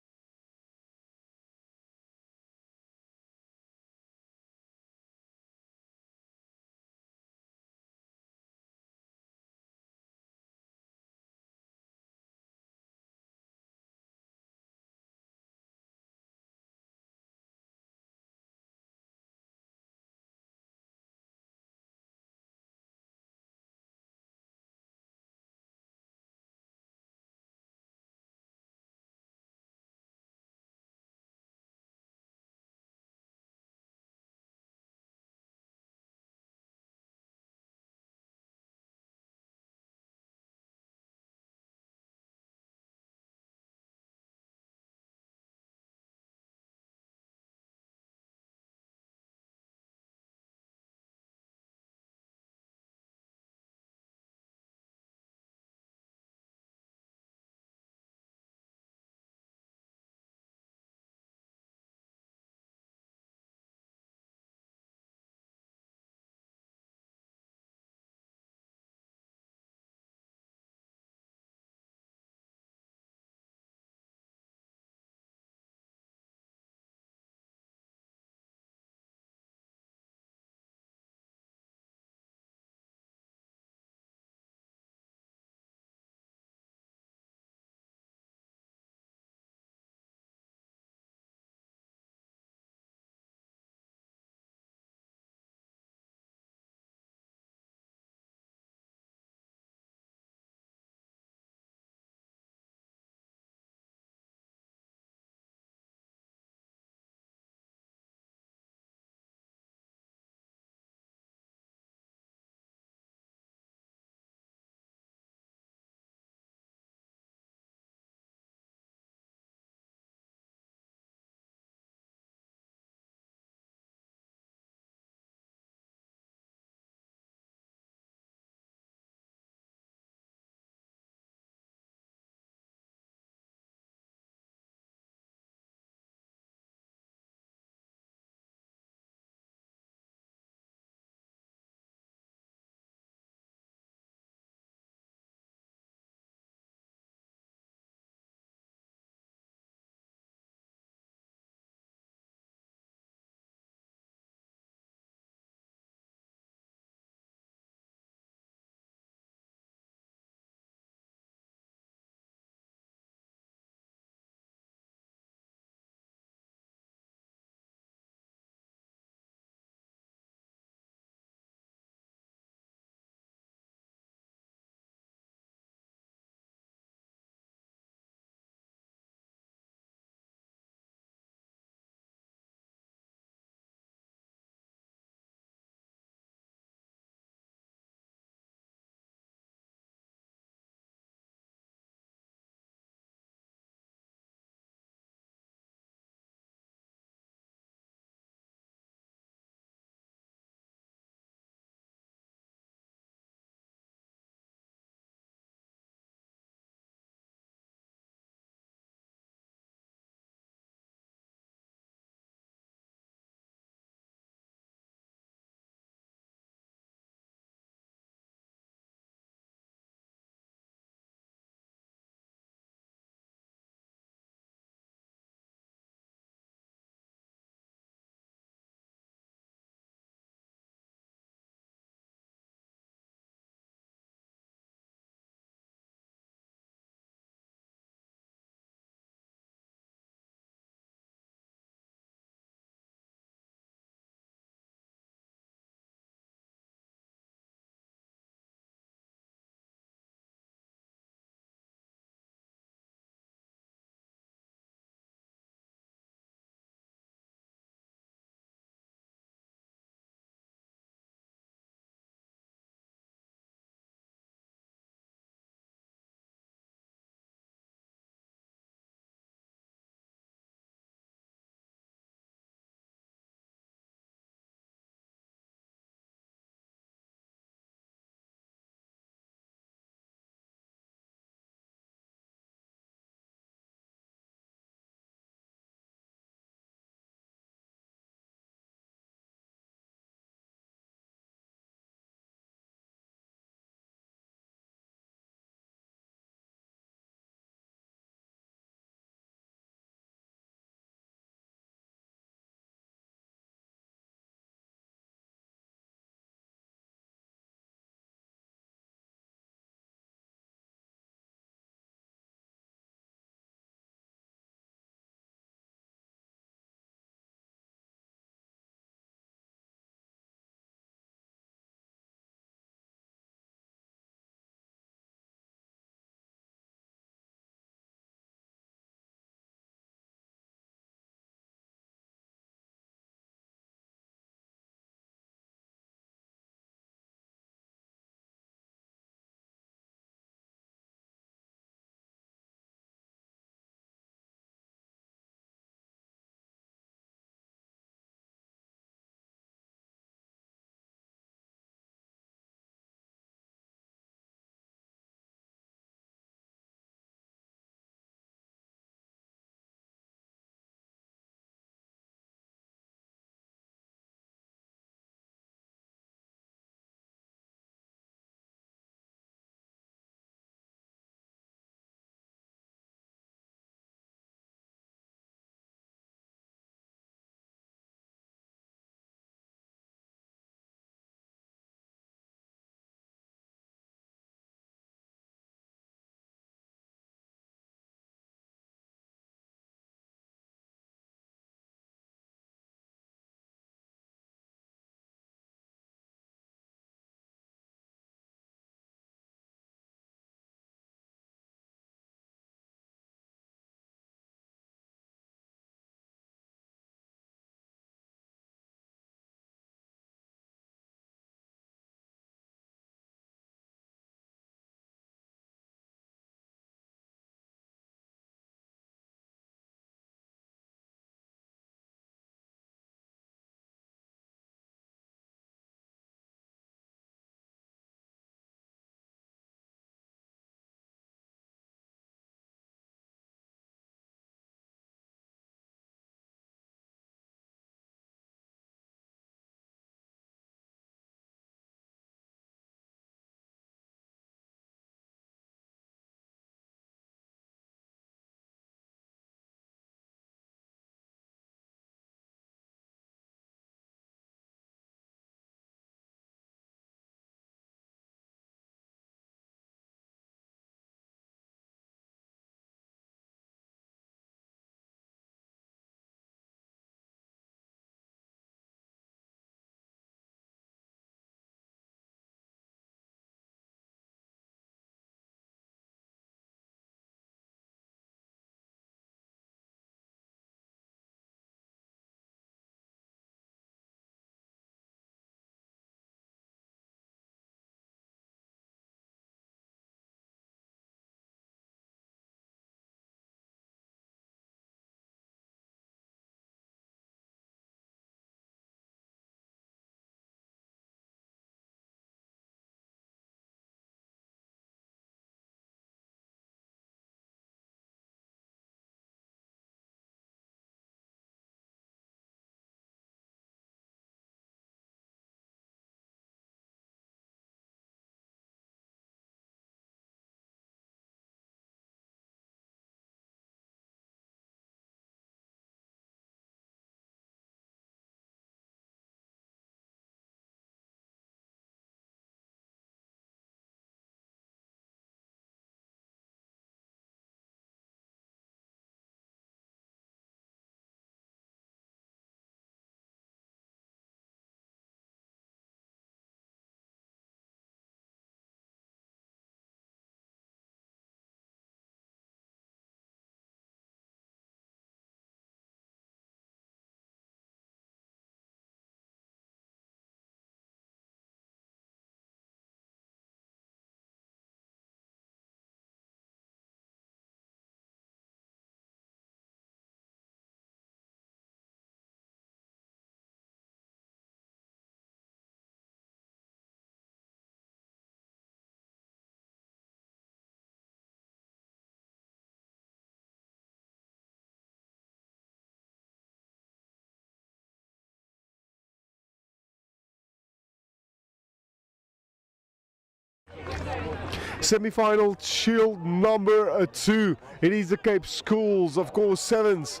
Semi-final shield number 2. It is the Cape Schools, of course, sevens.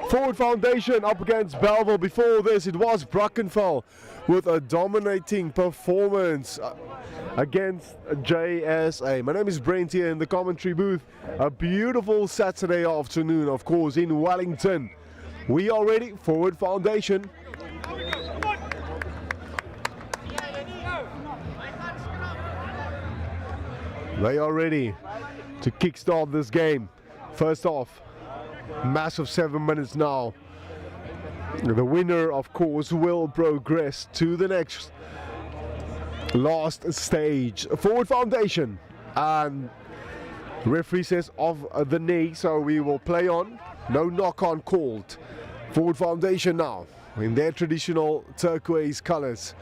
Forward Foundation up against Bellville. Before this, it was Brackenfell with a dominating performance against JSA. My name is Brent here in the commentary booth. A beautiful Saturday afternoon, of course, in Wellington. We are ready. Forward Foundation. They are ready to kickstart this game. First off, massive 7 minutes now. The winner, of course, will progress to the next last stage. Forward Foundation, and referee says of the knee, so we will play on. No knock on called. Forward Foundation now in their traditional turquoise colors.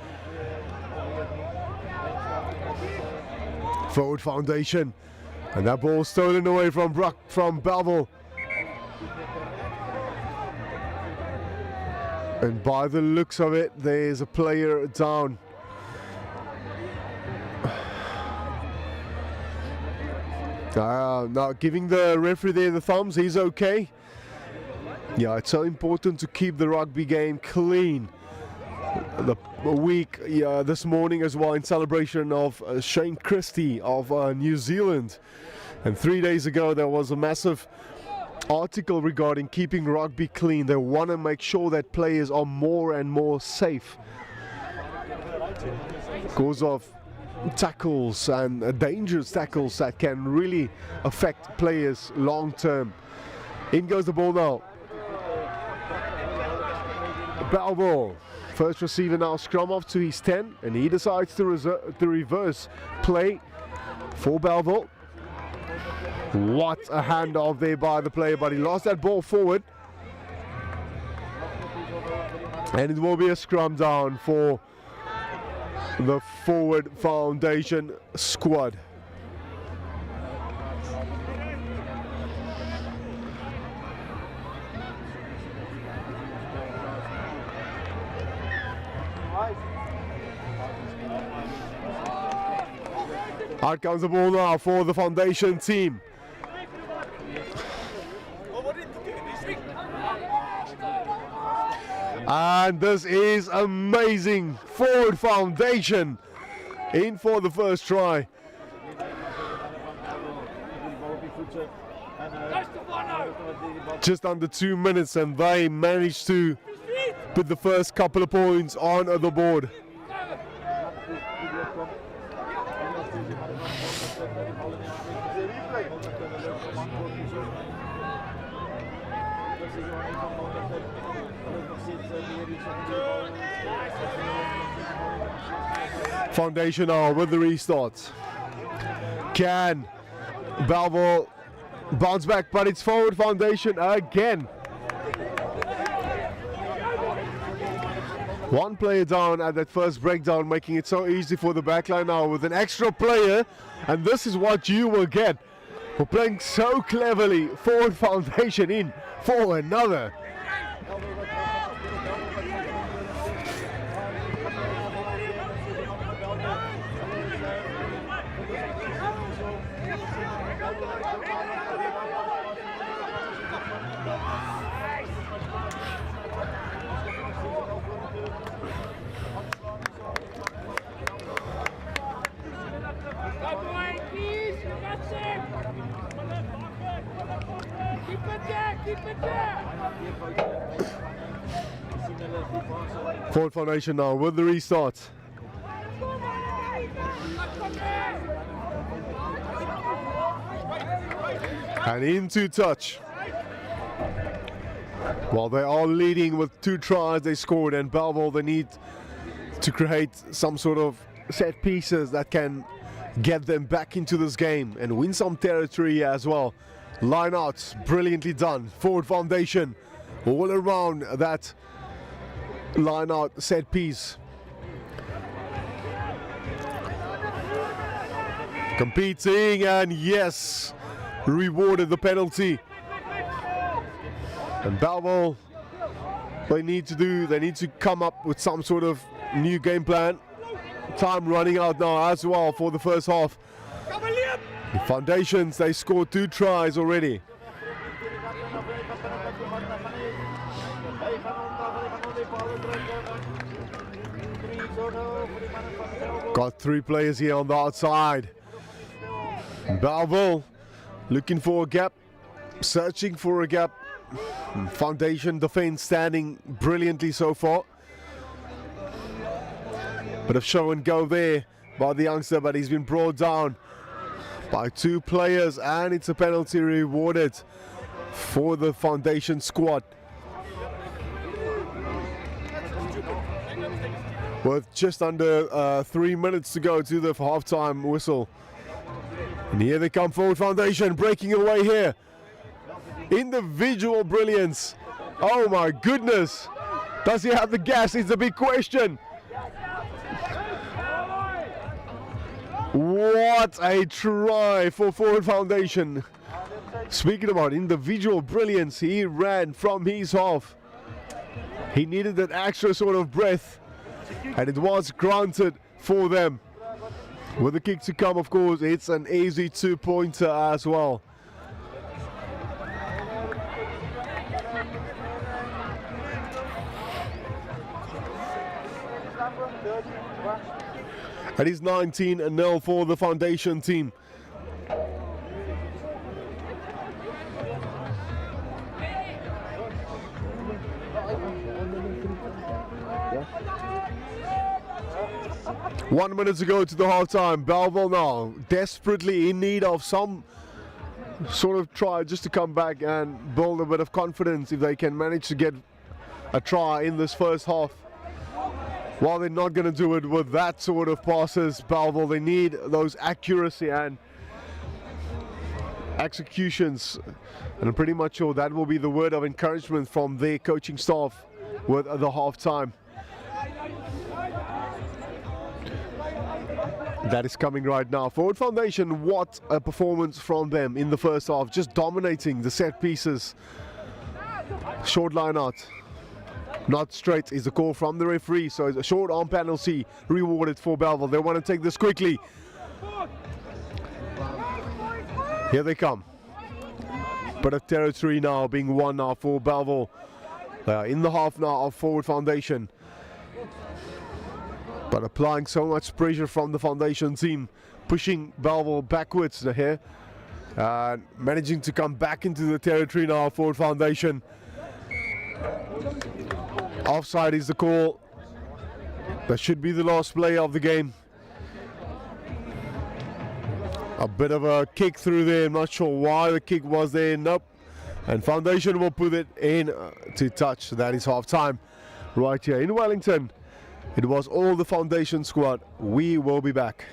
Forward Foundation, and that ball stolen away from Bellville. And by the looks of it, there's a player down. Now giving the referee there the thumbs, he's okay. Yeah, it's so important to keep the rugby game clean. The week this morning as well, in celebration of Shane Christie of New Zealand. And 3 days ago there was a massive article regarding keeping rugby clean. They want to make sure that players are more and more safe because of tackles and dangerous tackles that can really affect players long term. In goes the ball now. Bellville, first receiver now, scrum off to his 10, and he decides to reverse play for Bellville. What a handoff there by the player, but he lost that ball forward. And it will be a scrum down for the Forward Foundation squad. Out comes the ball now for the Foundation team. And this is amazing. Forward Foundation in for the first try. Just under 2 minutes, and they managed to put the first couple of points on the board. Foundation now with the restart. Can Bellville bounce back, but it's Forward Foundation again. One player down at that first breakdown, making it so easy for the backline now with an extra player, and this is what you will get for playing so cleverly. Forward Foundation in for another. Forward Foundation now with the restart. And into touch. Well, they are leading with 2 tries they scored, and Bellville, they need to create some sort of set pieces that can get them back into this game and win some territory as well. Line out, brilliantly done. Forward Foundation all around that line out set piece. Competing, and yes, rewarded the penalty. And Bellville, they need to come up with some sort of new game plan. Time running out now as well for the first half. The Foundations, they scored 2 tries already. Got 3 players here on the outside. Bellville looking for a gap, searching for a gap. Foundation defense standing brilliantly so far. Bit of show and go there by the youngster, but he's been brought down by 2 players, and it's a penalty rewarded for the Foundation squad. With just under 3 minutes to go to the halftime whistle. And here they come forward, Foundation breaking away here. Individual brilliance. Oh my goodness. Does he have the gas? It's a big question. What a try for Forward Foundation. Speaking about individual brilliance, he ran from his half. He needed that extra sort of breath, and it was granted for them. With the kick to come, of course, it's an easy 2-pointer as well. It is 19-0 for the Foundation team. One minute to go to the halftime. Bellville now desperately in need of some sort of try just to come back and build a bit of confidence if they can manage to get a try in this first half. While they're not going to do it with that sort of passes, Bellville, they need those accuracy and executions. And I'm pretty much sure that will be the word of encouragement from their coaching staff with the halftime. That is coming right now. Forward Foundation, what a performance from them in the first half. Just dominating the set pieces. Short line out. Not straight is the call from the referee, so it's a short arm penalty rewarded for Bellville. They want to take this quickly. Here they come. Bit of territory now being won now for Bellville. They are in the half now of Forward Foundation. But applying so much pressure from the Foundation team, pushing Bellville backwards here. Managing to come back into the territory now for Foundation. Offside is the call. That should be the last play of the game. A bit of a kick through there. I'm not sure why the kick was there. Nope. And Foundation will put it in to touch. That is half time right here in Wellington. It was all the Foundation squad. We will be back.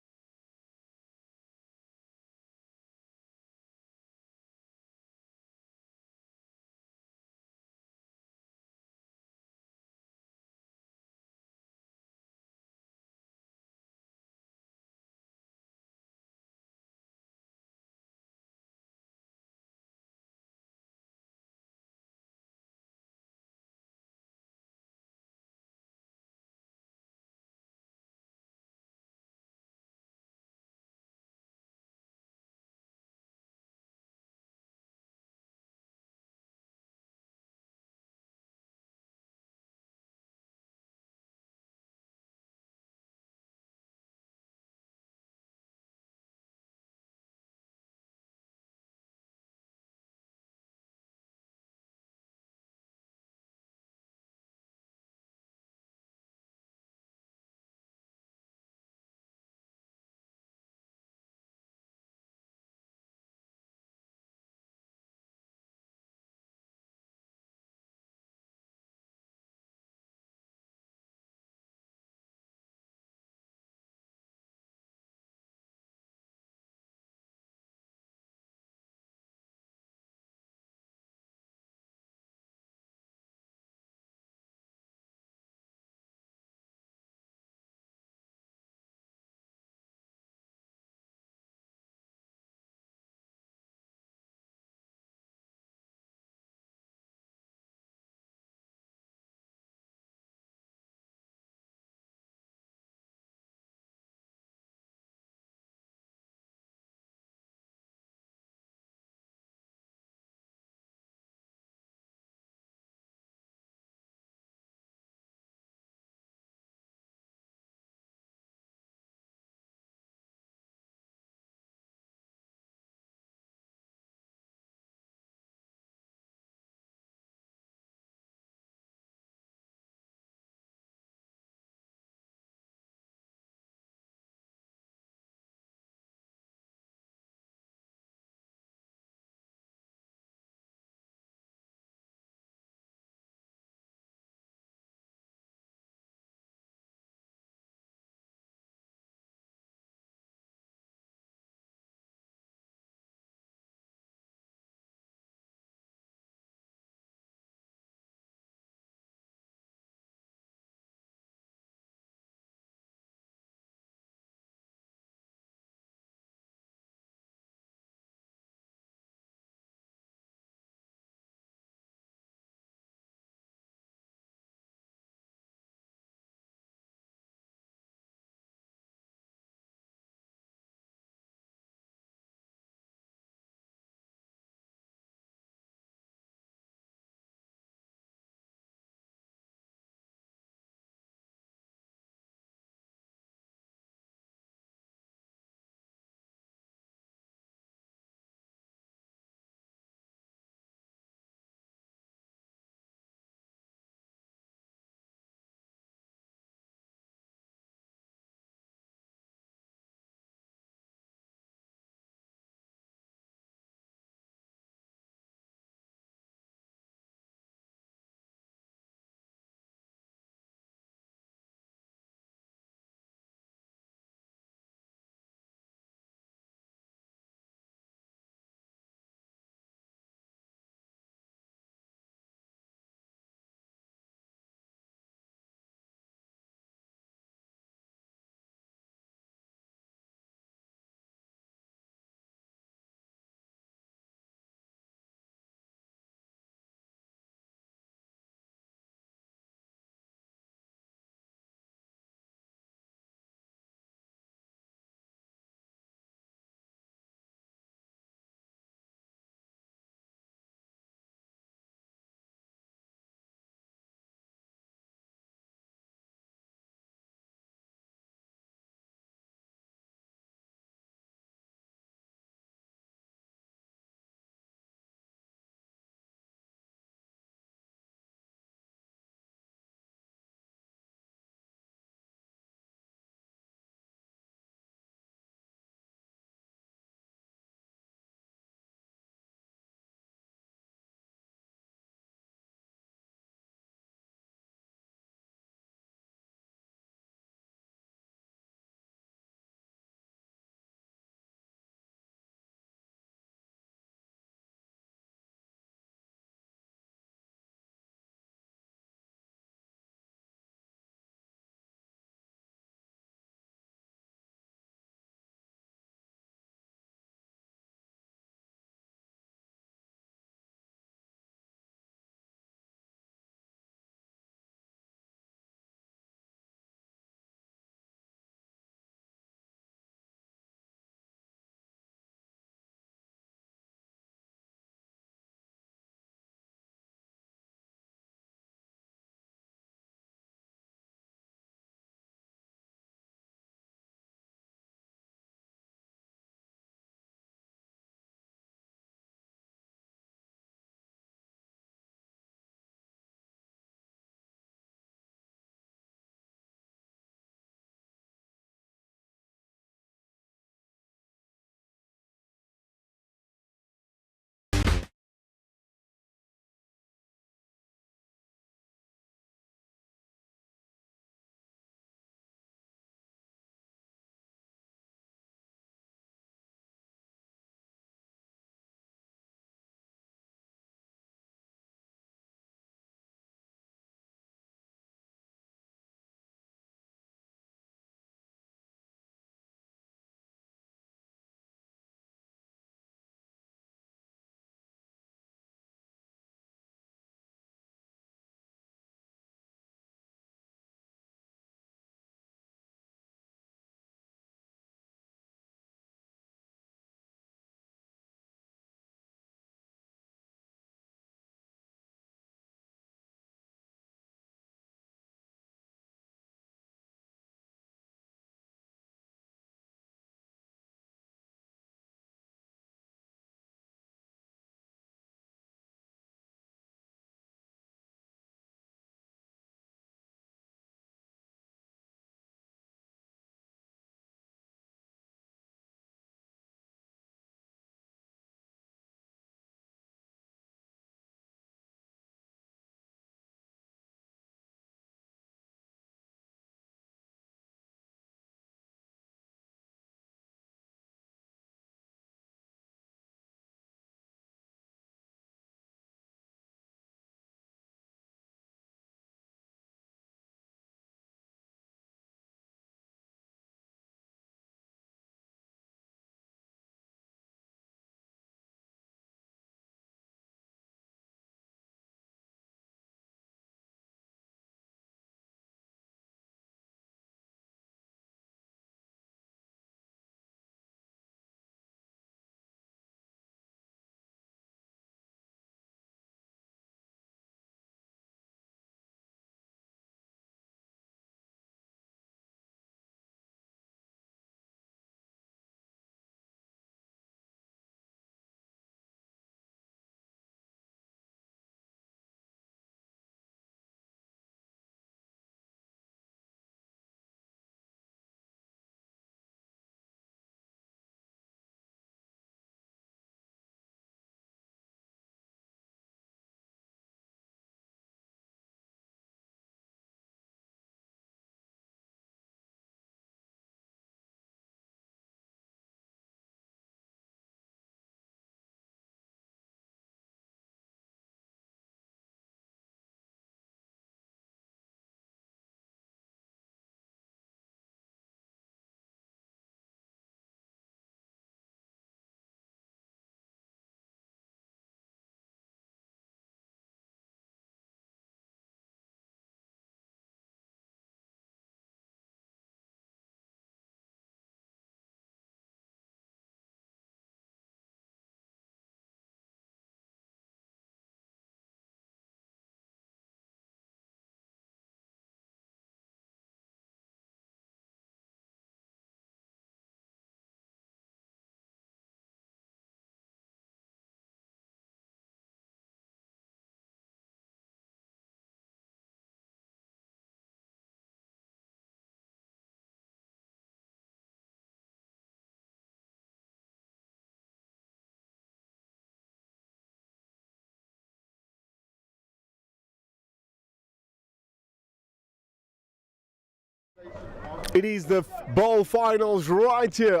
It is the bowl finals right here.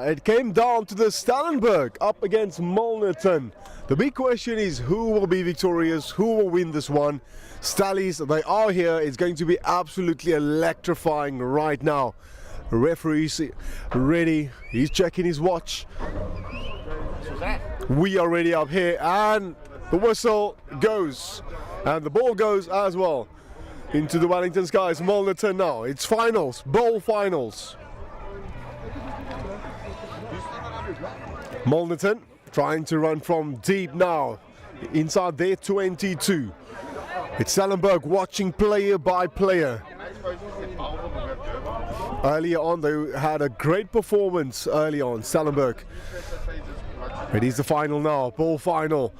It came down to the Stellenberg up against Milnerton. The big question is who will be victorious, who will win this one. Stallies, they are here. It's going to be absolutely electrifying right now. The referee's ready. He's checking his watch. We are ready up here, and the whistle goes, and the ball goes as well into the Wellington skies. Milnerton now. It's finals, bowl finals. Milnerton trying to run from deep now, inside their 22. It's Stellenberg watching player by player. Earlier on, they had a great performance early on, Stellenberg. It is the final now, ball final.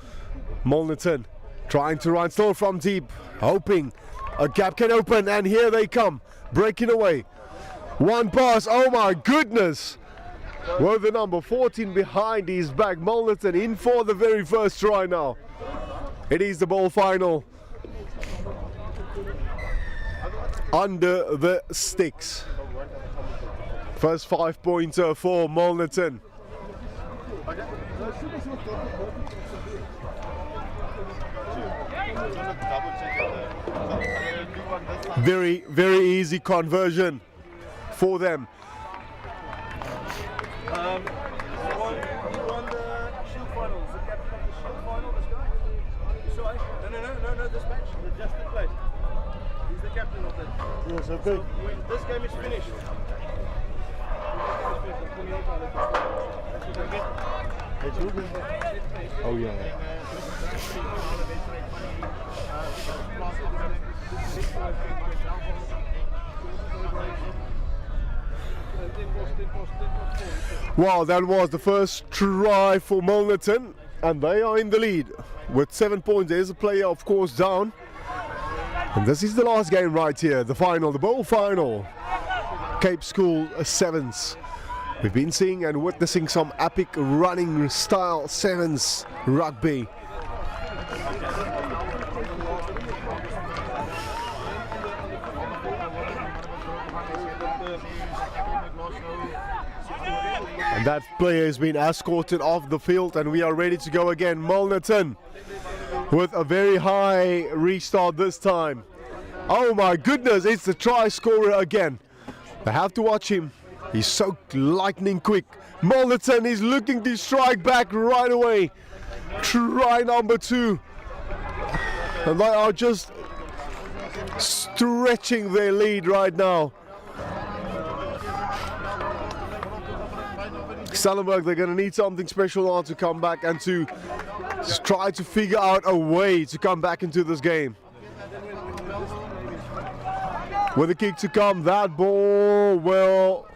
Milnerton trying to run still from deep, hoping a gap can open, and here they come, breaking away. One pass, oh my goodness! With the number 14 behind his back, Milnerton in for the very first try now. It is the ball final. Under the sticks. First 5-pointer for Milnerton. Very, very easy conversion for them. He won the Shield finals, the captain of the Shield final, this guy. Sorry? No, this match, just the place. He's the captain of that. Yes, okay. So when this game is finished, Oh yeah. Wow, that was the first try for Milnerton, and they are in the lead with 7 points. There's a player, of course, down. And this is the last game right here, the final, the bowl final. Cape School Sevens. We've been seeing and witnessing some epic running style sevens rugby. And that player has been escorted off the field, and we are ready to go again. Milnerton with a very high restart this time. Oh my goodness, it's the try scorer again. They have to watch him. He's so lightning quick. Milnerton is looking to strike back right away. Try number 2. And they are just stretching their lead right now. Stellenberg, they're going to need something special now to come back and to try to figure out a way to come back into this game. With a kick to come, that ball will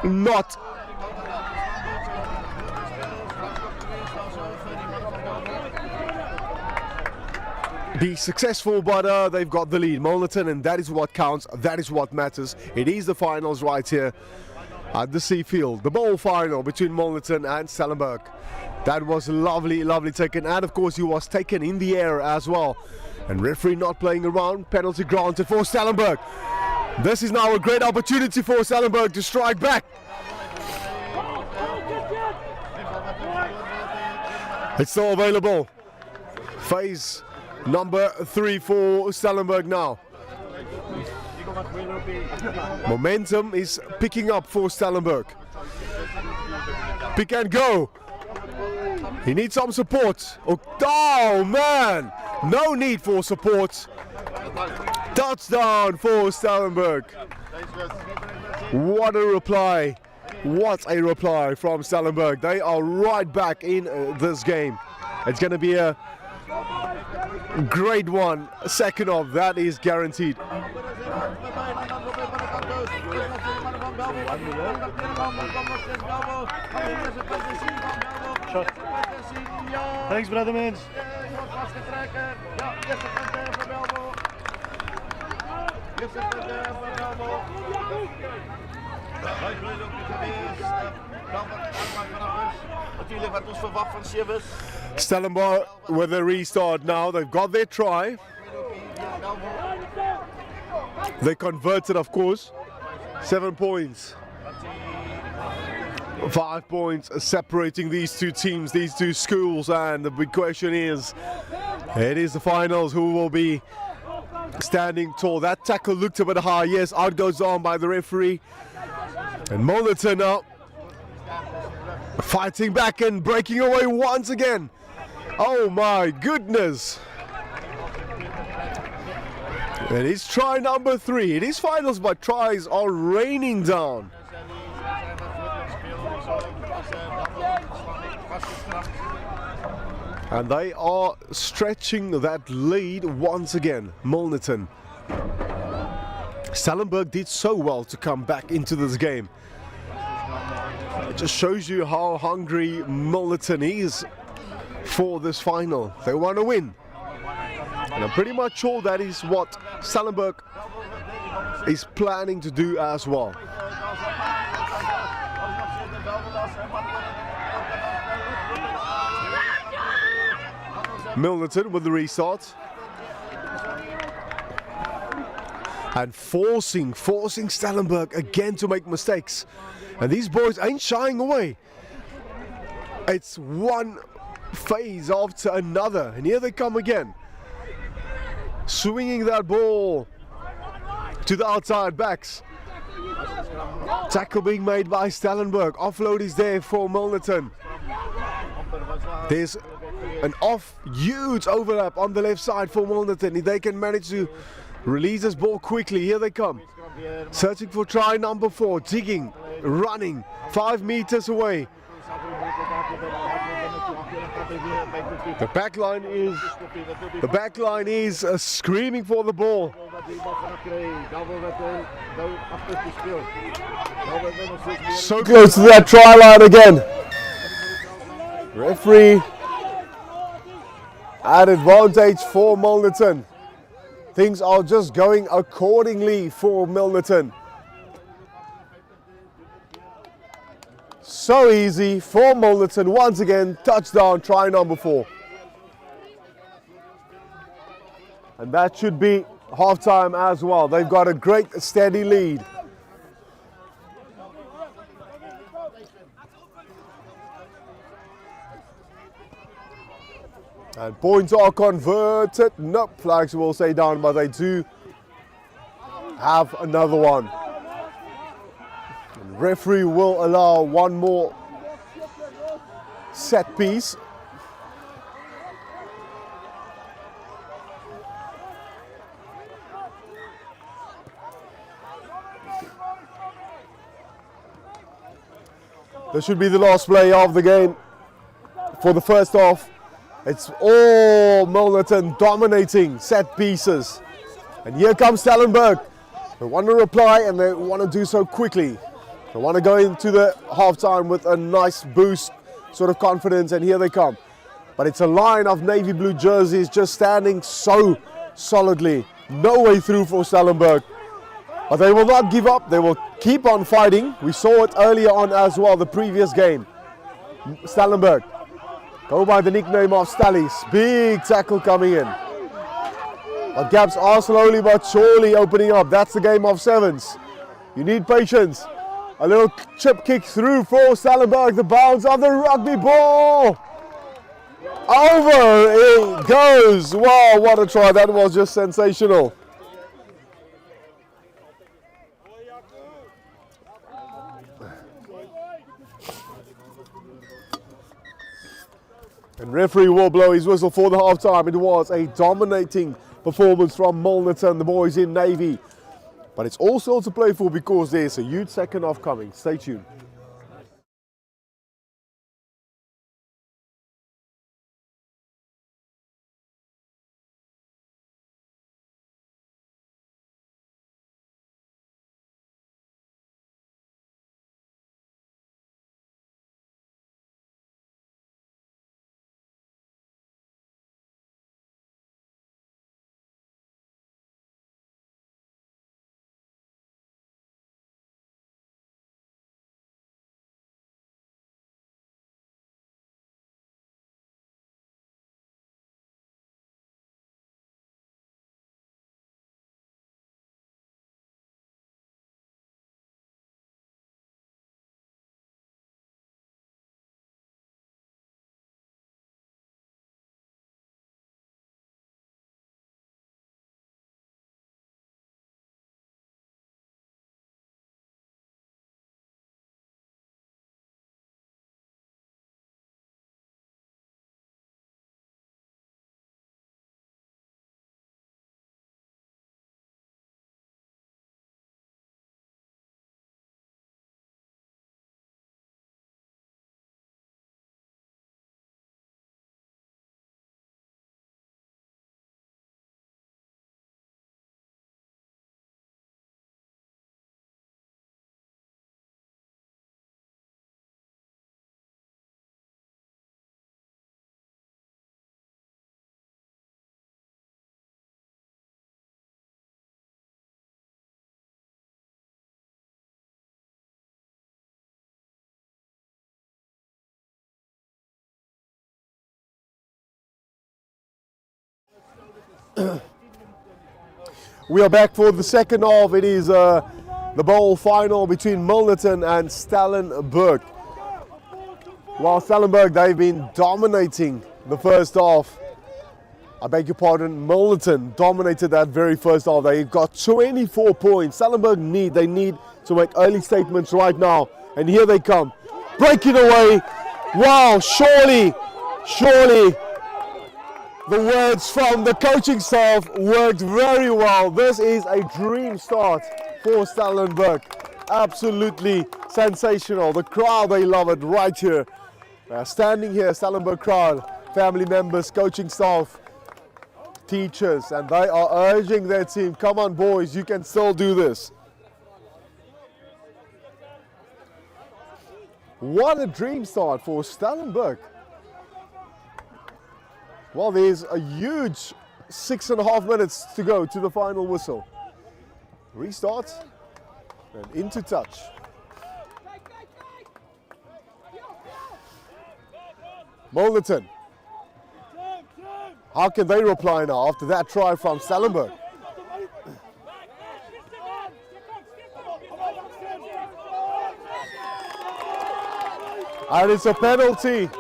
not. Be successful, but they've got the lead. Milnerton, and that is what counts, that is what matters. It is the finals right here at the Seafield. The bowl final between Milnerton and Stellenberg. That was lovely, lovely taken, and of course he was taken in the air as well. And referee not playing around, penalty granted for Stellenberg. This is now a great opportunity for Stellenberg to strike back. It's still available. Phase number 3 for Stellenberg now. Momentum is picking up for Stellenberg. Pick and go. He needs some support. Oh man! No need for support. Touchdown for Stellenberg. What a reply. What a reply from Stellenberg. They are right back in this game. It's going to be a great one. Second off, that is guaranteed. Thanks, brother man. Stellenberg with a restart now. They've got their try. They converted, of course. 7 points. 5 points separating these two teams, these two schools, and the big question is, it is the finals, who will be standing tall. That tackle looked a bit high, yes, out goes on by the referee. And Milnerton now fighting back and breaking away once again. Oh my goodness. It is try number 3. It is finals, but tries are raining down. And they are stretching that lead once again, Milnerton. Stellenberg did so well to come back into this game. It just shows you how hungry Milnerton is for this final. They want to win. And I'm pretty much sure that is what Stellenberg is planning to do as well. Milnerton with the restart. And forcing Stellenberg again to make mistakes. And these boys ain't shying away. It's one phase after another. And here they come again. Swinging that ball to the outside backs. Tackle being made by Stellenberg. Offload is there for Milnerton. There's an huge overlap on the left side for Milnerton. If they can manage to release this ball quickly, here they come. Searching for try number 4, digging, running, 5 meters away. The back line is screaming for the ball. So close to that try line again. Referee at advantage for Milnerton. Things are just going accordingly for Milnerton. So easy for Milnerton. Once again, touchdown, try number 4. And that should be halftime as well. They've got a great steady lead. And points are converted. Nope, flags will stay down, but they do have another one. And referee will allow one more set piece. This should be the last play of the game for the first half. It's all Milnerton dominating set pieces. And here comes Stellenberg. They want to reply and they want to do so quickly. They want to go into the halftime with a nice boost, sort of confidence, and here they come. But it's a line of navy blue jerseys just standing so solidly. No way through for Stellenberg. But they will not give up. They will keep on fighting. We saw it earlier on as well, the previous game. Stellenberg go by the nickname of Stallies. Big tackle coming in. But gaps are slowly but surely opening up. That's the game of sevens. You need patience. A little chip kick through for Stellenberg. The bounce of the rugby ball. Over it goes. Wow, what a try. That was just sensational. And referee will blow his whistle for the halftime. It was a dominating performance from Milnerton, the boys in navy. But it's all still to play for because there's a huge second half coming. Stay tuned. We are back for the second half. It is the bowl final between Milnerton and Stellenberg. While Stellenberg, they've been dominating the first half. I beg your pardon, Milnerton dominated that very first half. They've got 24 points. Stellenberg they need to make early statements right now. And here they come, breaking away. Wow, surely the words from the coaching staff worked very well. This is a dream start for Stellenberg. Absolutely sensational. The crowd, they love it right here. Standing here, Stellenberg crowd, family members, coaching staff, teachers, and they are urging their team, come on boys, you can still do this. What a dream start for Stellenberg. Well, there's a huge 6.5 minutes to go to the final whistle. Restart and into touch. Milnerton. How can they reply now after that try from Stellenberg? And it's a penalty.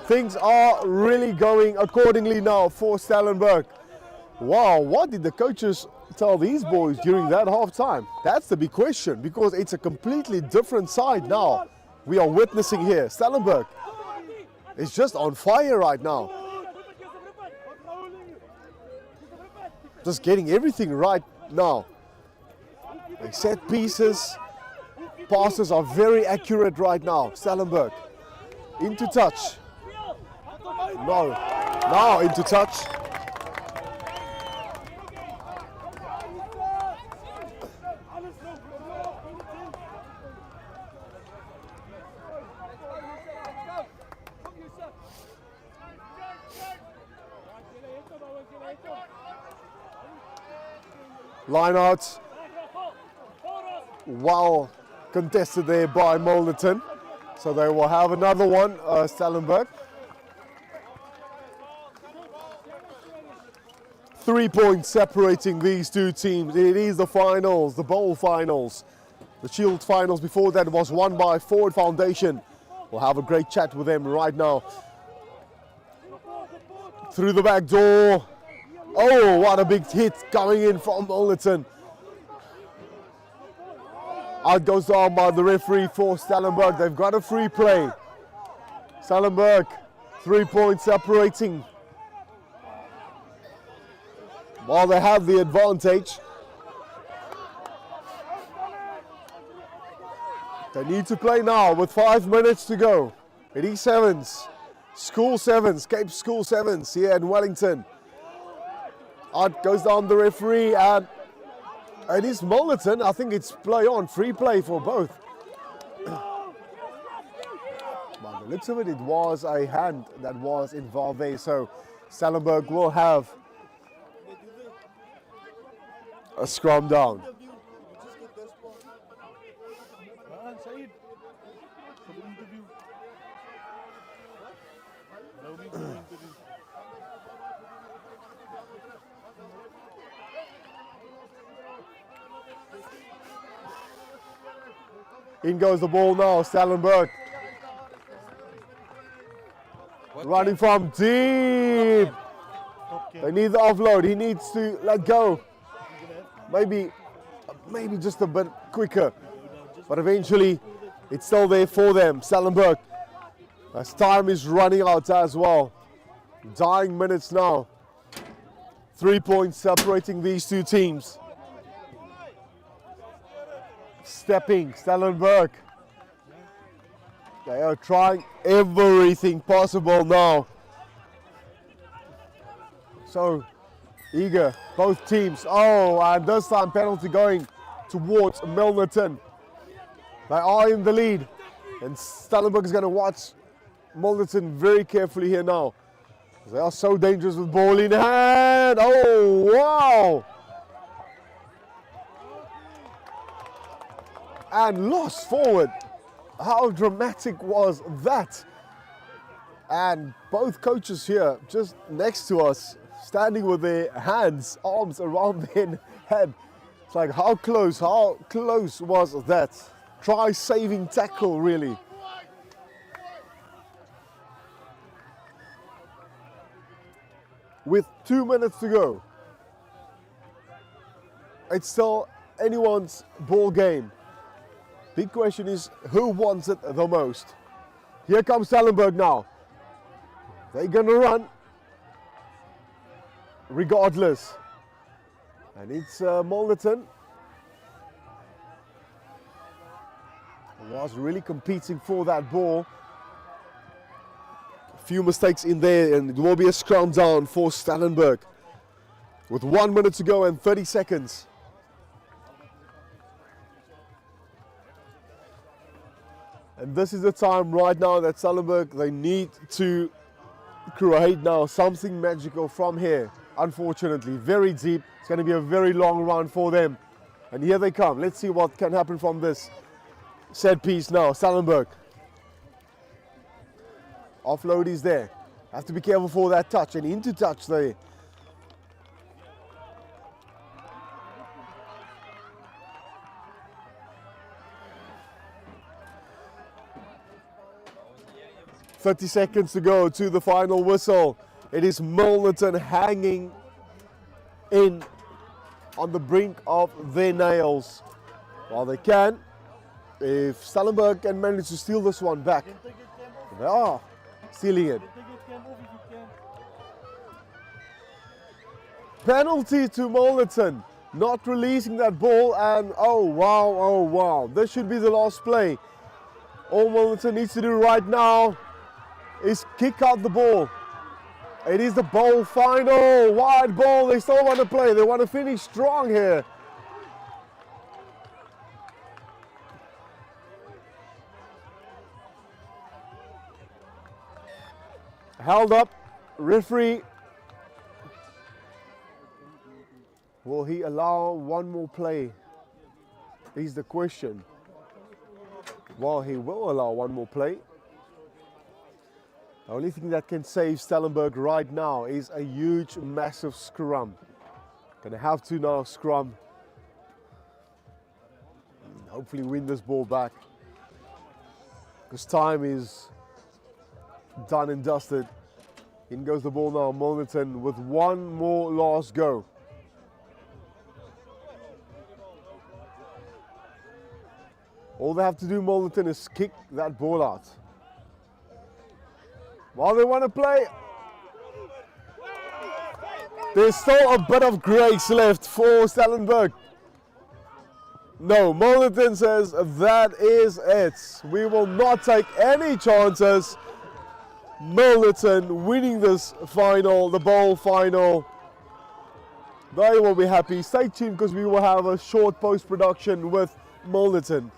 Things are really going accordingly now for Stellenberg. Wow, what did the coaches tell these boys during that half time? That's the big question, because it's a completely different side now we are witnessing here. Stellenberg is just on fire right now. Just getting everything right now. They set pieces. Passes are very accurate right now. Stellenberg into touch. No, now into touch. Line out. Well contested there by Milnerton. So they will have another one, Stellenberg. 3 points separating these two teams. It is the finals, the bowl finals. The Shield finals before that was won by Ford Foundation. We'll have a great chat with them right now. Through the back door. Oh, what a big hit coming in from Milnerton. Out goes the arm by the referee for Stellenberg. They've got a free play. Stellenberg, 3 points separating. While they have the advantage. They need to play now with 5 minutes to go. It is sevens. School sevens, Cape School sevens here in Wellington. Out goes down the referee, and it is Milnerton. I think it's play on, free play for both. By the looks of it, it was a hand that was involved there. So Stellenberg will have a scrum down. In goes the ball now, Stellenberg. Running from deep. They need the offload. He needs to let go. Maybe just a bit quicker. But eventually, it's still there for them. Stellenberg. As time is running out as well. Dying minutes now. 3 points separating these two teams. Stepping, Stellenberg. They are trying everything possible now. So eager, both teams. Oh, and this time penalty going towards Milnerton. They are in the lead. And Stellenberg is going to watch Milnerton very carefully here now. They are so dangerous with ball in hand. Oh, wow. And lost forward. How dramatic was that? And both coaches here just next to us standing with their hands, arms around their head. It's like, how close was that? Try saving tackle, really. With 2 minutes to go, it's still anyone's ball game. Big question is, who wants it the most? Here comes Stellenberg now. They're gonna run regardless. And it's Milnerton. Was really competing for that ball. A few mistakes in there, and it will be a scrum down for Stellenberg. With 1 minute to go and 30 seconds. And this is the time right now that Stellenberg, they need to create now something magical from here. Unfortunately, very deep. It's going to be a very long run for them. And here they come. Let's see what can happen from this set piece now. Stellenberg. Offload is there. Have to be careful for that touch, and into touch there. "30 seconds to go to the final whistle." It is Milnerton hanging in on the brink of their nails. While they can, if Stellenberg can manage to steal this one back, they are stealing it. Penalty to Milnerton, not releasing that ball, and oh wow, this should be the last play. All Milnerton needs to do right now is kick out the ball. It is the bowl final, wide ball. They still want to play, they want to finish strong here. Held up, referee. Will he allow one more play? Is the question. Well, he will allow one more play. The only thing that can save Stellenberg right now is a huge, massive scrum. Gonna have to now scrum. And hopefully win this ball back. Because time is done and dusted. In goes the ball now, Milnerton with one more last go. All they have to do, Milnerton, is kick that ball out. While they want to play, there's still a bit of grace left for Stellenberg. No, Milnerton says that is it. We will not take any chances. Milnerton winning this final, the bowl final. They will be happy. Stay tuned because we will have a short post-production with Milnerton.